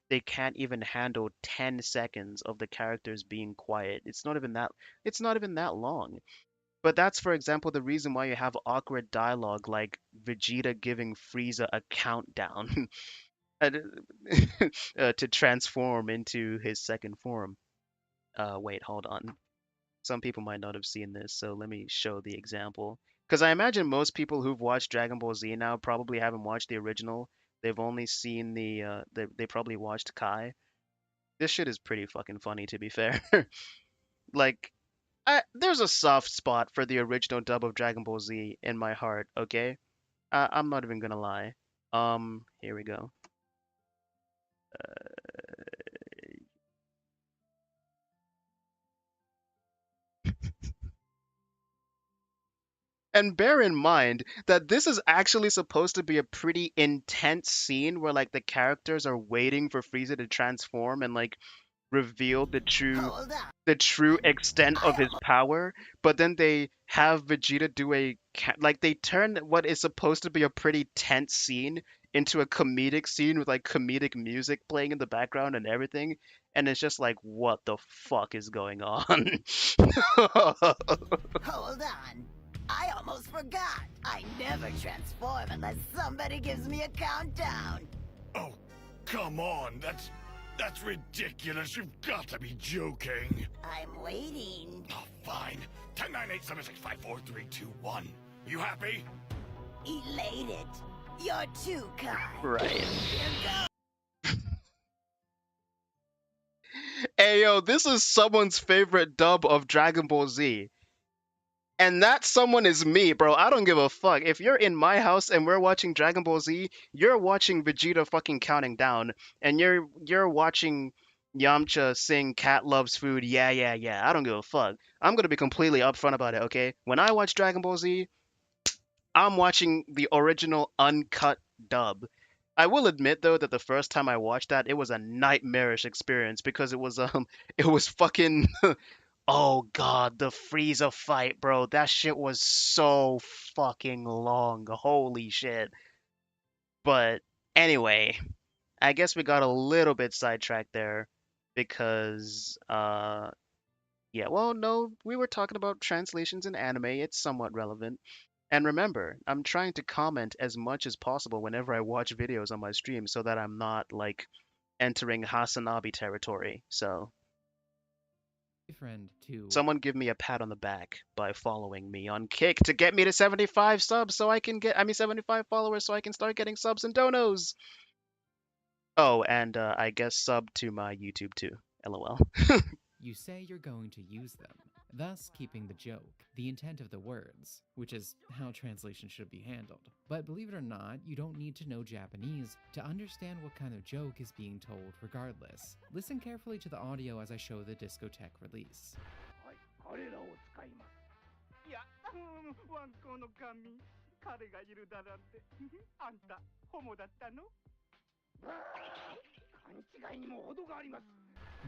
they can't even handle 10 seconds of the characters being quiet. It's not even that long. But that's, for example, the reason why you have awkward dialogue like Vegeta giving Frieza a countdown and, to transform into his second form. Wait, hold on. Some people might not have seen this, so let me show the example. Because I imagine most people who've watched Dragon Ball Z now probably haven't watched the original. They've only seen they probably watched Kai. This shit is pretty fucking funny, to be fair. Like, there's a soft spot for the original dub of Dragon Ball Z in my heart, okay? I'm not even gonna lie. Here we go. And bear in mind that this is actually supposed to be a pretty intense scene where like the characters are waiting for Frieza to transform and like reveal the true extent of his power, but then they have Vegeta do like they turn what is supposed to be a pretty tense scene into a comedic scene with like comedic music playing in the background and everything, and it's just like what the fuck is going on? Hold on. I almost forgot. I never transform unless somebody gives me a countdown. Oh, come on. That's ridiculous. You've got to be joking. I'm waiting. Oh, fine. 10, 9, 8, 7, 6, 5, 4, 3, 2, 1. You happy? Elated. You're too kind. Right. Here goes. Hey yo, this is someone's favorite dub of Dragon Ball Z. And that someone is me, bro. I don't give a fuck. If you're in my house and we're watching Dragon Ball Z, you're watching Vegeta fucking counting down, and you're watching Yamcha sing "Cat loves food." Yeah, yeah, yeah. I don't give a fuck. I'm gonna be completely upfront about it. Okay, when I watch Dragon Ball Z, I'm watching the original uncut dub. I will admit though that the first time I watched that, it was a nightmarish experience because it was it was fucking oh god, the Frieza fight, bro. That shit was so fucking long. Holy shit. But anyway, I guess we got a little bit sidetracked there because yeah, well no, we were talking about translations in anime. It's somewhat relevant. And remember, I'm trying to comment as much as possible whenever I watch videos on my stream so that I'm not like entering Hasanabi territory. So boyfriend to Someone give me a pat on the back by following me on Kick to get me to 75 subs so I can get, 75 followers so I can start getting subs and donos. Oh, and I guess sub to my YouTube too. LOL. you say you're going to use them, thus keeping the joke, the intent of the words, which is how translation should be handled. But believe it or not, you don't need to know Japanese to understand what kind of joke is being told regardless. Listen carefully to the audio as I show the discotheque release. 彼らを使います。いや、ワンコの神、彼がいるだなんて。あんた、ホモだったの？勘違いにも程があります。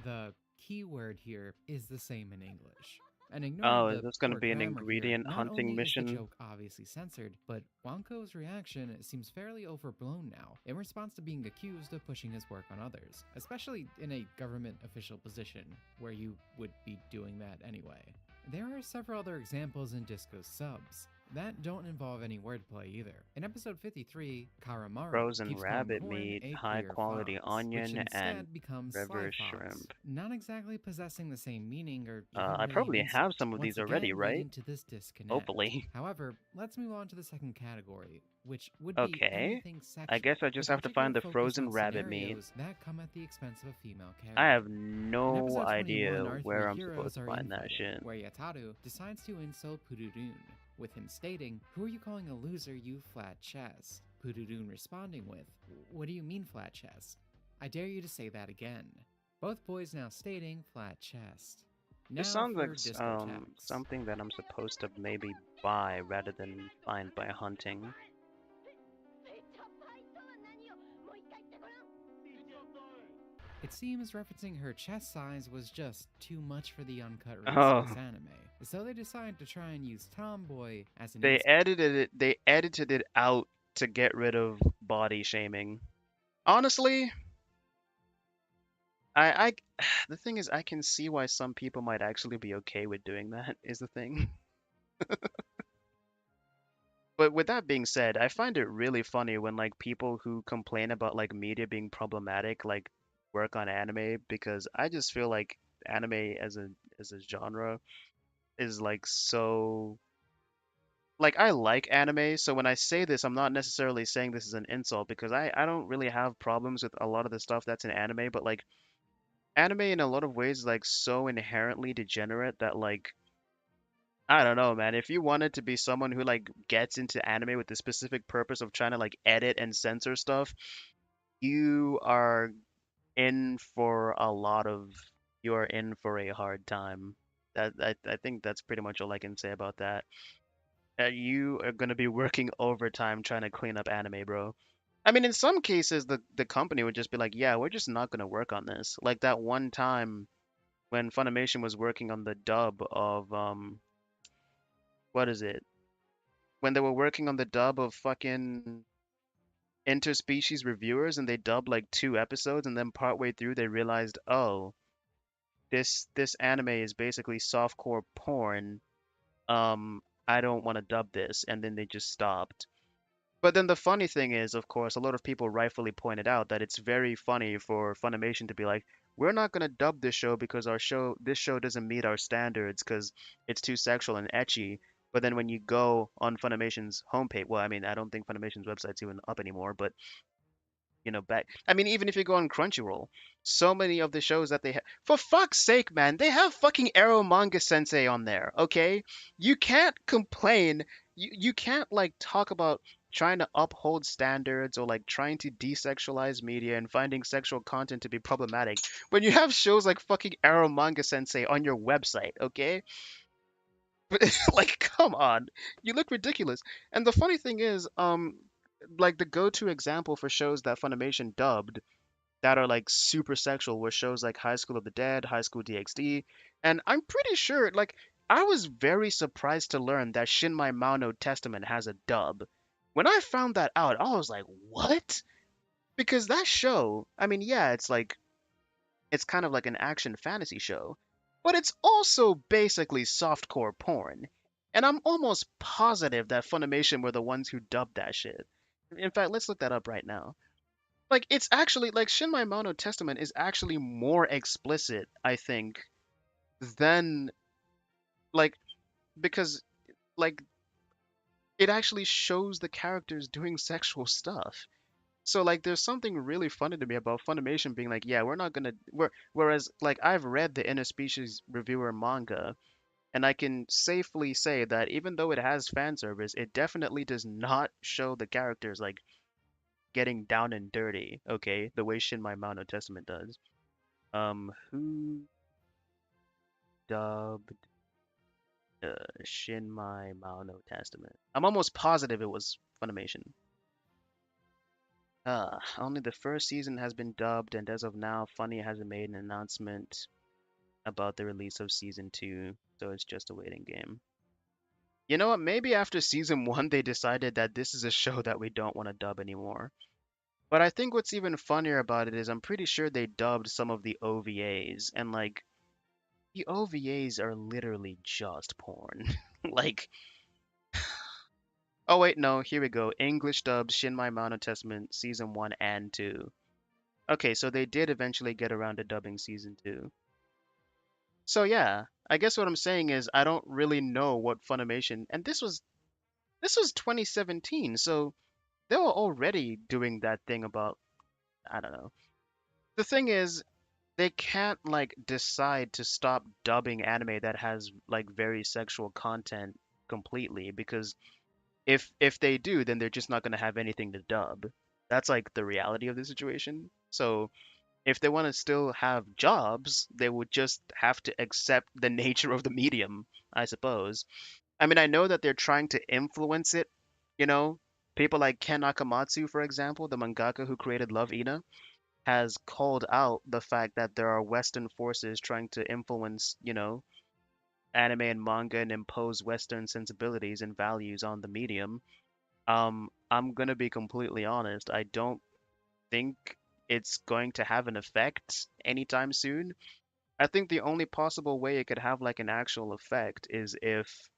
The key word here is the same in English. And Oh, ignoring is the this going to poor be an grammar here, ingredient not hunting only is the mission? joke obviously censored, but Wanko's reaction seems fairly overblown now, in response to being accused of pushing his work on others, especially in a government official position, where you would be doing that anyway. There are several other examples in Disco's subs that don't involve any wordplay either. In episode 53, Karamaru Frozen keeps calling rabbit corn meat, a high queer quality fox, onion, which and instead becomes river sly fox, shrimp. not exactly possessing the same meaning or even I really probably an have insult, some of once these already, again right? leading to this disconnect. Hopefully. However, let's move on to the second category, which would be Okay. anything sexual, I guess I just with a have to find the particular focus frozen on rabbit meat. scenarios that come at the expense of a female character. I have In no episode 21, idea our where three I'm heroes supposed to are find that infighting, shit. where Yataru decides to insult Pururun, with him stating, "Who are you calling a loser, you flat chest?" Pururun responding with, "What do you mean flat chest? I dare you to say that again." Both boys now stating flat chest. Now This sounds for like discotheques. something that I'm supposed to maybe buy rather than find by hunting. It seems referencing her chest size was just too much for the uncut rates Oh. of this anime, so they decided to try and use tomboy as an They insult. edited it out to get rid of body shaming. Honestly, I the thing is I can see why some people might actually be okay with doing that is the thing. But with that being said, I find it really funny when like people who complain about like media being problematic like work on anime because I just feel like anime as a genre is like so like I like anime, so when I say this, I'm not necessarily saying this is an insult because I don't really have problems with a lot of the stuff that's in anime, but like anime in a lot of ways is like so inherently degenerate that like I don't know, man. If you wanted to be someone who like gets into anime with the specific purpose of trying to like edit and censor stuff, you are in for a lot of you are in for a hard time. I think that's pretty much all I can say about that. You are gonna be working overtime trying to clean up anime, bro. I mean, in some cases, the company would just be like, "Yeah, we're just not gonna work on this." Like that one time when Funimation was working on the dub of what is it? When they were working on the dub of fucking Interspecies Reviewers and they dubbed like 2 episodes and then partway through they realized, oh, this anime is basically softcore porn. I don't want to dub this, and then they just stopped. But then the funny thing is, of course, a lot of people rightfully pointed out that it's very funny for Funimation to be like, we're not going to dub this show because this show doesn't meet our standards because it's too sexual and etchy. But then when you go on Funimation's homepage, well, I mean, I don't think Funimation's website's even up anymore, but back. I mean, even if you go on Crunchyroll, so many of the shows that they have, for fuck's sake, man, they have fucking Arrow Manga Sensei on there, okay? You can't complain. You can't like talk about trying to uphold standards or like trying to desexualize media and finding sexual content to be problematic when you have shows like fucking Arrow Manga Sensei on your website, okay? Like, come on, you look ridiculous. And the funny thing is, like the go-to example for shows that Funimation dubbed that are like super sexual were shows like High School of the Dead, High School DxD, and I'm pretty sure, like, I was very surprised to learn that Shin Mao no Testament has a dub. When I found that out, I was like, what? Because that show, I mean, yeah, it's kind of like an action fantasy show, but it's also basically softcore porn. And I'm almost positive that Funimation were the ones who dubbed that shit. In fact, let's look that up right now. Like it's actually like Shin Mono Testament is actually more explicit, I think, then like because like it actually shows the characters doing sexual stuff. So like there's something really funny to me about Funimation being like, yeah, we're not gonna whereas like I've read the Interspecies Reviewer manga, and I can safely say that even though it has fan service, it definitely does not show the characters like getting down and dirty, okay, the way Shin My Mano Testament does. Who dubbed Shin My Mano Testament? I'm almost positive it was Funimation. Only the first season has been dubbed, and as of now, Funny hasn't made an announcement about the release of season two, so it's just a waiting game. You know what? Maybe after season one, they decided that this is a show that we don't want to dub anymore. But I think what's even funnier about it is I'm pretty sure they dubbed some of the OVAs, and like the OVAs are literally just porn. Like, oh wait, no, here we go. English dubs Shin My Mono Testament season 1 and 2. Okay, so they did eventually get around to dubbing season 2. So yeah, I guess what I'm saying is I don't really know what Funimation, and this was 2017, so they were already doing that thing about, I don't know. The thing is, they can't like decide to stop dubbing anime that has like very sexual content completely, because if they do, then they're just not going to have anything to dub. That's like the reality of the situation. So if they want to still have jobs, they would just have to accept the nature of the medium, I suppose. I mean, I know that they're trying to influence it, you know. People like Ken Akamatsu, for example, the mangaka who created Love Ina, has called out the fact that there are Western forces trying to influence, anime and manga and impose Western sensibilities and values on the medium. I'm gonna be completely honest. I don't think it's going to have an effect anytime soon. I think the only possible way it could have like an actual effect is if,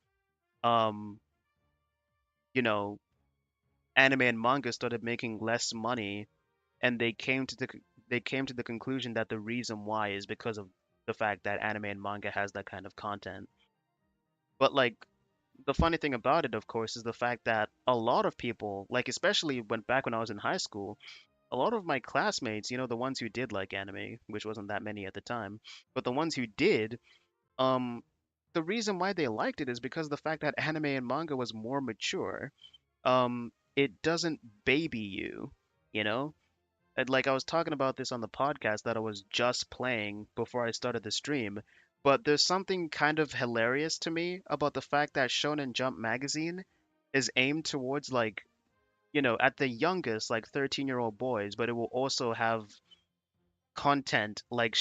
um, you know, anime and manga started making less money, and they came to the conclusion that the reason why is because of the fact that anime and manga has that kind of content. But like the funny thing about it, of course, is the fact that a lot of people, like especially when I was in high school, a lot of my classmates, the ones who did like anime, which wasn't that many at the time, but the ones who did, um, the reason why they liked it is because of the fact that anime and manga was more mature. It doesn't baby you, you know? And like I was talking about this on the podcast that I was just playing before I started the stream, but there's something kind of hilarious to me about the fact that Shonen Jump magazine is aimed towards like, at the youngest, like 13-year-old boys, but it will also have content like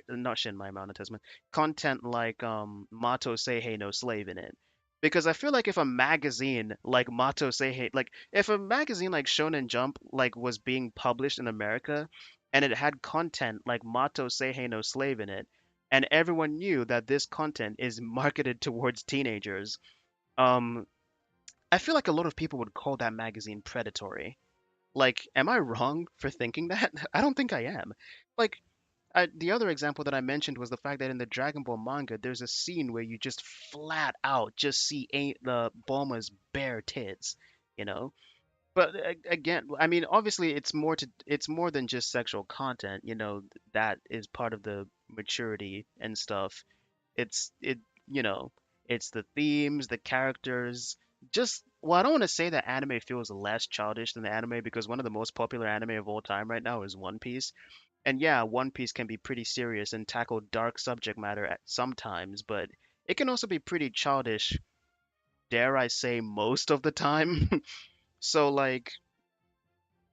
not Shin My Mountain Testament, content like Mato Seihei no Slave in it. Because I feel like if a magazine like Mato Seihei, like if a magazine like Shonen Jump like was being published in America and it had content like Mato Seihei no Slave in it, and everyone knew that this content is marketed towards teenagers, um, I feel like a lot of people would call that magazine predatory. Like, am I wrong for thinking that? I don't think I am. Like, the other example that I mentioned was the fact that in the Dragon Ball manga, there's a scene where you just flat out just see the Bulma's bare tits, you know? But again, I mean, obviously, it's more than just sexual content, that is part of the maturity and stuff. It, you know, it's the themes, the characters. Well, I don't want to say that anime feels less childish than the anime because one of the most popular anime of all time right now is One Piece. And yeah, One Piece can be pretty serious and tackle dark subject matter at sometimes, but it can also be pretty childish, dare I say, most of the time. So like,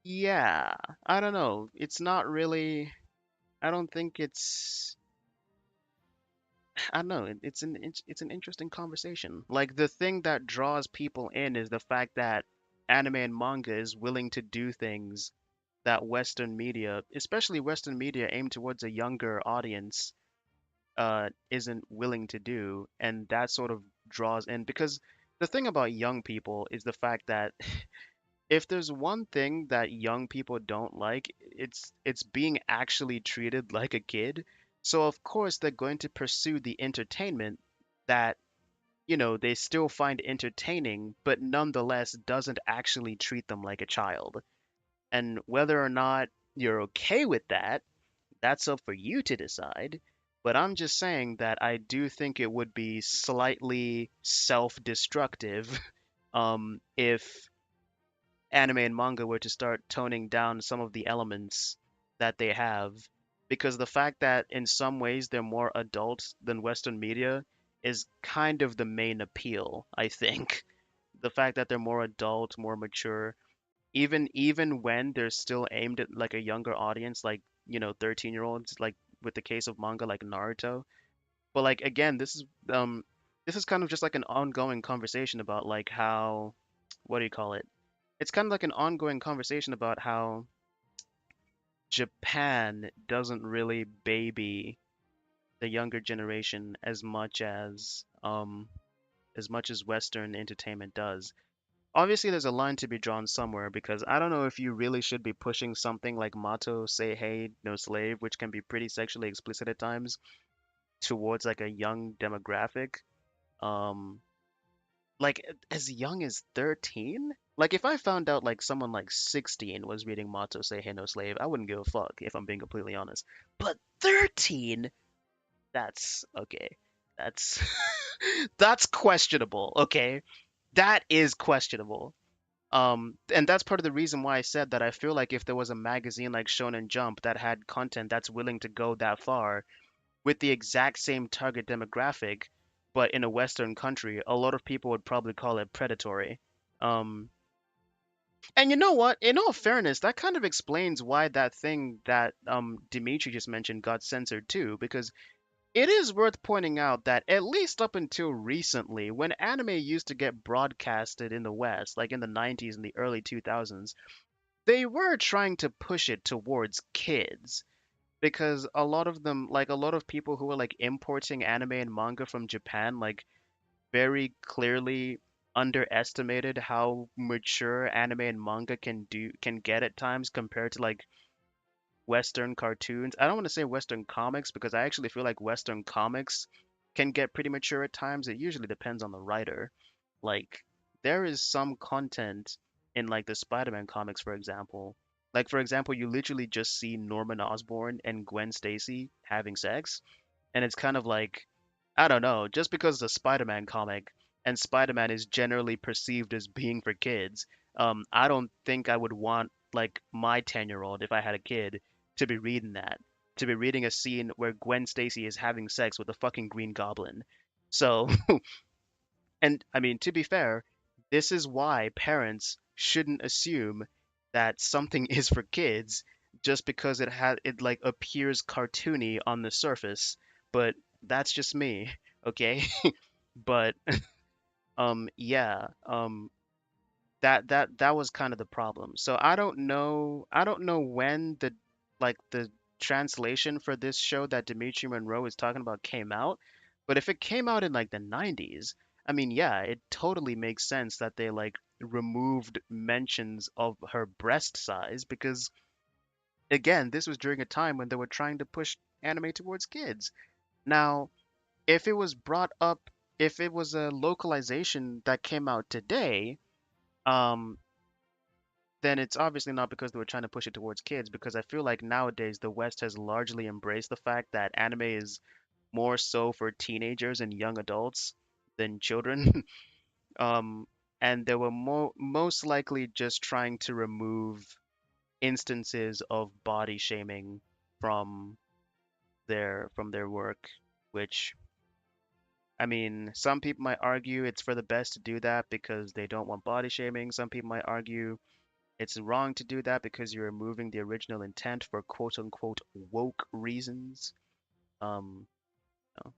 yeah, I don't know. It's not really. I don't think it's. I don't know. It's an interesting conversation. Like the thing that draws people in is the fact that anime and manga is willing to do things that Western media, especially Western media aimed towards a younger audience, isn't willing to do, and that sort of draws in because the thing about young people is the fact that if there's one thing that young people don't like, it's being actually treated like a kid. So of course they're going to pursue the entertainment that, you know, they still find entertaining, but nonetheless doesn't actually treat them like a child. And whether or not you're okay with that, that's up for you to decide. But I'm just saying that I do think it would be slightly self-destructive if anime and manga were to start toning down some of the elements that they have. Because the fact that in some ways they're more adult than Western media is kind of the main appeal, I think. The fact that they're more adult, more mature, even when they're still aimed at like a younger audience, like, you know, 13-year-olds, like with the case of manga like Naruto. But like again, this is kind of just like an ongoing conversation about like how, what do you call it? It's kind of like an ongoing conversation about how Japan doesn't really baby the younger generation as much as Western entertainment does. Obviously, there's a line to be drawn somewhere because I don't know if you really should be pushing something like Mato Say Hey No Slave, which can be pretty sexually explicit at times, towards like a young demographic. Um, like as young as 13? Like if I found out like someone like 16 was reading Mato Say Hey No Slave, I wouldn't give a fuck if I'm being completely honest. But 13? That's okay. That's that's questionable, okay? That is questionable. And that's part of the reason why I said that I feel like if there was a magazine like Shonen Jump that had content that's willing to go that far with the exact same target demographic, but in a Western country, a lot of people would probably call it predatory. Um, and you know what? In all fairness, that kind of explains why that thing that Dimitri just mentioned got censored too, because it is worth pointing out that at least up until recently, when anime used to get broadcasted in the West, like in the 90s and the early 2000s, they were trying to push it towards kids because a lot of them, like a lot of people who were like importing anime and manga from Japan, like very clearly underestimated how mature anime and manga can get at times compared to like Western cartoons. I don't want to say Western comics because I actually feel like Western comics can get pretty mature at times. It usually depends on the writer. Like there is some content in like the Spider-Man comics, for example. Like for example, you literally just see Norman Osborn and Gwen Stacy having sex, and it's kind of like, I don't know, just because it's a Spider-Man comic and Spider-Man is generally perceived as being for kids, I don't think I would want like my 10-year-old, if I had a kid, to be reading that, to be reading a scene where Gwen Stacy is having sex with a fucking Green Goblin. So, and I mean, to be fair, this is why parents shouldn't assume that something is for kids just because it like appears cartoony on the surface. But that's just me, okay? But yeah, that was kind of the problem. So I don't know when the translation for this show that Dimitri Monroe is talking about came out, but if it came out in like the 90s, I mean, yeah, it totally makes sense that they like removed mentions of her breast size because again, this was during a time when they were trying to push anime towards kids. Now, if it was brought up, if it was a localization that came out today, um, then it's obviously not because they were trying to push it towards kids, because I feel like nowadays the West has largely embraced the fact that anime is more so for teenagers and young adults than children. Um, and they were most likely just trying to remove instances of body shaming from their work, which I mean, some people might argue it's for the best to do that because they don't want body shaming. Some people might argue it's wrong to do that because you're removing the original intent for quote unquote woke reasons. Um, no.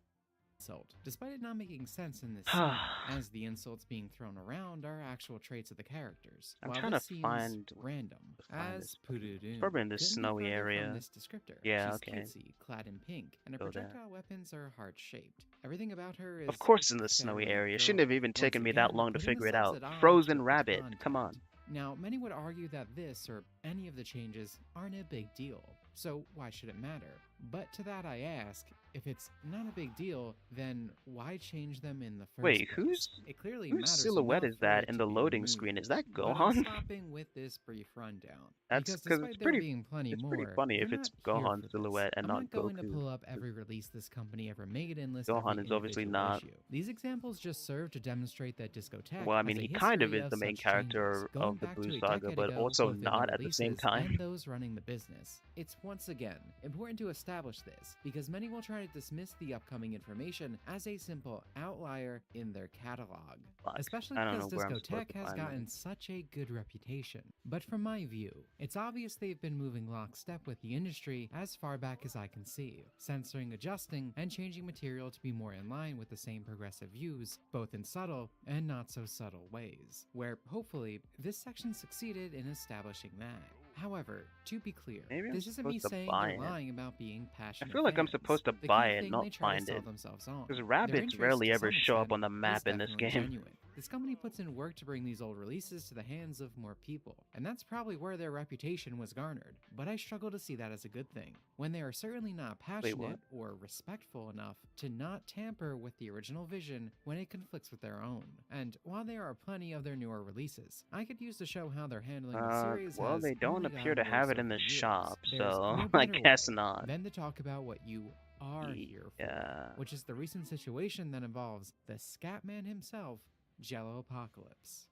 Insult, despite it not making sense in this scene, as the insults being thrown around are actual traits of the characters. I'm While trying this to seems find random, as it's Pururun probably in this couldn't be snowy further from area. this descriptor. Yeah, She's okay. cutesy, clad in pink, and her Go there. projectile weapons are heart-shaped. Everything about her is Of course, it's in the snowy very area. Shouldn't girly. have even Once taken me that again, long to putting figure it themselves out. at odds Frozen with the rabbit, come on. content. Now, many would argue that this or any of the changes aren't a big deal. so why should it matter? But to that I ask, if it's not a big deal, then why change them in the first Wait, place? It clearly whose matters silhouette enough is for that it in to the be loading removed. screen? Is that But I'm Gohan? stopping with this brief rundown. That's Because because despite there being plenty more, pretty funny you're if it's not here Gohan's for this. silhouette and I'm not not going to Goku. pull up every release this company ever made and list Gohan every is obviously individual not. issue. These examples just serve to demonstrate that Discotek Well, I mean, has a he kind of history is the main such character changes, going of the back Blue to a Saga, decade but ago, also both in not new at the same releases time. and those running the business. It's once again important to establish this because many will try to dismiss the upcoming information as a simple outlier in their catalog, especially I don't because know where I'm supposed Discotek to has find gotten that. such a good reputation. But from my view, it's obvious they've been moving lockstep with the industry as far back as I can see, censoring, adjusting, and changing material to be more in line with the same progressive views, both in subtle and not so subtle ways, where hopefully this section succeeded in establishing that. However, to be clear, Maybe I'm this isn't me supposed to saying buy they're it. lying about being I passionate feel like I'm fans. supposed to The key buy it, thing not they try find to sell it. themselves on. Because Their rabbits interest, rarely to ever some show up extent, on the map is in this definitely game. genuine. This company puts in work to bring these old releases to the hands of more people, and that's probably where their reputation was garnered. But I struggle to see that as a good thing, when they are certainly not passionate or respectful enough to not tamper with the original vision when it conflicts with their own. And while there are plenty of their newer releases, I could use to show how they're handling the series Well, has they don't only appear to gotten have worse it in over the years. shop, There's so no I better guess way not. than to talk about what you are here for, which is the recent situation that involves the Scatman himself, Jello Apocalypse.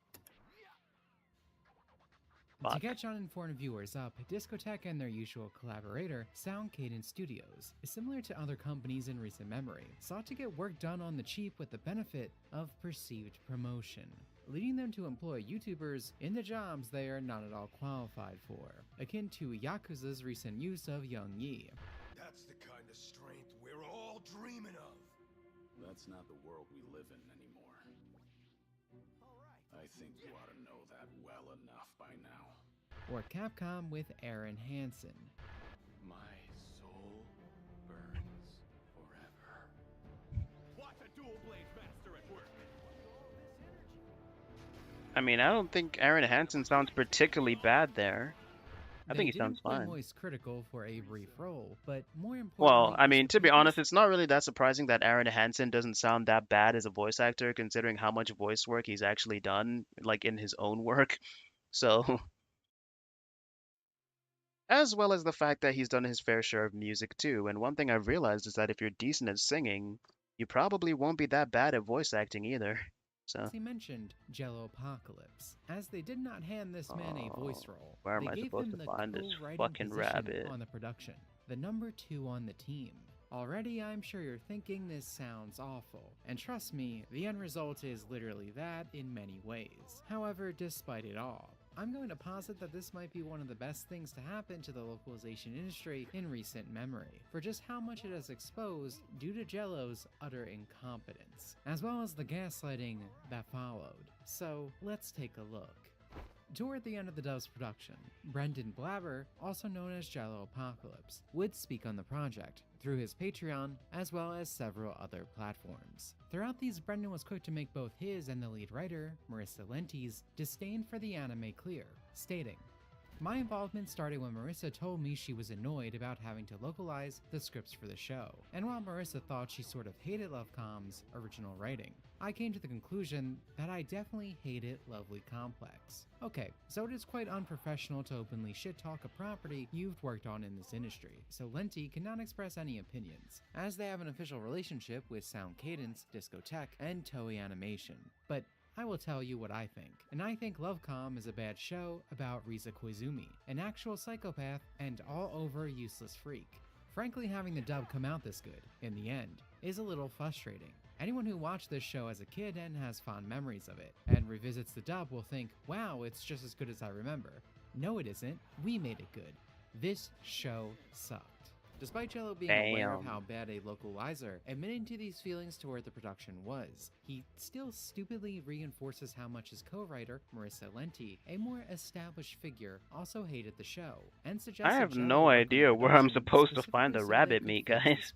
To catch uninformed viewers up, Discotek and their usual collaborator, Sound Cadence Studios, similar to other companies in recent memory, sought to get work done on the cheap with the benefit of perceived promotion, leading them to employ YouTubers in the jobs they are not at all qualified for, akin to Yakuza's recent use of Young Yi. That's the kind of strength we're all dreaming of. That's not the world we live in anymore. I think you ought to know that well enough by now. Or Capcom with Aaron Hansen. My soul burns forever. Watch a dual blade master at work. I mean, I don't think Aaron Hansen sounds particularly bad there. I think he sounds fine. Moist critical for a brief role, but more importantly, Well, I mean, to be honest, it's not really that surprising that Aaron Hansen doesn't sound that bad as a voice actor, considering how much voice work he's actually done, like in his own work. So, as well as the fact that he's done his fair share of music too. And one thing I've realized is that if you're decent at singing, you probably won't be that bad at voice acting either. So. He mentioned Jello Apocalypse, as they did not hand this man a voice role. Where am they I gave supposed him to the find this co-writing fucking position rabbit? on the production, the number 2 on the team. Already, I'm sure you're thinking this sounds awful, and trust me, the end result is literally that in many ways. However, despite it all, I'm going to posit that this might be one of the best things to happen to the localization industry in recent memory, for just how much it has exposed due to Jello's utter incompetence, as well as the gaslighting that followed. So, let's take a look. Toward the end of the Dove's production, Brendan Blabber, also known as Jello Apocalypse, would speak on the project through his Patreon as well as several other platforms. Throughout these, Brendan was quick to make both his and the lead writer, Marissa Lenti's, disdain for the anime clear, stating, "My involvement started when Marissa told me she was annoyed about having to localize the scripts for the show, and while Marissa thought she sort of hated Lovecom's original writing, I came to the conclusion that I definitely hated Lovely Complex. Okay, so it is quite unprofessional to openly shit-talk a property you've worked on in this industry, so Lenti cannot express any opinions, as they have an official relationship with Sound Cadence, Discotek, and Toei Animation. But I will tell you what I think, and I think Lovecom is a bad show about Riza Koizumi, an actual psychopath and all-over useless freak. Frankly, having the dub come out this good, in the end, is a little frustrating. Anyone who watched this show as a kid and has fond memories of it, and revisits the dub will think, wow, it's just as good as I remember. No, it isn't. We made it good. This show sucked. Despite Jello being aware of how bad a localizer, admitting to these feelings toward the production was, he still stupidly reinforces how much his co-writer, Marissa Lenti, a more established figure, also hated the show, and suggests I have no idea where I'm supposed to find the rabbit meat, guys.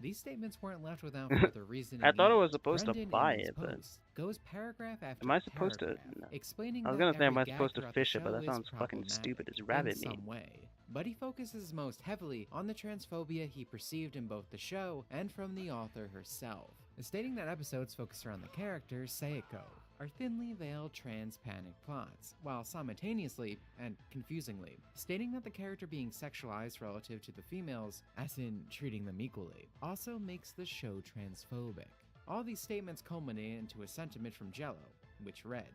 These statements weren't left without further reasoning I thought I either. was supposed to Brendan buy in his it, but post goes paragraph after am I supposed to? paragraph, No. explaining I was that gonna say, am every I gag supposed to throughout the fish it, but show that is sounds fucking stupid as problematic in rabbit meat. some way. But he focuses most heavily on the transphobia he perceived in both the show and from the author herself, stating that episodes focus around the character Seiko are thinly veiled trans panic plots, while simultaneously, and confusingly, stating that the character being sexualized relative to the females, as in treating them equally, also makes the show transphobic. All these statements culminate into a sentiment from Jello, which read,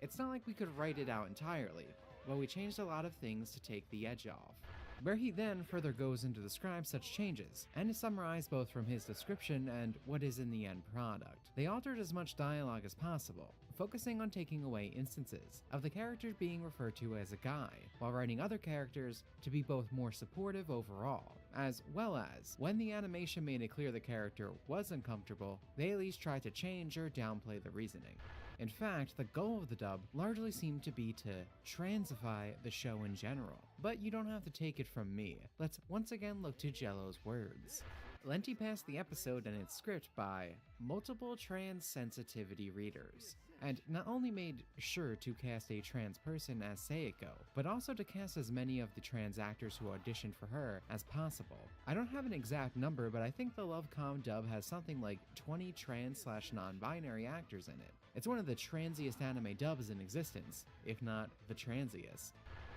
"It's not like we could write it out entirely, but we changed a lot of things to take the edge off." Where he then further goes into describe such changes, and to summarize both from his description and what is in the end product. They altered as much dialogue as possible, focusing on taking away instances of the character being referred to as a guy, while writing other characters to be both more supportive overall, as well as, when the animation made it clear the character was uncomfortable, they at least tried to change or downplay the reasoning. In fact, the goal of the dub largely seemed to be to transify the show in general. But you don't have to take it from me. Let's once again look to Jello's words. Lenti passed the episode and its script by multiple trans sensitivity readers, and not only made sure to cast a trans person as Seiko, but also to cast as many of the trans actors who auditioned for her as possible. I don't have an exact number, but I think the Lovecom dub has something like 20 trans/non-binary actors in it. It's one of the transiest anime dubs in existence, if not the transiest.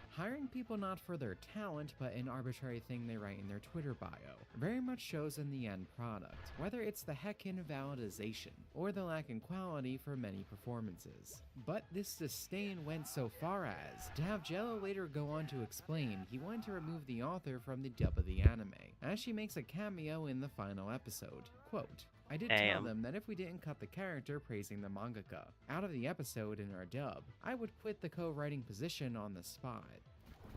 Hiring people not for their talent, but an arbitrary thing they write in their Twitter bio, very much shows in the end product, whether it's the heckin' validization, or the lack in quality for many performances. But this disdain went so far as to have Jello later go on to explain he wanted to remove the author from the dub of the anime, as she makes a cameo in the final episode. Quote, "I did tell them that if we didn't cut the character praising the mangaka out of the episode in our dub, I would quit the co-writing position on the spot."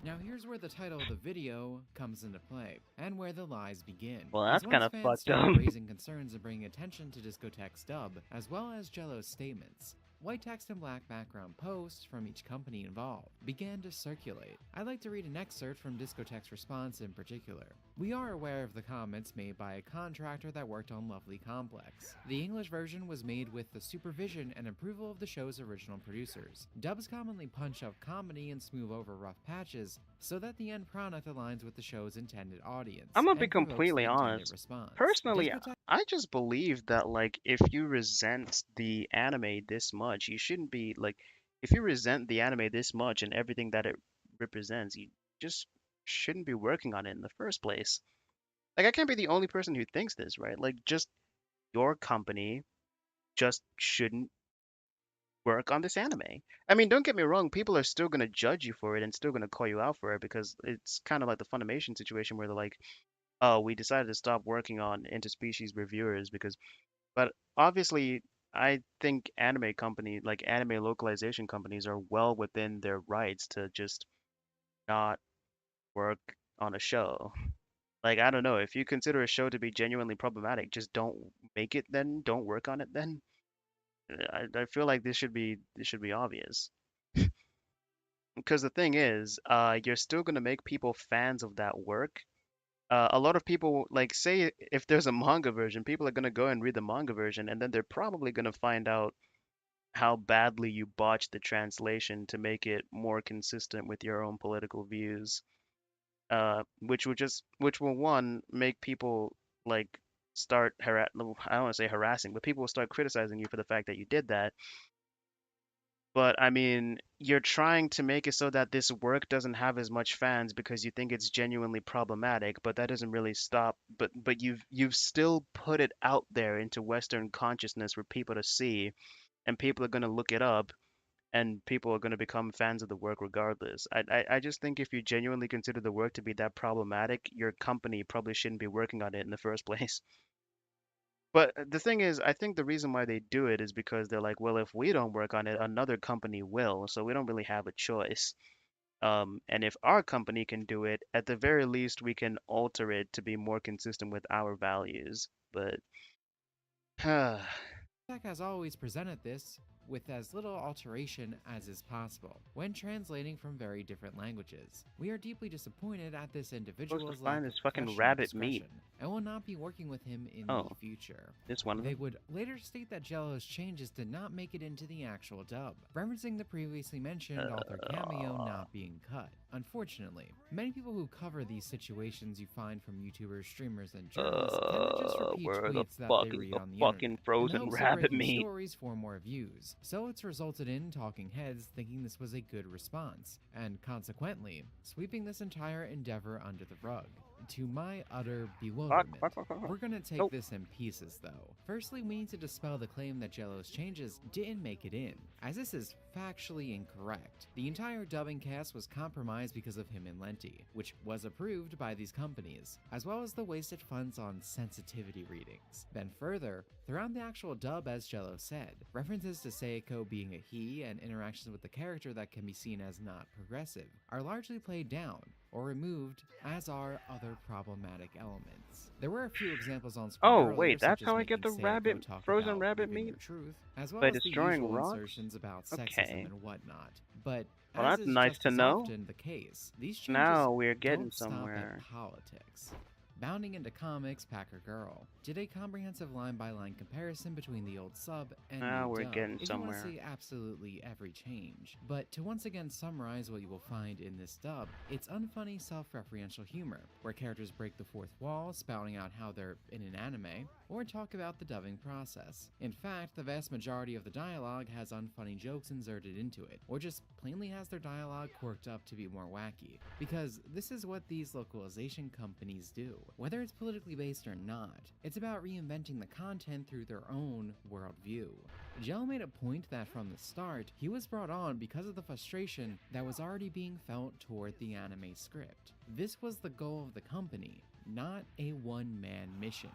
Now here's where the title of the video comes into play, and where the lies begin. Well, that's Once kind of fans fucked started up. raising concerns and bringing attention to Discotheque's dub, as well as Jello's statements, white text and black background posts from each company involved began to circulate. I'd like to read an excerpt from Discotheque's response in particular. "We are aware of the comments made by a contractor that worked on Lovely Complex. The English version was made with the supervision and approval of the show's original producers. Dubs commonly punch up comedy and smooth over rough patches so that the end product aligns with the show's intended audience. I'm gonna be and provokes completely the intended honest. response. Personally, Discotheque I just believe that like if you resent the anime this much, you shouldn't be like if you resent the anime this much and everything that it represents, you just shouldn't be working on it in the first place. Like I can't be the only person who thinks this, right? Like just your company just shouldn't work on this anime. I mean, don't get me wrong, people are still gonna judge you for it and still gonna call you out for it because it's kind of like the Funimation situation where they're like, oh, we decided to stop working on interspecies reviewers because, but obviously, I think anime company, like anime localization companies, are well within their rights to just not work on a show. Like, I don't know, if you consider a show to be genuinely problematic, just don't make it then, don't work on it then. I feel like this should be obvious. Because the thing is, you're still gonna make people fans of that work. A lot of people like say if there's a manga version, people are gonna go and read the manga version, and then they're probably gonna find out how badly you botched the translation to make it more consistent with your own political views. Which will one make people like start I don't want to say harassing, but people will start criticizing you for the fact that you did that. But I mean, you're trying to make it so that this work doesn't have as much fans because you think it's genuinely problematic, but that doesn't really stop. But you've still put it out there into Western consciousness for people to see, and people are going to look it up, and people are going to become fans of the work regardless. I just think if you genuinely consider the work to be that problematic, your company probably shouldn't be working on it in the first place. But the thing is, I think the reason why they do it is because they're like, well, if we don't work on it, another company will, so we don't really have a choice. And if our company can do it, at the very least, we can alter it to be more consistent with our values. But has always presented this with as little alteration as is possible when translating from very different languages. We are deeply disappointed at this individual's lack find of this fucking professional rabbit meat. discretion and will not be working with him in Oh, the future. this one of They them? would later state that Jello's changes did not make it into the actual dub, referencing the previously mentioned author cameo not being cut. Unfortunately, many people who cover these situations you find from YouTubers, streamers, and journalists tend to just repeat where the tweets that fuck they is read the on the fucking internet frozen in hopes of rabbit breaking meat? stories for more views. So it's resulted in talking heads thinking this was a good response, and consequently, sweeping this entire endeavor under the rug. To my utter bewilderment, we're gonna take this in pieces though. Firstly, we need to dispel the claim that Jello's changes didn't make it in, as this is factually incorrect. The entire dubbing cast was compromised because of him and Lenti, which was approved by these companies, as well as the wasted funds on sensitivity readings. Then further, throughout the actual dub, as Jello said, references to Seiko being a he and interactions with the character that can be seen as not progressive are largely played down or removed, as are other problematic elements. There were a few examples on screen Oh, earlier, wait, that's such as how I get making the Seiko rabbit, talk frozen about rabbit living meat? their truth, as well By as the destroying usual rocks? insertions about sexism Okay. and whatnot. But Well, as that's is nice just to as know. often the case, these changes Now we're getting don't stop somewhere. at politics. Bounding into comics, Packer Girl did a comprehensive line-by-line comparison between the old sub and Now new we're dub, getting if somewhere. you want to see absolutely every change. But to once again summarize what you will find in this dub, it's unfunny self-referential humor, where characters break the fourth wall, spouting out how they're in an anime, or talk about the dubbing process. In fact, the vast majority of the dialogue has unfunny jokes inserted into it, or just plainly has their dialogue quirked up to be more wacky, because this is what these localization companies do. Whether it's politically based or not, it's about reinventing the content through their own worldview. Jello made a point that from the start, he was brought on because of the frustration that was already being felt toward the anime script. This was the goal of the company, not a one-man mission.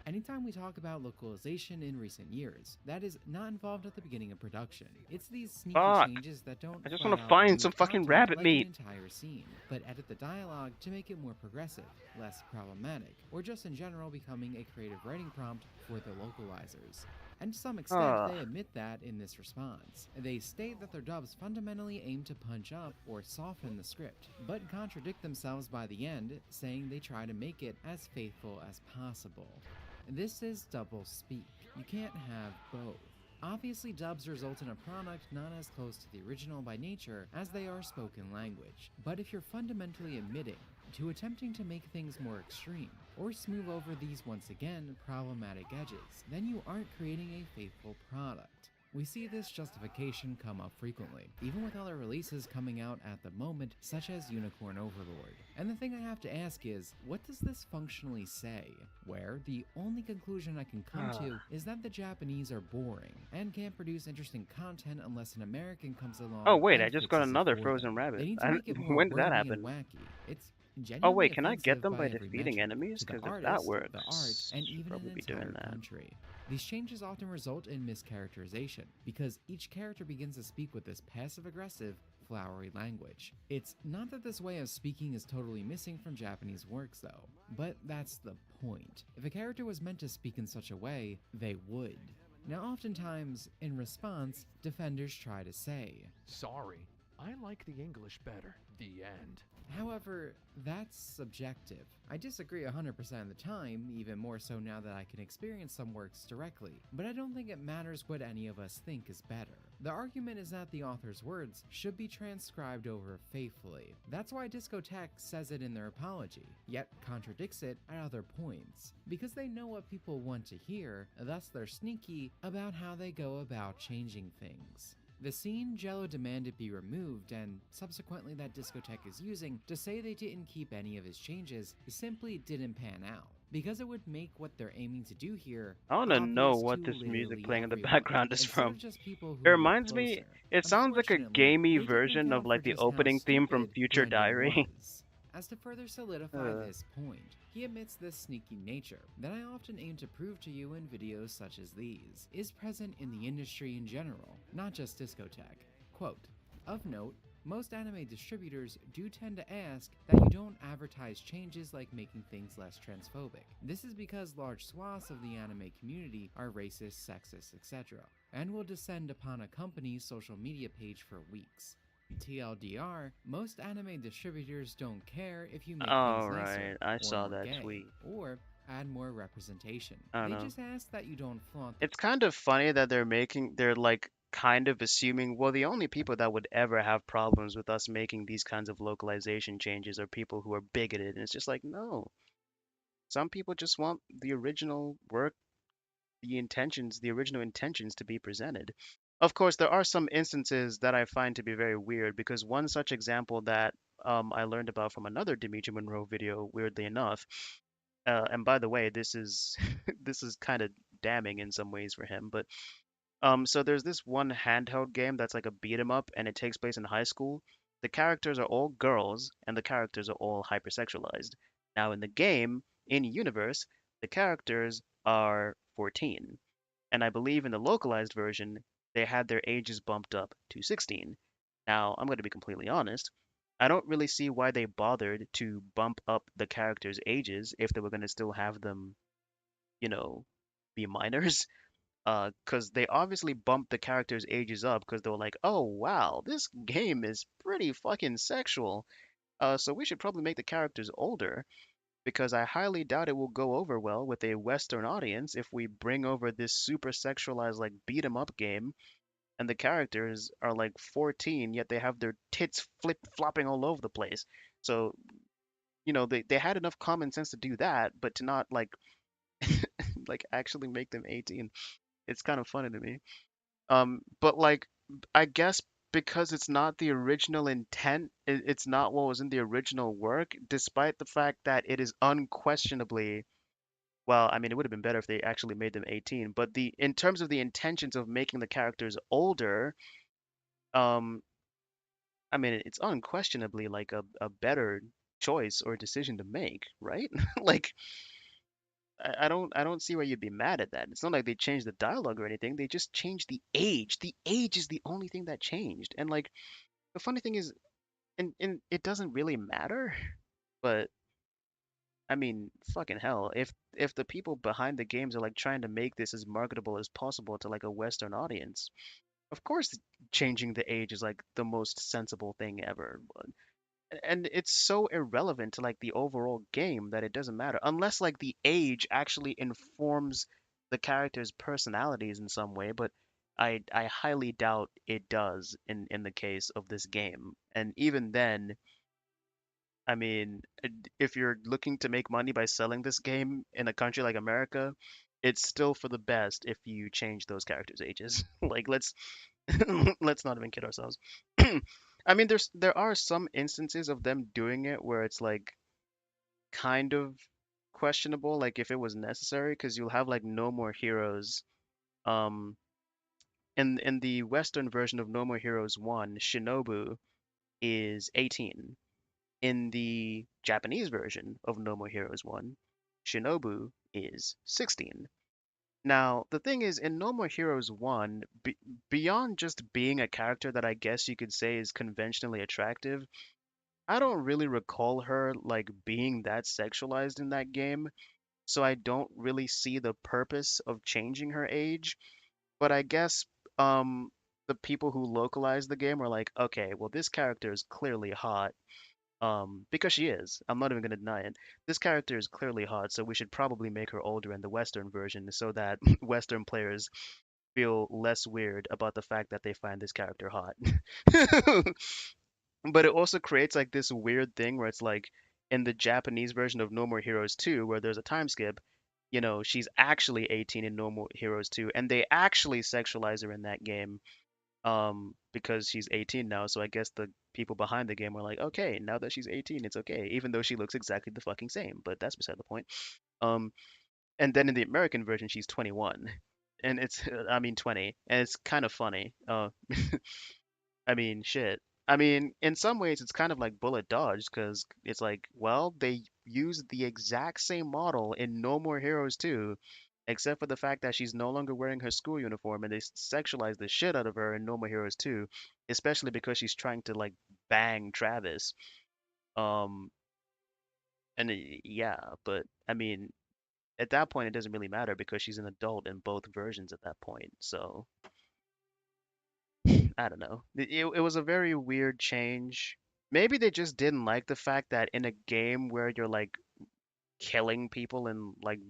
Anytime we talk about localization in recent years, that is not involved at the beginning of production. It's these sneaky Fuck. changes that don't I just flat wanna out find remove some fucking content rabbit like meat. an entire scene, but edit the dialogue to make it more progressive, less problematic, or just in general becoming a creative writing prompt for the localizers. And to some extent, they admit that in this response. They state that their dubs fundamentally aim to punch up or soften the script, but contradict themselves by the end, saying they try to make it as faithful as possible. This is double speak. You can't have both. Obviously, dubs result in a product not as close to the original by nature as they are spoken language, but if you're fundamentally admitting to attempting to make things more extreme, or smooth over these once again problematic edges, then you aren't creating a faithful product. We see this justification come up frequently, even with other releases coming out at the moment, such as Unicorn Overlord. And the thing I have to ask is, what does this functionally say? Where the only conclusion I can come to is that the Japanese are boring, and can't produce interesting content unless an American comes along. Oh wait, I and just got fixes it another for frozen them. rabbit. They need to make it more When did that wordy happen? and wacky. It's Oh genuinely wait, can I get offensive them by every defeating metric, enemies? to the Because if artist, that works, the art, and even probably an be doing entire that. country. These changes often result in mischaracterization, because each character begins to speak with this passive-aggressive, flowery language. It's not that this way of speaking is totally missing from Japanese works though, but that's the point. If a character was meant to speak in such a way, they would. Now oftentimes, in response, defenders try to say, Sorry, I like the English better. The end. However, that's subjective. I disagree 100% of the time, even more so now that I can experience some works directly, but I don't think it matters what any of us think is better. The argument is that the author's words should be transcribed over faithfully. That's why Discotek says it in their apology, yet contradicts it at other points. Because they know what people want to hear, thus they're sneaky about how they go about changing things. The scene Jello demanded be removed, and subsequently that Discotek is using to say they didn't keep any of his changes, simply didn't pan out. Because it would make what they're aiming to do here I want to know obvious what to this music literally playing in the everyone, background is instead of from. just people who It look reminds me, closer. it sounds like a Unfortunately, gamey they didn't version account of for like the just how opening theme from stupid Future Brendan Diary. was. As to further solidify this point, he admits this sneaky nature that I often aim to prove to you in videos such as these is present in the industry in general, not just Discotek. Quote, of note, Most anime distributors do tend to ask that you don't advertise changes like making things less transphobic. This is because large swaths of the anime community are racist, sexist, etc., and will descend upon a company's social media page for weeks. TLDR, most anime distributors don't care if you make things Oh, nicer, right. I or saw more that gay, tweet. or add more representation. I don't They know. just ask that you don't flaunt the It's kind of funny that they're like kind of assuming, well, the only people that would ever have problems with us making these kinds of localization changes are people who are bigoted. And it's just like, no. Some people just want the original work, the original intentions to be presented. Of course, there are some instances that I find to be very weird because one such example that I learned about from another Dimitri Monroe video, weirdly enough, and by the way, this is this is kind of damning in some ways for him, but so there's this one handheld game that's like a beat 'em up, and it takes place in high school. The characters are all girls, and the characters are all hypersexualized. Now, in the game, in universe, the characters are 14, and I believe in the localized version, they had their ages bumped up to 16. Now, I'm going to be completely honest. I don't really see why they bothered to bump up the characters' ages if they were going to still have them, you know, be minors. Because they obviously bumped the characters' ages up because they were like, oh wow, this game is pretty fucking sexual. So we should probably make the characters older because I highly doubt it will go over well with a Western audience if we bring over this super sexualized like beat 'em up game and the characters are like 14 yet they have their tits flip flopping all over the place. So they had enough common sense to do that, but to not like actually make them 18. It's kind of funny to me. But like, I guess because it's not the original intent, it's not what was in the original work, despite the fact that it is unquestionably, well, I mean, it would have been better if they actually made them 18, but in terms of the intentions of making the characters older, um, I mean, it's unquestionably like a better choice or decision to make, right? Like, I don't see why you'd be mad at that. It's not like they changed the dialogue or anything. They just changed the age. The age is the only thing that changed. And like the funny thing is, and it doesn't really matter. But I mean, fucking hell, if the people behind the games are like trying to make this as marketable as possible to like a Western audience, of course changing the age is like the most sensible thing ever. And it's so irrelevant to like the overall game that it doesn't matter unless like the age actually informs the characters' personalities in some way, but I highly doubt it does in the case of this game. And even then, I mean, if you're looking to make money by selling this game in a country like America, it's still for the best if you change those characters' ages. Like let's not even kid ourselves. I mean, there are some instances of them doing it where it's like kind of questionable, like if it was necessary, because you'll have like No More Heroes. Um, in the Western version of No More Heroes 1, Shinobu is 18. In the Japanese version of No More Heroes 1, Shinobu is 16. Now, the thing is, in No More Heroes 1, beyond just being a character that I guess you could say is conventionally attractive, I don't really recall her like being that sexualized in that game, so I don't really see the purpose of changing her age. But I guess the people who localized the game were like, okay, well this character is clearly hot. Because she is. I'm not even gonna deny it. This character is clearly hot, so we should probably make her older in the Western version so that Western players feel less weird about the fact that they find this character hot. But it also creates like this weird thing where it's like in the Japanese version of No More Heroes 2, where there's a time skip, she's actually 18 in No More Heroes 2, and they actually sexualize her in that game, because she's 18 now. So I guess the people behind the game were like, okay, now that she's 18, it's okay, even though she looks exactly the fucking same. But that's beside the point. Um, and then in the American version, she's 21, and I mean 20, and it's kind of funny. I mean, shit. I mean, in some ways, it's kind of like bullet dodge because it's like, well, they used the exact same model in No More Heroes 2, except for the fact that she's no longer wearing her school uniform, and they sexualize the shit out of her in No More Heroes 2, especially because she's trying to like bang Travis. Um, and yeah, but I mean, at that point, it doesn't really matter because she's an adult in both versions at that point. So I don't know. It was a very weird change. Maybe they just didn't like the fact that in a game where you're like killing people and like,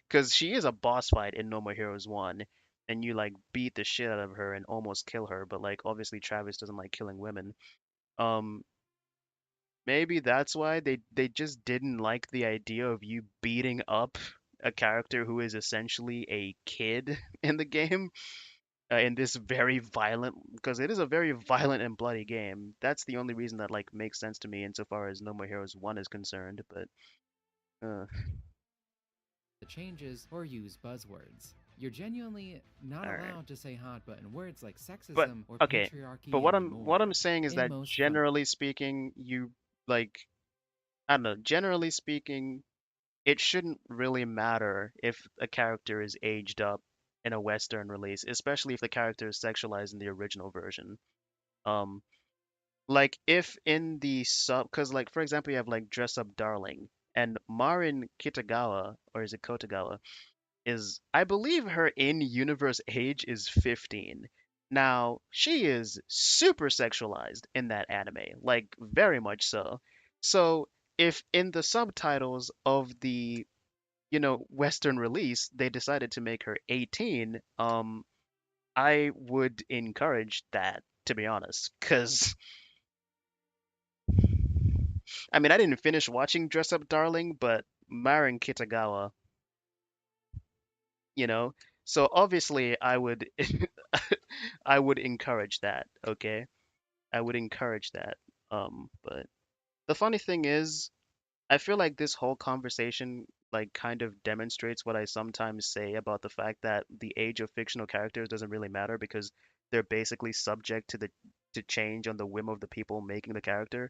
because she is a boss fight in No More Heroes 1, and you like beat the shit out of her and almost kill her, but like obviously Travis doesn't like killing women. Um, Maybe that's why they just didn't like the idea of you beating up a character who is essentially a kid in the game, in this very violent, because it is a very violent and bloody game. That's the only reason that like makes sense to me insofar as No More Heroes 1 is concerned, but the changes or use buzzwords. You're genuinely not all right. allowed to say hot button words like But sexism or okay, but patriarchy what I'm anymore. saying is In that most fun generally speaking, you like, I don't know, generally speaking, it shouldn't really matter if a character is aged up in a Western release, especially if the character is sexualized in the original version. Um, like if in the sub, because like for example, you have like Dress Up Darling and Marin Kitagawa, or is it Kotagawa, is I believe her in-universe age is 15. Now, she is super sexualized in that anime, like very much so. So, if in the subtitles of the, Western release, they decided to make her 18, I would encourage that, to be honest, because I mean, I didn't finish watching Dress Up Darling, but Marin Kitagawa, you know, so obviously I would I would encourage that, okay? I would encourage that. But the funny thing is, I feel like this whole conversation like kind of demonstrates what I sometimes say about the fact that the age of fictional characters doesn't really matter because they're basically subject to change on the whim of the people making the character.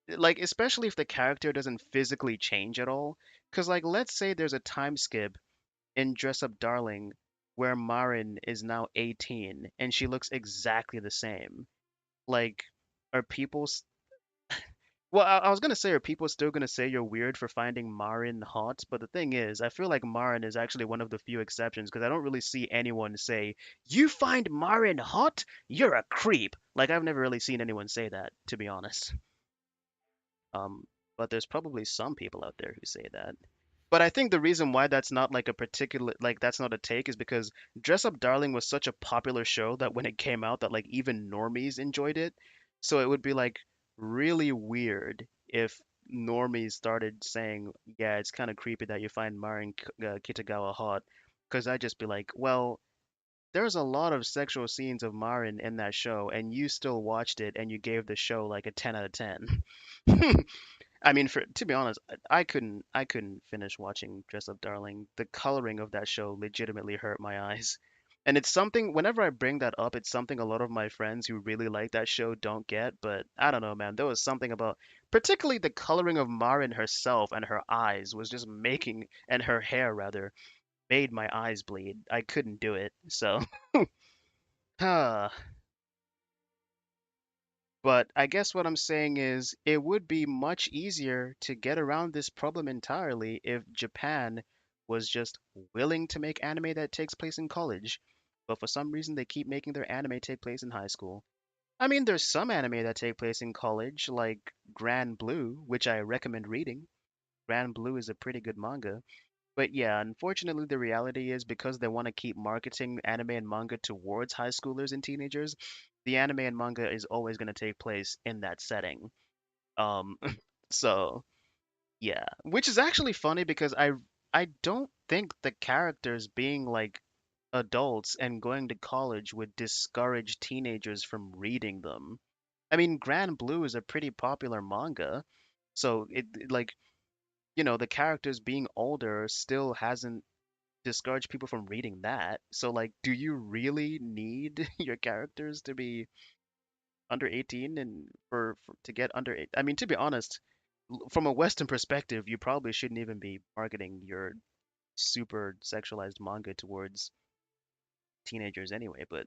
Like especially if the character doesn't physically change at all. Because like let's say there's a time skip in Dress Up Darling where Marin is now 18 and she looks exactly the same. Like, are people well, I was gonna say, are people still gonna say you're weird for finding Marin hot? But the thing is, I feel like Marin is actually one of the few exceptions because I don't really see anyone say, "You find Marin hot? You're a creep." Like I've never really seen anyone say that, to be honest. Um, but there's probably some people out there who say that. But I think the reason why that's not like a particular like that's not a take is because Dress Up Darling was such a popular show that when it came out that like even normies enjoyed it. So it would be like really weird if normies started saying, "Yeah, it's kind of creepy that you find Marin Kitagawa hot," because I'd just be like, "Well, there's a lot of sexual scenes of Marin in that show, and you still watched it and you gave the show like a 10 out of 10." I mean, for to be honest, I couldn't finish watching Dress Up Darling. The coloring of that show legitimately hurt my eyes. And it's something, whenever I bring that up, it's something a lot of my friends who really like that show don't get, but I don't know, man. There was something about, particularly the coloring of Marin herself and her eyes was just making, and her hair rather, made my eyes bleed. I couldn't do it. So, huh. But I guess what I'm saying is it would be much easier to get around this problem entirely if Japan was just willing to make anime that takes place in college. But for some reason, they keep making their anime take place in high school. I mean, there's some anime that take place in college, like Grand Blue, which I recommend reading. Grand Blue is a pretty good manga. But yeah, unfortunately, the reality is because they want to keep marketing anime and manga towards high schoolers and teenagers, the anime and manga is always going to take place in that setting. Um, so yeah, which is actually funny because I don't think the characters being like adults and going to college would discourage teenagers from reading them. I mean, Grand Blue is a pretty popular manga, so like, the characters being older still hasn't discourage people from reading that. So like, do you really need your characters to be under 18 and for to get under eight? I mean, to be honest, from a Western perspective, you probably shouldn't even be marketing your super sexualized manga towards teenagers anyway. But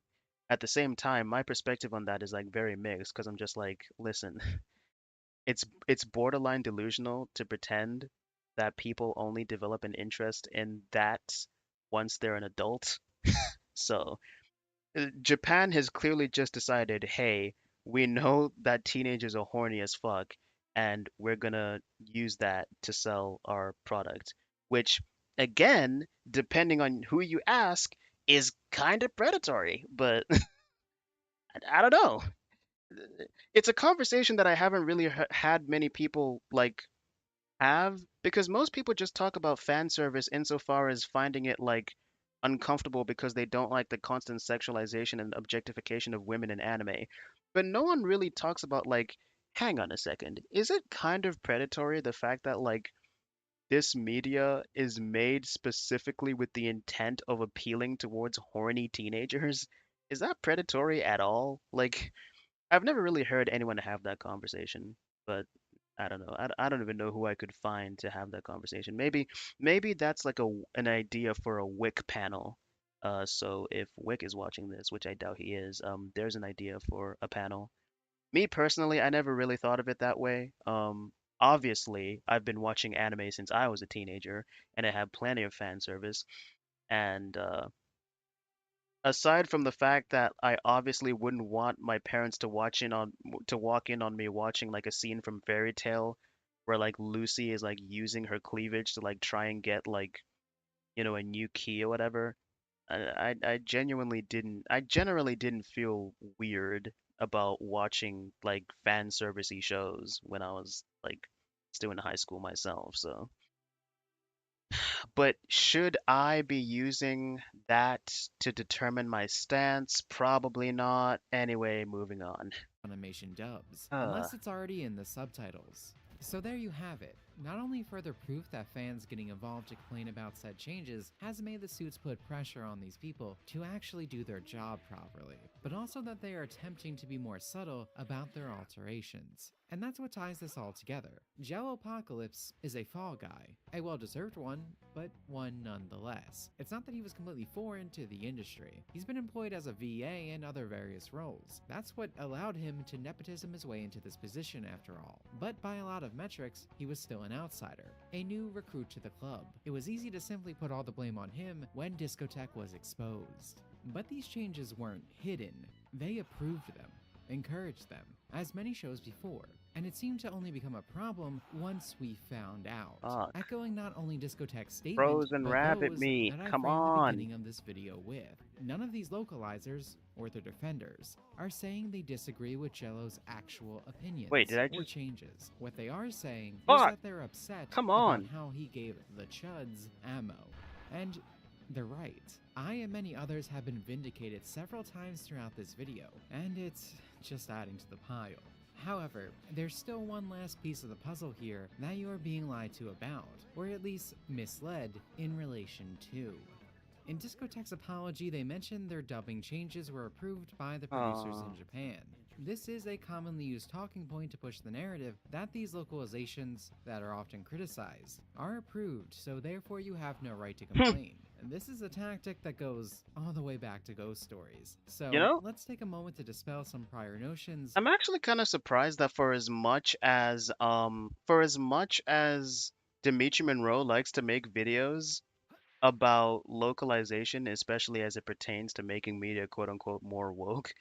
at the same time, my perspective on that is like very mixed because I'm just like, listen, it's borderline delusional to pretend that people only develop an interest in that once they're an adult. So Japan has clearly just decided, hey, we know that teenagers are horny as fuck, and we're gonna use that to sell our product. Which, again, depending on who you ask, is kind of predatory. But I don't know. It's a conversation that I haven't really had many people like have because most people just talk about fan service insofar as finding it like uncomfortable because they don't like the constant sexualization and objectification of women in anime. But no one really talks about like, hang on a second, is it kind of predatory the fact that like this media is made specifically with the intent of appealing towards horny teenagers? Is that predatory at all? Like, I've never really heard anyone have that conversation, but I don't know. I don't even know who I could find to have that conversation. Maybe that's like an idea for a Wick panel. So if Wick is watching this, which I doubt he is, there's an idea for a panel. Me personally, I never really thought of it that way. Obviously, I've been watching anime since I was a teenager, and I have plenty of fan service. And aside from the fact that I obviously wouldn't want my parents to walk in on me watching like a scene from Fairy Tale where like Lucy is like using her cleavage to like try and get like a new key or whatever. I genuinely didn't I generally didn't feel weird about watching like fan servicey shows when I was like still in high school myself. So but should I be using that to determine my stance? Probably not. Anyway, moving on. Animation dubs, Uh, unless it's already in the subtitles. So there you have it. Not only further proof that fans getting involved to complain about said changes has made the suits put pressure on these people to actually do their job properly, but also that they are attempting to be more subtle about their alterations. And that's what ties this all together. Apocalypse is a fall guy, a well-deserved one, but one nonetheless. It's not that he was completely foreign to the industry. He's been employed as a VA and other various roles. That's what allowed him to nepotism his way into this position after all. But by a lot of metrics, he was still an outsider, a new recruit to the club. It was easy to simply put all the blame on him when Discotheque was exposed. But these changes weren't hidden. They approved them, encouraged them, as many shows before, and it seemed to only become a problem once we found out. Fuck. Echoing not only Discotheque's statement, Frozen but rabbit those meat. that I Come framed the on. beginning of this video with. None of these localizers, or their defenders, are saying they disagree with Jello's actual opinions Wait, did I or just... changes. What they are saying is Fuck! that they're upset Come about on! how he gave the Chuds ammo. And they're right. I and many others have been vindicated several times throughout this video, and it's just adding to the pile. However, there's still one last piece of the puzzle here that you are being lied to about, or at least misled in relation to. In Discotheque's apology, they mentioned their dubbing changes were approved by the producers in Japan. This is a commonly used talking point to push the narrative that these localizations, that are often criticized, are approved, so therefore you have no right to complain. And this is a tactic that goes all the way back to ghost stories. So let's take a moment to dispel some prior notions. I'm actually kind of surprised that for as much as Dimitri Monroe likes to make videos about localization, especially as it pertains to making media quote unquote more woke,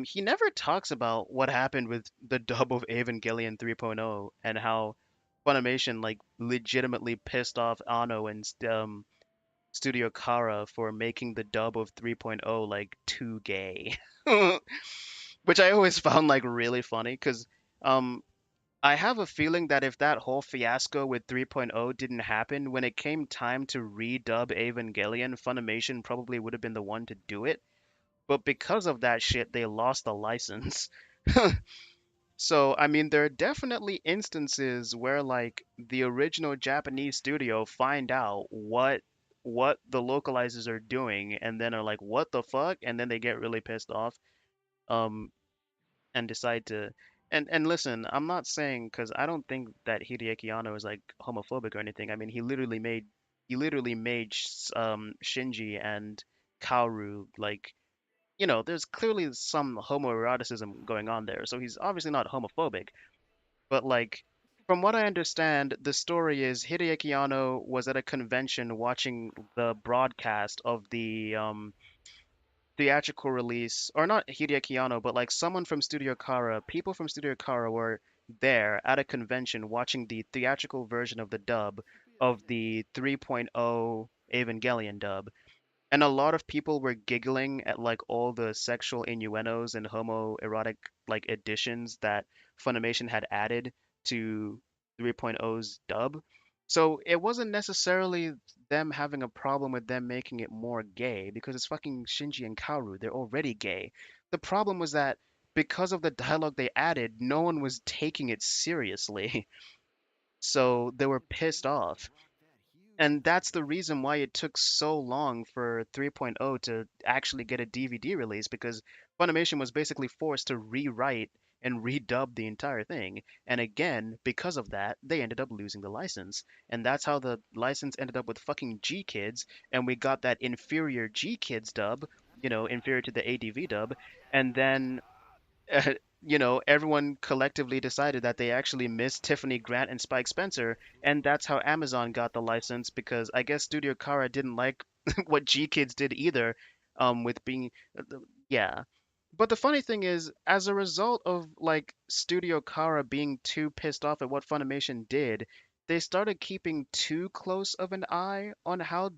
he never talks about what happened with the dub of Evangelion 3.0 and how Funimation like legitimately pissed off Anno and Studio Kara for making the dub of 3.0 like too gay. Which I always found like really funny because um I have a feeling that if that whole fiasco with 3.0 didn't happen, when it came time to redub Evangelion, Funimation probably would have been the one to do it. But because of that shit, they lost the license. So, I mean, there are definitely instances where like the original Japanese studio find out what the localizers are doing and then are like, "What the fuck?" and then they get really pissed off. Um and decide to and listen, I'm not saying because I don't think that Hideaki Anno is like homophobic or anything. I mean, he literally made Shinji and Kaoru like you know, there's clearly some homoeroticism going on there. So he's obviously not homophobic. But like, from what I understand, the story is Hideaki Anno was at a convention watching the broadcast of the theatrical release, or not Hideaki Anno, but like someone from Studio Kara, people from Studio Kara were there at a convention watching the theatrical version of the dub of the 3.0 Evangelion dub. And a lot of people were giggling at like all the sexual innuendos and homoerotic like additions that Funimation had added to 3.0's dub. So it wasn't necessarily them having a problem with them making it more gay because it's fucking Shinji and Kaoru. They're already gay. The problem was that because of the dialogue they added, no one was taking it seriously. So they were pissed off. And that's the reason why it took so long for 3.0 to actually get a DVD release because Funimation was basically forced to rewrite and redub the entire thing. And again, because of that, they ended up losing the license. And that's how the license ended up with fucking G Kids, and we got that inferior G Kids dub, you know, inferior to the ADV dub. And then you know, everyone collectively decided that they actually missed Tiffany Grant and Spike Spencer, and that's how Amazon got the license because I guess Studio Kara didn't like what G Kids did either, with being, yeah. But the funny thing is, as a result of like Studio Kara being too pissed off at what Funimation did, they started keeping too close of an eye on how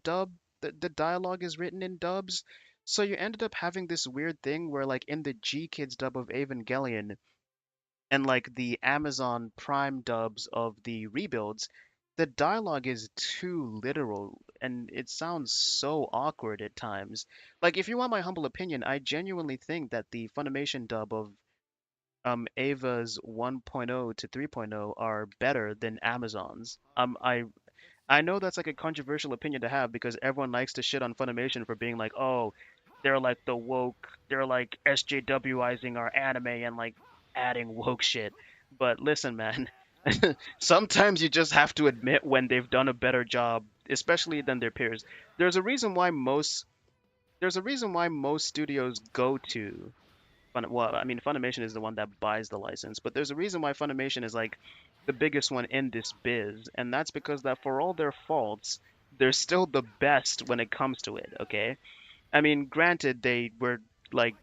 the dialogue is written in dubs. So you ended up having this weird thing where like in the G Kids dub of Evangelion and like the Amazon Prime dubs of the rebuilds, the dialogue is too literal and it sounds so awkward at times. Like if you want my humble opinion, I genuinely think that the Funimation dub of Ava's 1.0 to 3.0 are better than Amazon's. I know that's like a controversial opinion to have because everyone likes to shit on Funimation for being like, oh, they're like the woke, they're like SJWizing our anime and like adding woke shit. But listen, man, sometimes you just have to admit when they've done a better job, especially than their peers. There's a reason why most there's a reason why most studios go to well, I mean, Funimation is the one that buys the license, but there's a reason why Funimation is like the biggest one in this biz, and that's because that for all their faults, they're still the best when it comes to it, okay? I mean, granted, they were like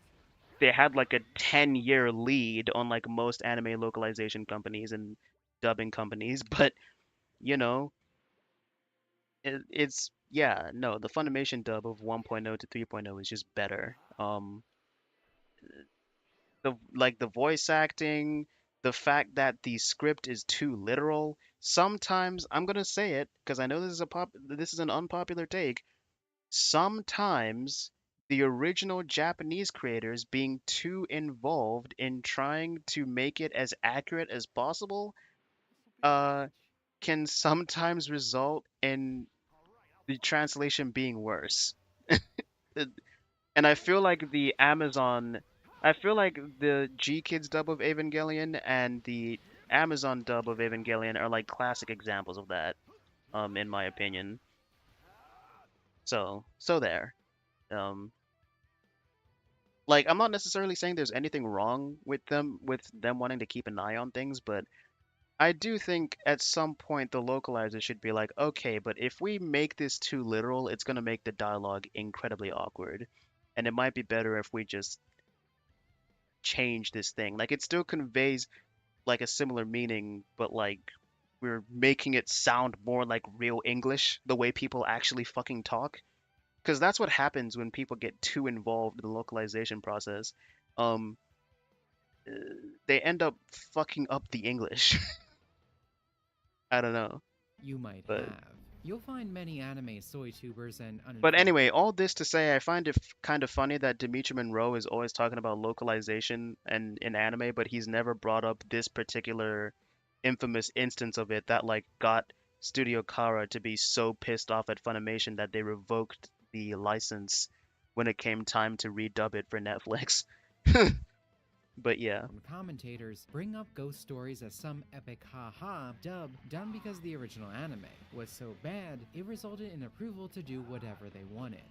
they had like a 10-year lead on like most anime localization companies and dubbing companies, but you know, it's yeah, no, the Funimation dub of 1.0 to 3.0 is just better. The voice acting, the fact that the script is too literal. Sometimes I'm gonna say it because I know this is an unpopular take. Sometimes the original Japanese creators being too involved in trying to make it as accurate as possible uh can sometimes result in the translation being worse. And I feel like the G Kids dub of Evangelion and the Amazon dub of Evangelion are like classic examples of that, in my opinion. So there. Um, like I'm not necessarily saying there's anything wrong with them wanting to keep an eye on things, but I do think at some point the localizer should be like, okay, but if we make this too literal, it's gonna make the dialogue incredibly awkward. And it might be better if we just change this thing. Like it still conveys like a similar meaning, but like we're making it sound more like real English, the way people actually fucking talk. Because that's what happens when people get too involved in the localization process. Um, uh, they end up fucking up the English. I don't know, You might but have. You'll find many anime soy tubers and but uninformed. anyway, all this to say, I find it kind of funny that Dimitri Monroe is always talking about localization and in anime, but he's never brought up this particular infamous instance of it that like got Studio Kara to be so pissed off at Funimation that they revoked the license when it came time to redub it for Netflix. But yeah. Commentators bring up ghost stories as some epic haha dub done because the original anime was so bad it resulted in approval to do whatever they wanted.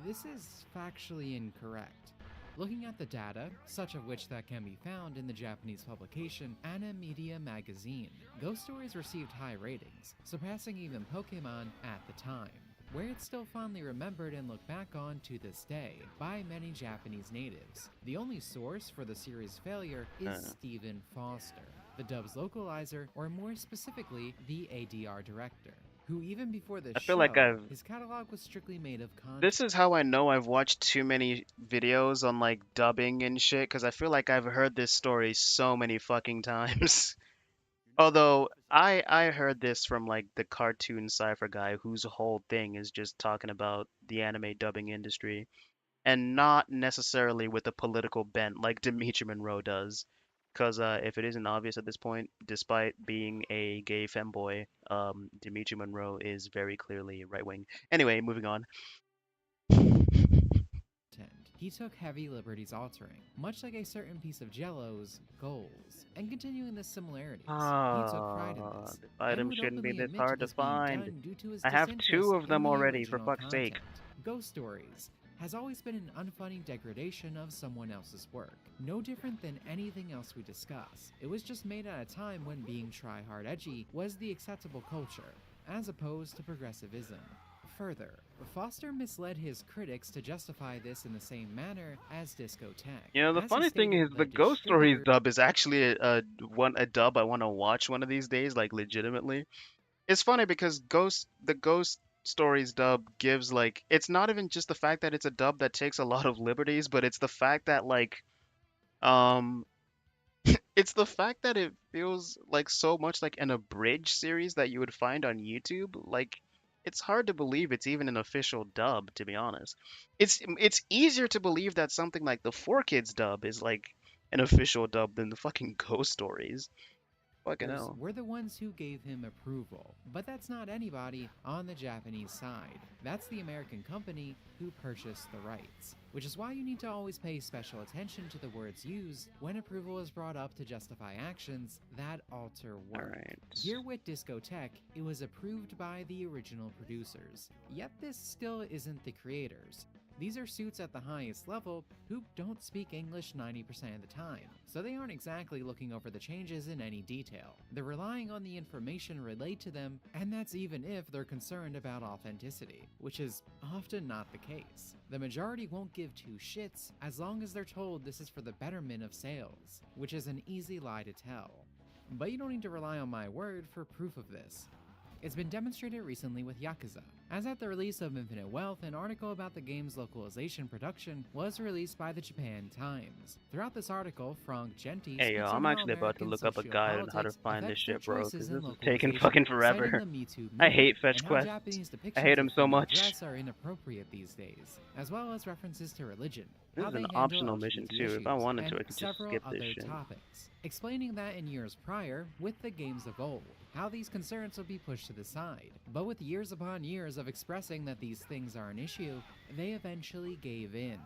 This is factually incorrect. Looking at the data, such of which that can be found in the Japanese publication Media Magazine, Ghost Stories received high ratings, surpassing even Pokemon at the time, where it's still fondly remembered and looked back on to this day by many Japanese natives. The only source for the series' failure is Stephen Foster, the dub's localizer, or more specifically, the ADR director, who even before this I feel show, like his catalog was strictly made of content. This is how I know I've watched too many videos on like dubbing and shit, because I feel like I've heard this story so many fucking times. Although I heard this from like the cartoon cipher guy whose whole thing is just talking about the anime dubbing industry and not necessarily with a political bent like Dimitri Monroe does. Because if it isn't obvious at this point, despite being a gay femboy, Dimitri Monroe is very clearly right wing. Anyway, moving on. He took heavy liberties altering, much like a certain piece of Jello's goals, and continuing the similarities. He took pride in this, The item and shouldn't be openly this admit hard to to this being find. done due to his I have disinterest 2 of them in the already, for original fuck's sake. content. Ghost Stories has always been an unfunny degradation of someone else's work, no different than anything else we discuss. It was just made at a time when being try-hard edgy was the acceptable culture, as opposed to progressivism. Further, Foster misled his critics to justify this in the same manner as Discotheque. You know, the As he funny thing stated, is the Ghost Stories dub is actually a dub I want to watch one of these days, like legitimately. It's funny because the Ghost Stories dub gives like it's not even just the fact that it's a dub that takes a lot of liberties, but it's the fact that like um it's the fact that it feels like so much like an abridged series that you would find on YouTube. Like, it's hard to believe it's even an official dub, to be honest. It's easier to believe that something like the 4Kids dub is like an official dub than the fucking Ghost Stories. Fucking hell. were the ones who gave him approval, but that's not anybody on the Japanese side. That's the American company who purchased the rights, which is why you need to always pay special attention to the words used when approval is brought up to justify actions that alter work. Here with Discotheque, it was approved by the original producers, yet this still isn't the creators. These are suits at the highest level who don't speak English 90% of the time, so they aren't exactly looking over the changes in any detail. They're relying on the information relayed to them, and that's even if they're concerned about authenticity, which is often not the case. The majority won't give 2 shits as long as they're told this is for the betterment of sales, which is an easy lie to tell. But you don't need to rely on my word for proof of this. It's been demonstrated recently with Yakuza. As at the release of Infinite Wealth, an article about the game's localization production was released by the Japan Times. Throughout this article, Frank Genti Hey yo, speaks I'm on how actually about to American look up a guide on how to sociopolitics find this affects their shit, bro, choices because in this is taking localization, fucking citing forever. the Me Too I movement hate Fetch and how Quest. Japanese I depictions hate him of so female much. dress are inappropriate these days, as well as references to religion, This how is they an handle optional mission LGBT too. If I issues, wanted to, and I could just several skip this other shit. topics, explaining that in years prior, with the games of old, how these concerns would be pushed to the side. But with years upon years of expressing that these things are an issue, they eventually gave in.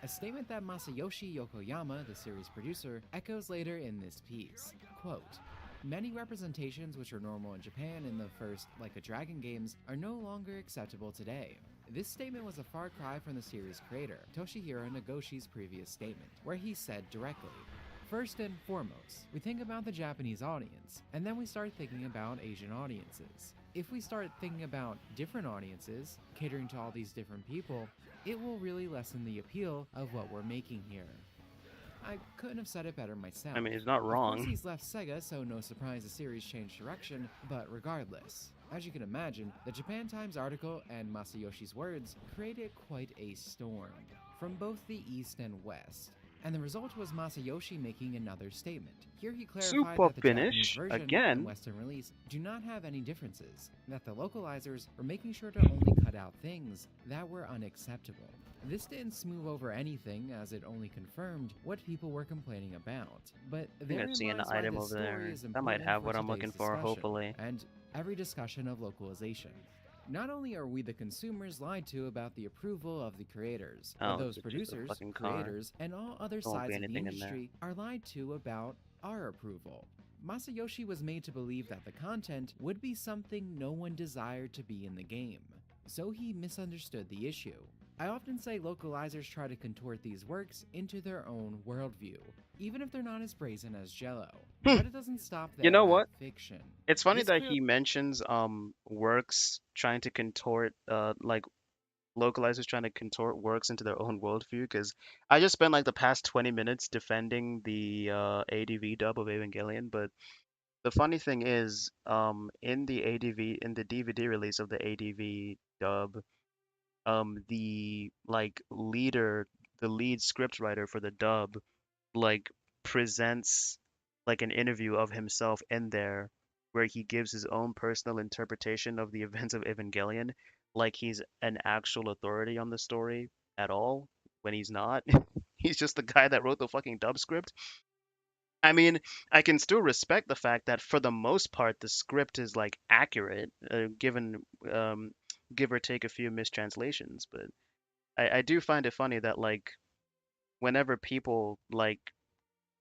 A statement that Masayoshi Yokoyama, the series producer, echoes later in this piece. Quote, "Many representations which are normal in Japan in the first Like a Dragon games are no longer acceptable today." This statement was a far cry from the series creator, Toshihiro Nagoshi's previous statement, where he said directly, "First and foremost, we think about the Japanese audience, and then we start thinking about Asian audiences. If we start thinking about different audiences, catering to all these different people, it will really lessen the appeal of what we're making here." I couldn't have said it better myself. I mean, he's not Of wrong. course, he's left Sega, so no surprise the series changed direction, but regardless, as you can imagine, the Japan Times article and Masayoshi's words created quite a storm, from both the East and West. And the result was Masayoshi making another statement. Here he clarified Super that the finish Japanese version again. and Western release do not have any differences, that the localizers were making sure to only cut out things that were unacceptable. This didn't smooth over anything, as it only confirmed what people were complaining about. But I think I therein see an lies why item this over story there. is That might important have for what I'm today's looking for, discussion, hopefully. and every discussion of localization. Not only are we the consumers lied to about the approval of the creators, Oh, but those it's just a producers, fucking car. creators, and all other There won't be sides of the anything in there. industry are lied to about our approval. Masayoshi was made to believe that the content would be something no one desired to be in the game, so he misunderstood the issue. I often say localizers try to contort these works into their own worldview, even if they're not as brazen as Jello. But it doesn't stop You there know at what? fiction. It's funny This that clearly he mentions works trying to contort like localizers trying to contort works into their own worldview, because I just spent like the past 20 minutes defending the ADV dub of Evangelion, but the funny thing is, in the DVD release of the ADV dub, the like the lead script writer for the dub, like presents like an interview of himself in there where he gives his own personal interpretation of the events of Evangelion, like he's an actual authority on the story at all, when he's not. He's just the guy that wrote the fucking dub script. I mean, I can still respect the fact that for the most part the script is like accurate, given give or take a few mistranslations, but I do find it funny that like whenever people like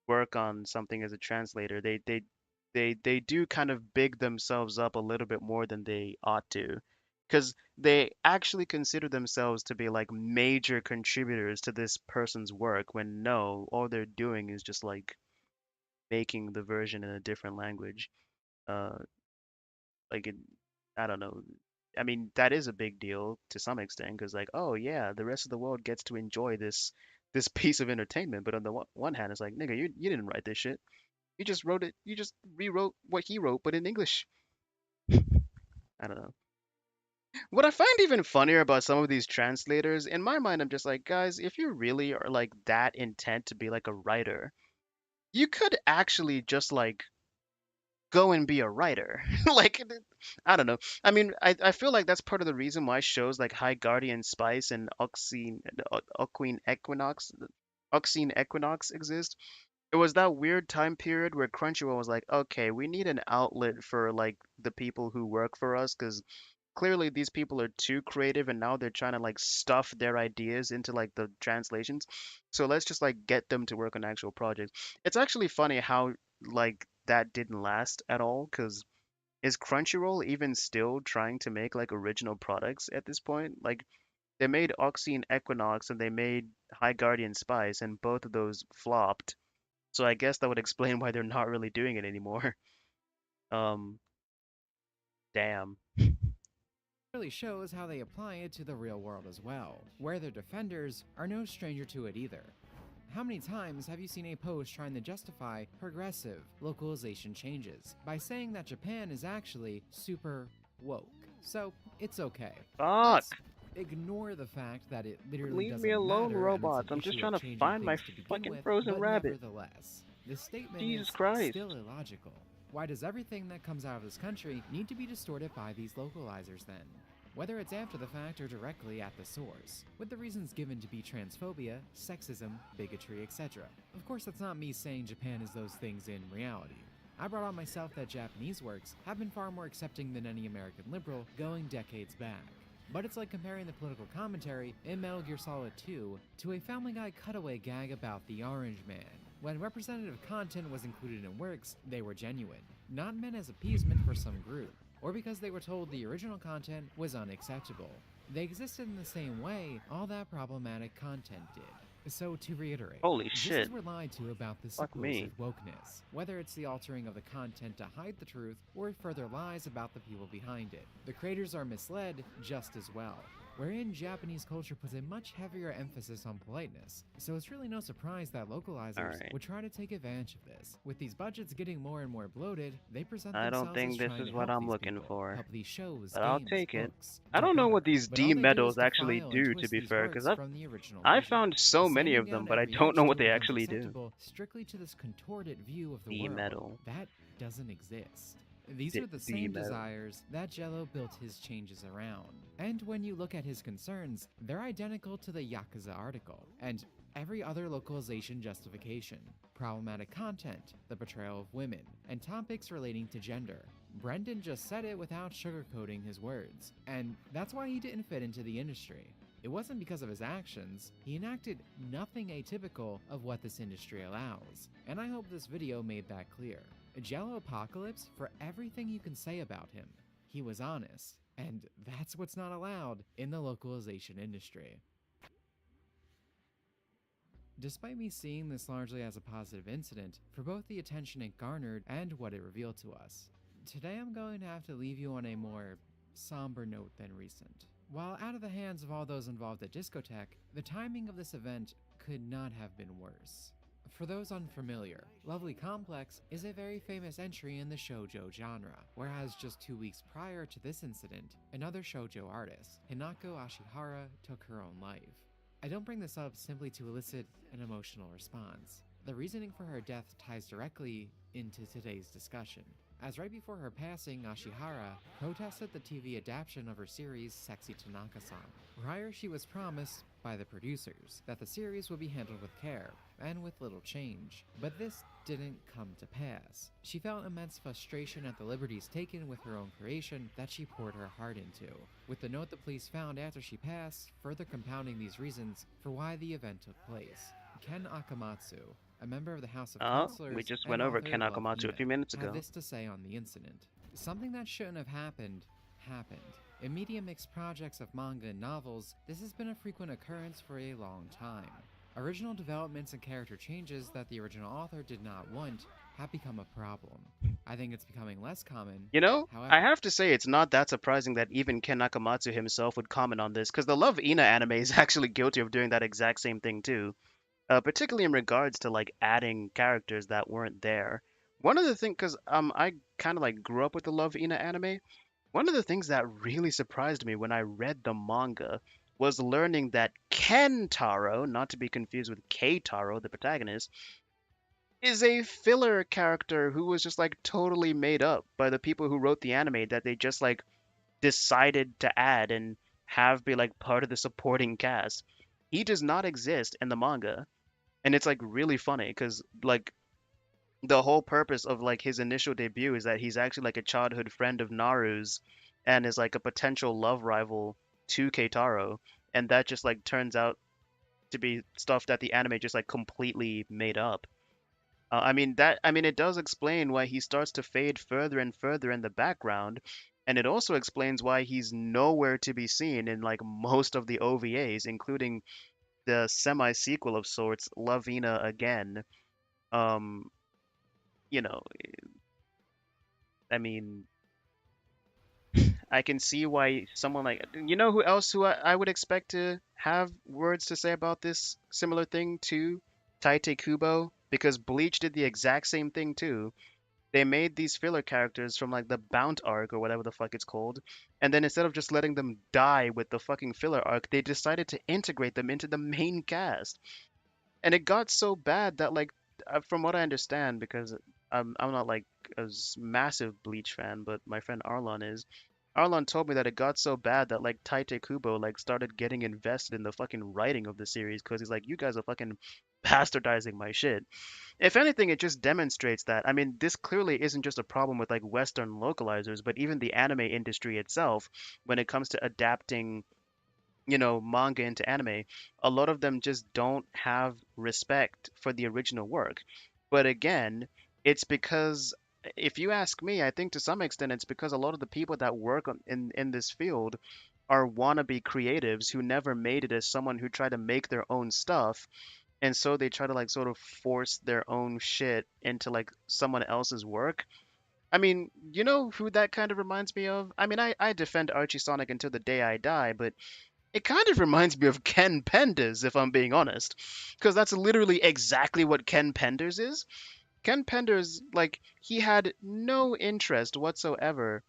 work on something as a translator, they do kind of big themselves up a little bit more than they ought to, because they actually consider themselves to be like major contributors to this person's work, when no, all they're doing is just like making the version in a different language. Uh, like it, I don't know. I mean, that is a big deal to some extent, because like, oh yeah, the rest of the world gets to enjoy this piece of entertainment. But on the one hand, it's like, nigga, you didn't write this shit. You just wrote it. You just rewrote what he wrote, but in English. I don't know. What I find even funnier about some of these translators, in my mind, I'm just like, guys, if you really are like that intent to be like a writer, you could actually just like go and be a writer. Like, I don't know. I mean, I feel like that's part of the reason why shows like High Guardian Spice and Oxine Equinox exist. It was that weird time period where Crunchyroll was like, okay, we need an outlet for like the people who work for us, because clearly these people are too creative and now they're trying to like stuff their ideas into like the translations. So let's just like get them to work on actual projects. It's actually funny how like that didn't last at all, because is Crunchyroll even still trying to make like original products at this point? Like they made Oxine Equinox and they made High Guardian Spice, and both of those flopped. So I guess that would explain why they're not really doing it anymore. Um, damn. really shows how they apply it to the real world as well, where their defenders are no stranger to it either. How many times have you seen a post trying to justify progressive localization changes by saying that Japan is actually super woke? So, it's okay. Fuck. Let's ignore the fact that it literally Leave doesn't me alone, matter and robots. it's an I'm just issue trying of to changing find my things to begin fucking with, frozen but rabbit. nevertheless, this statement Jesus is Christ. still illogical. Why does everything that comes out of this country need to be distorted by these localizers then? Whether it's after the fact or directly at the source, with the reasons given to be transphobia, sexism, bigotry, etc. Of course, that's not me saying Japan is those things in reality. I brought on myself that Japanese works have been far more accepting than any American liberal going decades back. But it's like comparing the political commentary in Metal Gear Solid 2 to a Family Guy cutaway gag about the Orange Man. When representative content was included in works, they were genuine, not meant as appeasement for some group, or because they were told the original content was unacceptable. They existed in the same way all that problematic content did. So to reiterate, Holy just shit. as we're lied to about this Fuck supposed me. wokeness, whether it's the altering of the content to hide the truth or further lies about the people behind it, the creators are misled just as well. Wherein Japanese culture puts a much heavier emphasis on politeness, so it's really no surprise that localizers Alright. would try to take advantage of this. With these budgets getting more and more bloated, they present I don't themselves think as this trying is to what help I'm these looking people, for. help these shows, But I'll games, take it. books, I do don't know better. what these But all D they do is medals actually defile and do, to twist be these fair, works because from the original I vision, found so many sanding of them, down but I every don't edge know till what it they becomes actually do. acceptable strictly to this contorted view of the D world. medal. That doesn't exist. These D- are the D same medal. desires that Jello built his changes around. And when you look at his concerns, they're identical to the Yakuza article, and every other localization justification. Problematic content, the portrayal of women, and topics relating to gender. Brendan just said it without sugarcoating his words, and that's why he didn't fit into the industry. It wasn't because of his actions, he enacted nothing atypical of what this industry allows, and I hope this video made that clear. Jello Apocalypse, for everything you can say about him, he was honest, and that's what's not allowed in the localization industry. Despite me seeing this largely as a positive incident, for both the attention it garnered and what it revealed to us, today I'm going to have to leave you on a more somber note than recent. While out of the hands of all those involved at Discotheque, the timing of this event could not have been worse. For those unfamiliar, Lovely Complex is a very famous entry in the shoujo genre, whereas just 2 weeks prior to this incident, another shoujo artist, Hinako Ashihara, took her own life. I don't bring this up simply to elicit an emotional response. The reasoning for her death ties directly into today's discussion, as right before her passing, Ashihara protested the TV adaptation of her series Sexy Tanaka-san. Prior, she was promised, by the producers, that the series would be handled with care and with little change, but this didn't come to pass. She felt immense frustration at the liberties taken with her own creation that she poured her heart into, with the note the police found after she passed further compounding these reasons for why the event took place. Ken Akamatsu, a member of the House of Counselors We just and went over author Ken of Love Akamatsu a Hina, few minutes had ago. this to say on the incident. Something that shouldn't have happened, happened. In media mixed projects of manga and novels, this has been a frequent occurrence for a long time. Original developments and character changes that the original author did not want have become a problem. I think it's becoming less common. You know, However, I have to say it's not that surprising that even Ken Nakamatsu himself would comment on this, because the Love Ina anime is actually guilty of doing that exact same thing too. Particularly in regards to like adding characters that weren't there. One of the things, because I kind of like grew up with the Love Ina anime. One of the things that really surprised me when I read the manga was learning that Kentaro, not to be confused with Keitaro, the protagonist, is a filler character who was just like totally made up by the people who wrote the anime that they just like decided to add and have be like part of the supporting cast. He does not exist in the manga, and it's like really funny because like the whole purpose of like his initial debut is that he's actually like a childhood friend of Naru's and is like a potential love rival to Keitaro, and that just like turns out to be stuff that the anime just like completely made up. I mean it does explain why he starts to fade further and further in the background, and it also explains why he's nowhere to be seen in like most of the OVAs, including the semi sequel of sorts, Lavina Again. Um, you know, I mean, I can see why someone like who else who I would expect to have words to say about this similar thing to Taite Kubo, because Bleach did the exact same thing too. They made these filler characters from like the Bount arc or whatever the fuck it's called, and then instead of just letting them die with the fucking filler arc, they decided to integrate them into the main cast. And it got so bad that like from what I understand, because I'm not like massive Bleach fan, but my friend Arlon is. Arlon told me that it got so bad that like Taite Kubo like started getting invested in the fucking writing of the series because he's like, you guys are fucking bastardizing my shit. If anything, it just demonstrates that. I mean, this clearly isn't just a problem with like Western localizers, but even the anime industry itself, when it comes to adapting manga into anime, a lot of them just don't have respect for the original work. But again, it's because if you ask me, I think to some extent it's because a lot of the people that work in this field are wannabe creatives who never made it as someone who tried to make their own stuff, and so they try to like sort of force their own shit into like someone else's work. I mean, you know who that kind of reminds me of? I mean, I defend Archie Sonic until the day I die, but it kind of reminds me of Ken Penders, if I'm being honest, because that's literally exactly what Ken Penders is. Ken Penders, like, he had no interest whatsoever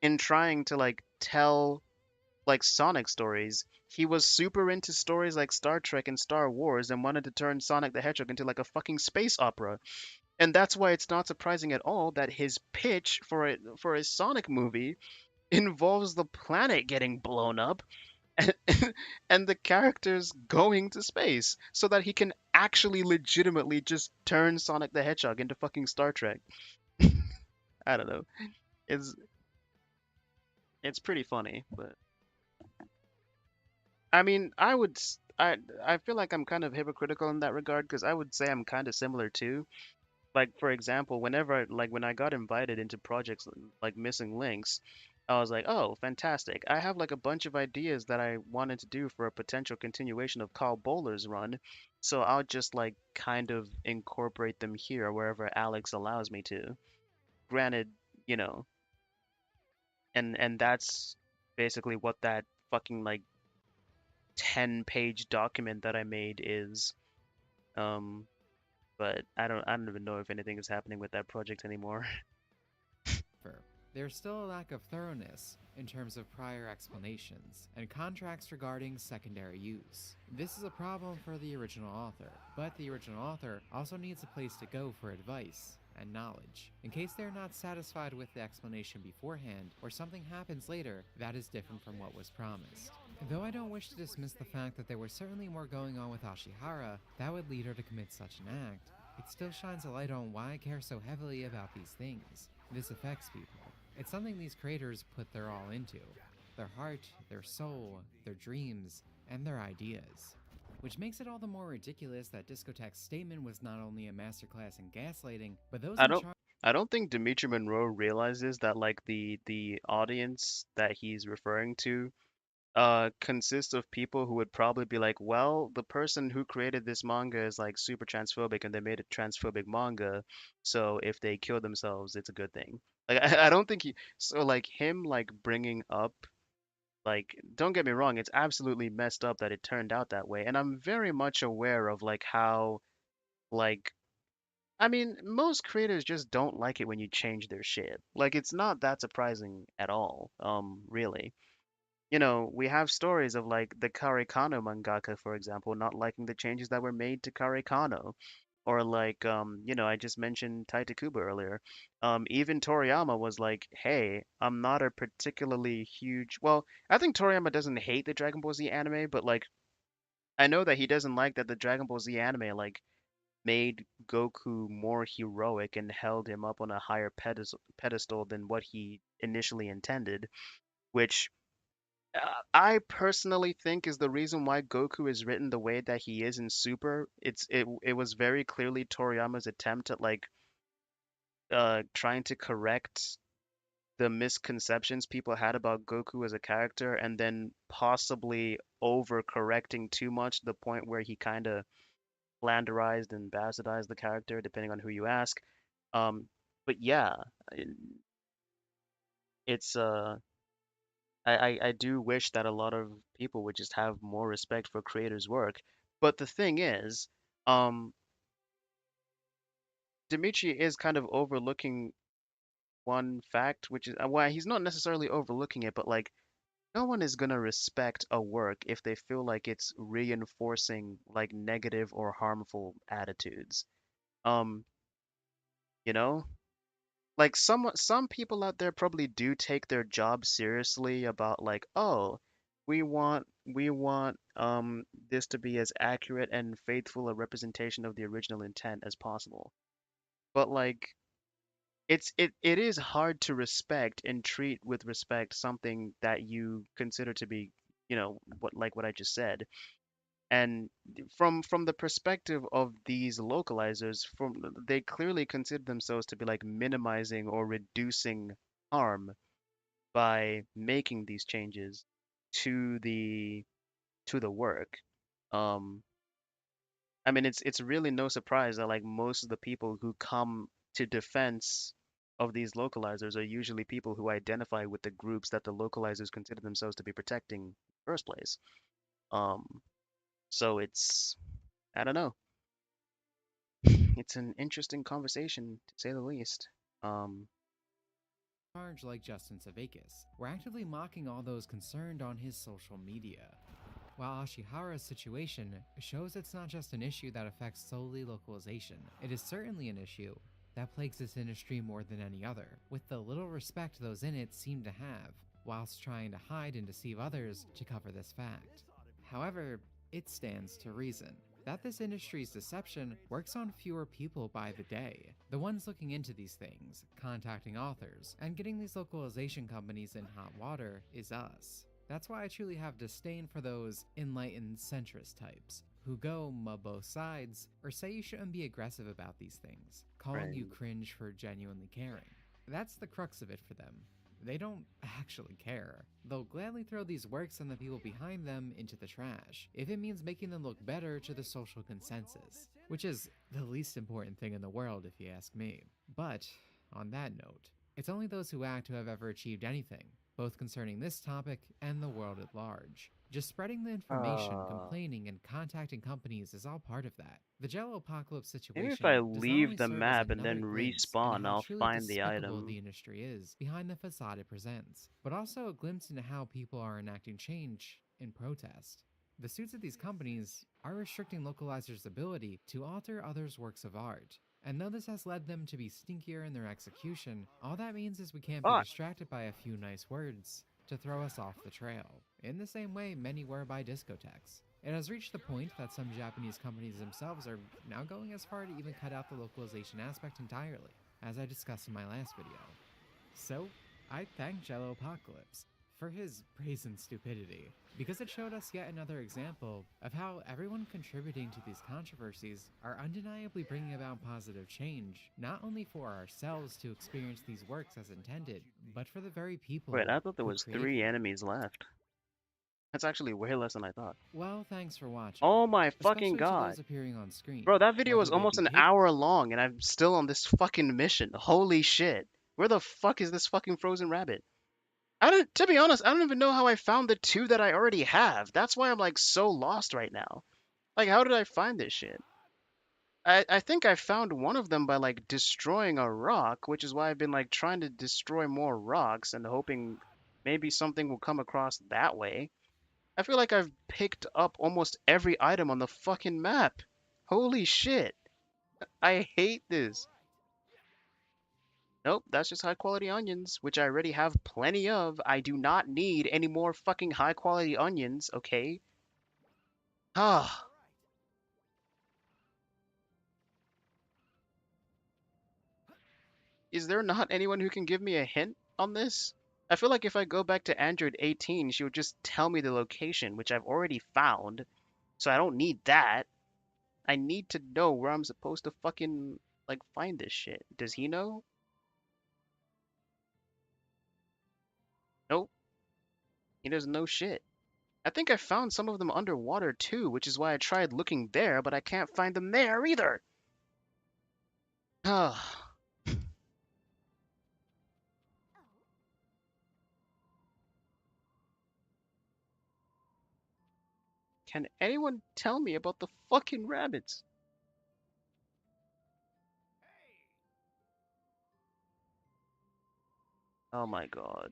in trying to like tell like Sonic stories. He was super into stories like Star Trek and Star Wars and wanted to turn Sonic the Hedgehog into like a fucking space opera. And that's why it's not surprising at all that his pitch for a Sonic movie involves the planet getting blown up and, and the characters going to space so that he can actually legitimately just turn Sonic the Hedgehog into fucking Star Trek. I don't know. It's it's pretty funny, but I mean, I feel like I'm kind of hypocritical in that regard because I would say I'm kind of similar too. Like for example, when I got invited into projects like Missing Links, I was like, "Oh, fantastic. I have like a bunch of ideas that I wanted to do for a potential continuation of Carl Bowler's run." So I'll just like kind of incorporate them here wherever Alex allows me to. Granted, you know, and that's basically what that fucking like 10-page document that I made is. Um, but I don't even know if anything is happening with that project anymore. There's still a lack of thoroughness in terms of prior explanations and contracts regarding secondary use. This is a problem for the original author, but the original author also needs a place to go for advice and knowledge, in case they're not satisfied with the explanation beforehand or something happens later that is different from what was promised. Though I don't wish to dismiss the fact that there was certainly more going on with Ashihara that would lead her to commit such an act, it still shines a light on why I care so heavily about these things. This affects people. It's something these creators put their all into. Their heart, their soul, their dreams, and their ideas. Which makes it all the more ridiculous that Discotheque's statement was not only a masterclass in gaslighting, but those I in don't charge. I don't think Dimitri Monroe realizes that like the audience that he's referring to consists of people who would probably be like, well, the person who created this manga is like super transphobic and they made a transphobic manga, so if they kill themselves, it's a good thing. Like I don't think he so like him like bringing up like don't get me wrong, it's absolutely messed up that it turned out that way, and I'm very much aware of like how like I mean, most creators just don't like it when you change their shit. Like it's not that surprising at all, really. You know, we have stories of like the Karekano mangaka, for example, not liking the changes that were made to Karekano. Or like, you know, I just mentioned Tai Takuba earlier. Even Toriyama was like, hey, I'm not a particularly huge. Well, I think Toriyama doesn't hate the Dragon Ball Z anime, but like, I know that he doesn't like that the Dragon Ball Z anime like made Goku more heroic and held him up on a higher pedestal than what he initially intended, which I personally think is the reason why Goku is written the way that he is in Super. It was very clearly Toriyama's attempt at like trying to correct the misconceptions people had about Goku as a character and then possibly overcorrecting too much to the point where he kind of flanderized and bastardized the character depending on who you ask. Um, but yeah, it's I do wish that a lot of people would just have more respect for creators' work. But the thing is, um, Dimitri is kind of overlooking one fact, which is why he's not necessarily overlooking it, but like no one is gonna respect a work if they feel like it's reinforcing like negative or harmful attitudes. Um, you know, like some people out there probably do take their job seriously about like, oh, we want this to be as accurate and faithful a representation of the original intent as possible. But like it is hard to respect and treat with respect something that you consider to be, you know, what I just said. And from the perspective of these localizers, from they clearly consider themselves to be like minimizing or reducing harm by making these changes to the work. Um, I mean, it's really no surprise that like most of the people who come to defense of these localizers are usually people who identify with the groups that the localizers consider themselves to be protecting in the first place. Um, so it's I don't know. It's an interesting conversation to say the least. Um, Charge like Justin Savakis were actively mocking all those concerned on his social media. While Ashihara's situation shows it's not just an issue that affects solely localization, it is certainly an issue that plagues this industry more than any other, with the little respect those in it seem to have, whilst trying to hide and deceive others to cover this fact. However, it stands to reason that this industry's deception works on fewer people by the day. The ones looking into these things, contacting authors, and getting these localization companies in hot water is us. That's why I truly have disdain for those enlightened centrist types who go both sides or say you shouldn't be aggressive about these things, calling you right. cringe for genuinely caring. That's the crux of it for them. They don't actually care. They'll gladly throw these works and the people behind them into the trash, if it means making them look better to the social consensus, which is the least important thing in the world if you ask me. But, on that note, it's only those who act who have ever achieved anything, both concerning this topic and the world at large. Just spreading the information, complaining, and contacting companies is all part of that. The Jello Apocalypse Maybe if situation I does not leave only the serve as map and another then glimpse into respawn, how I'll truly find the despicable item. the industry is behind the facade it presents, but also a glimpse into how people are enacting change in protest. The suits of these companies are restricting localizers' ability to alter others' works of art. And though this has led them to be stinkier in their execution, all that means is we can't be Fuck. distracted by a few nice words to throw us off the trail, in the same way many were by discotheques. It has reached the point that some Japanese companies themselves are now going as far to even cut out the localization aspect entirely, as I discussed in my last video. So, I thank Jello Apocalypse for his brazen stupidity, because it showed us yet another example of how everyone contributing to these controversies are undeniably bringing about positive change, not only for ourselves to experience these works as intended, but for the very people Wait, I thought there who was create 3 them. enemies left. That's actually way less than I thought. Well, thanks for watching, Oh my fucking especially to god. those appearing on screen, Bro, that video was whether they almost be an paid. hour long and I'm still on this fucking mission. Holy shit. Where the fuck is this fucking frozen rabbit? To be honest, I don't even know how I found the 2 that I already have. That's why I'm like so lost right now. Like, how did I find this shit? I think I found one of them by like destroying a rock, which is why I've been like trying to destroy more rocks and hoping maybe something will come across that way. I feel like I've picked up almost every item on the fucking map. Holy shit. I hate this. Nope, that's just high quality onions, which I already have plenty of. I do not need any more fucking high quality onions, okay? Ah. Is there not anyone who can give me a hint on this? I feel like if I go back to Android 18, she would just tell me the location, which I've already found. So I don't need that. I need to know where I'm supposed to fucking, like, find this shit. Does he know? Nope. He doesn't know shit. I think I found some of them underwater too, which is why I tried looking there, but I can't find them there either. Ah. Can anyone tell me about the fucking rabbits? Oh my god.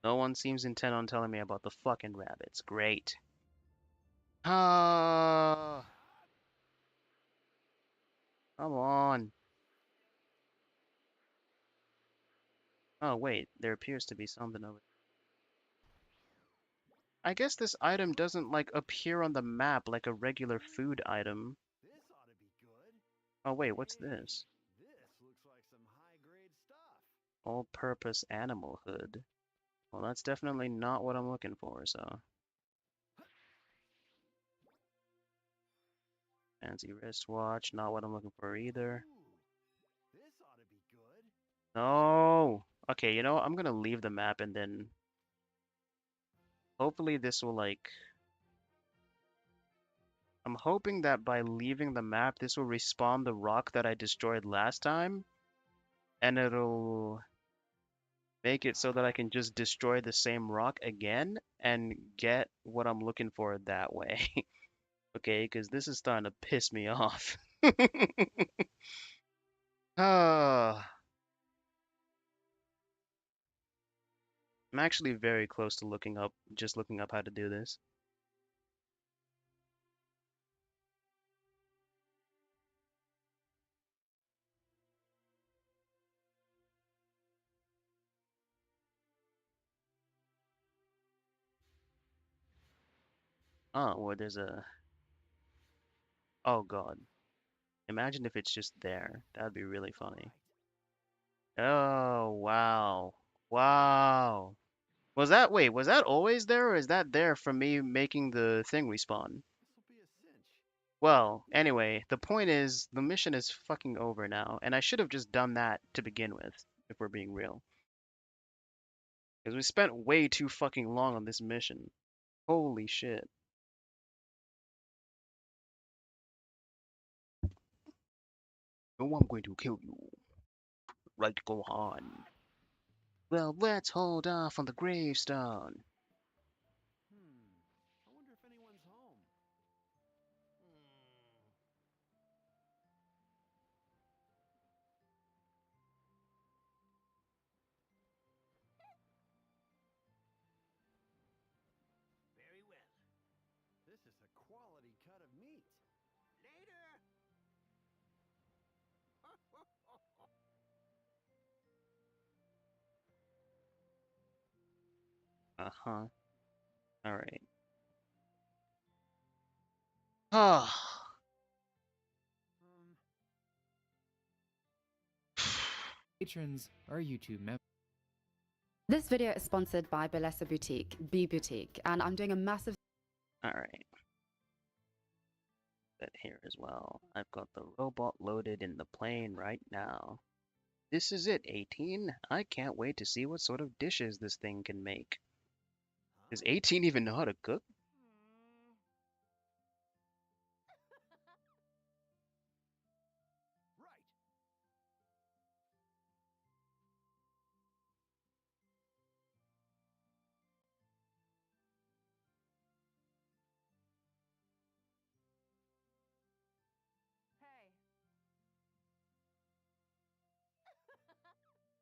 No one seems intent on telling me about the fucking rabbits. Great. Ah. Come on. Oh wait, there appears to be something over. I guess this item doesn't like appear on the map like a regular food item. Oh wait, what's this? All-purpose animal hood. Well, that's definitely not what I'm looking for, so. Fancy wristwatch, not what I'm looking for either. No! Okay, you know what? I'm gonna leave the map and then hopefully this will like... I'm hoping that by leaving the map, this will respawn the rock that I destroyed last time. And it'll make it so that I can just destroy the same rock again and get what I'm looking for that way. Okay, because this is starting to piss me off. Ah, I'm actually very close to just looking up how to do this. Oh, well, there's a... Oh, God. Imagine if it's just there. That'd be really funny. Oh, wow. Wow. Was that always there, or is that there from me making the thing respawn? Well, anyway, the point is, the mission is fucking over now, and I should have just done that to begin with, if we're being real. Because we spent way too fucking long on this mission. Holy shit. No, I'm going to kill you. Right, Gohan. Well, let's hold off on the gravestone. I wonder if anyone's home. Very well. This is a quality cut of meat. Later. Uh-huh. Alright. Ah. Patrons are YouTube members. This video is sponsored by Balesa Boutique, B Boutique, and I'm doing a massive... Alright. That here as well. I've got the robot loaded in the plane right now. This is it, 18. I can't wait to see what sort of dishes this thing can make. Does 18 even know how to cook?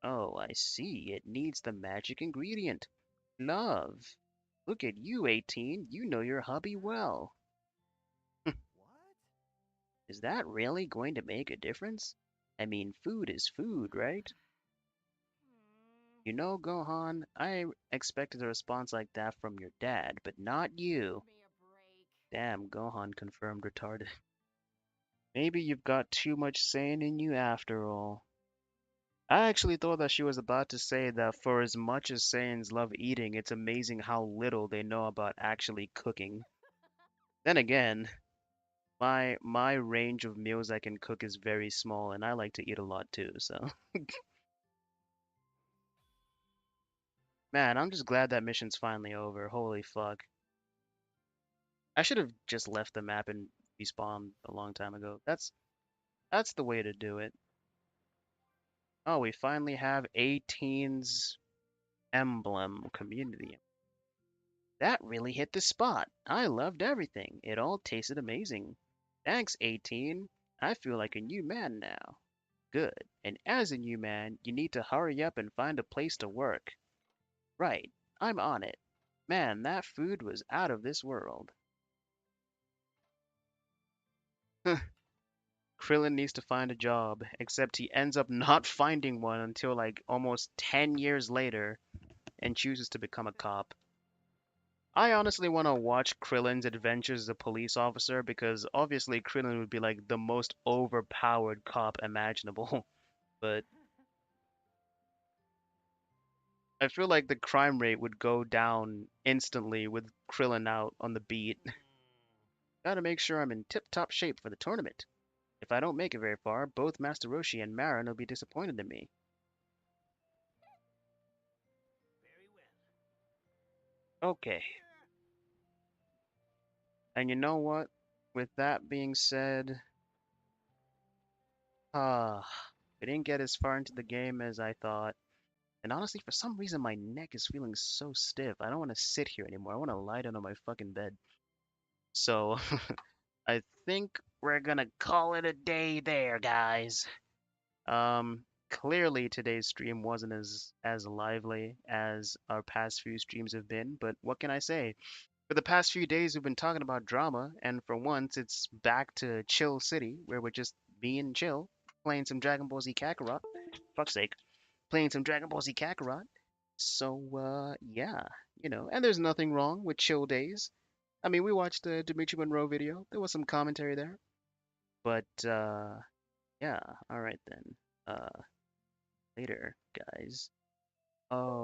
Oh, I see. It needs the magic ingredient. Love. Look at you, 18. You know your hubby well. Is that really going to make a difference? I mean, food is food, right? You know, Gohan, I expected a response like that from your dad, but not you. Damn, Gohan confirmed retarded. Maybe you've got too much Saiyan in you after all. I actually thought that she was about to say that for as much as Saiyans love eating, it's amazing how little they know about actually cooking. Then again, my range of meals I can cook is very small, and I like to eat a lot too, so. Man, I'm just glad that mission's finally over. Holy fuck. I should have just left the map and respawned a long time ago. That's the way to do it. Oh, we finally have 18's emblem community. That really hit the spot. I loved everything. It all tasted amazing. Thanks, 18. I feel like a new man now. Good. And as a new man, you need to hurry up and find a place to work. Right. I'm on it. Man, that food was out of this world. Krillin needs to find a job, except he ends up not finding one until like almost 10 years later and chooses to become a cop. I honestly want to watch Krillin's adventures as a police officer because obviously Krillin would be like the most overpowered cop imaginable. But I feel like the crime rate would go down instantly with Krillin out on the beat. Gotta make sure I'm in tip-top shape for the tournament. If I don't make it very far, both Master Roshi and Marin will be disappointed in me. Okay. And you know what? With that being said, we didn't get as far into the game as I thought. And honestly, for some reason, my neck is feeling so stiff. I don't want to sit here anymore. I want to lie down on my fucking bed. So, I think we're gonna call it a day there, guys. Clearly today's stream wasn't as lively as our past few streams have been, but what can I say? For the past few days, we've been talking about drama, and for once, it's back to Chill City, where we're just being chill, playing some Dragon Ball Z Kakarot. Fuck's sake, playing some Dragon Ball Z Kakarot. So, yeah, and there's nothing wrong with chill days. I mean, we watched the Dimitri Monroe video. There was some commentary there, but yeah. All right then. Later, guys. Oh.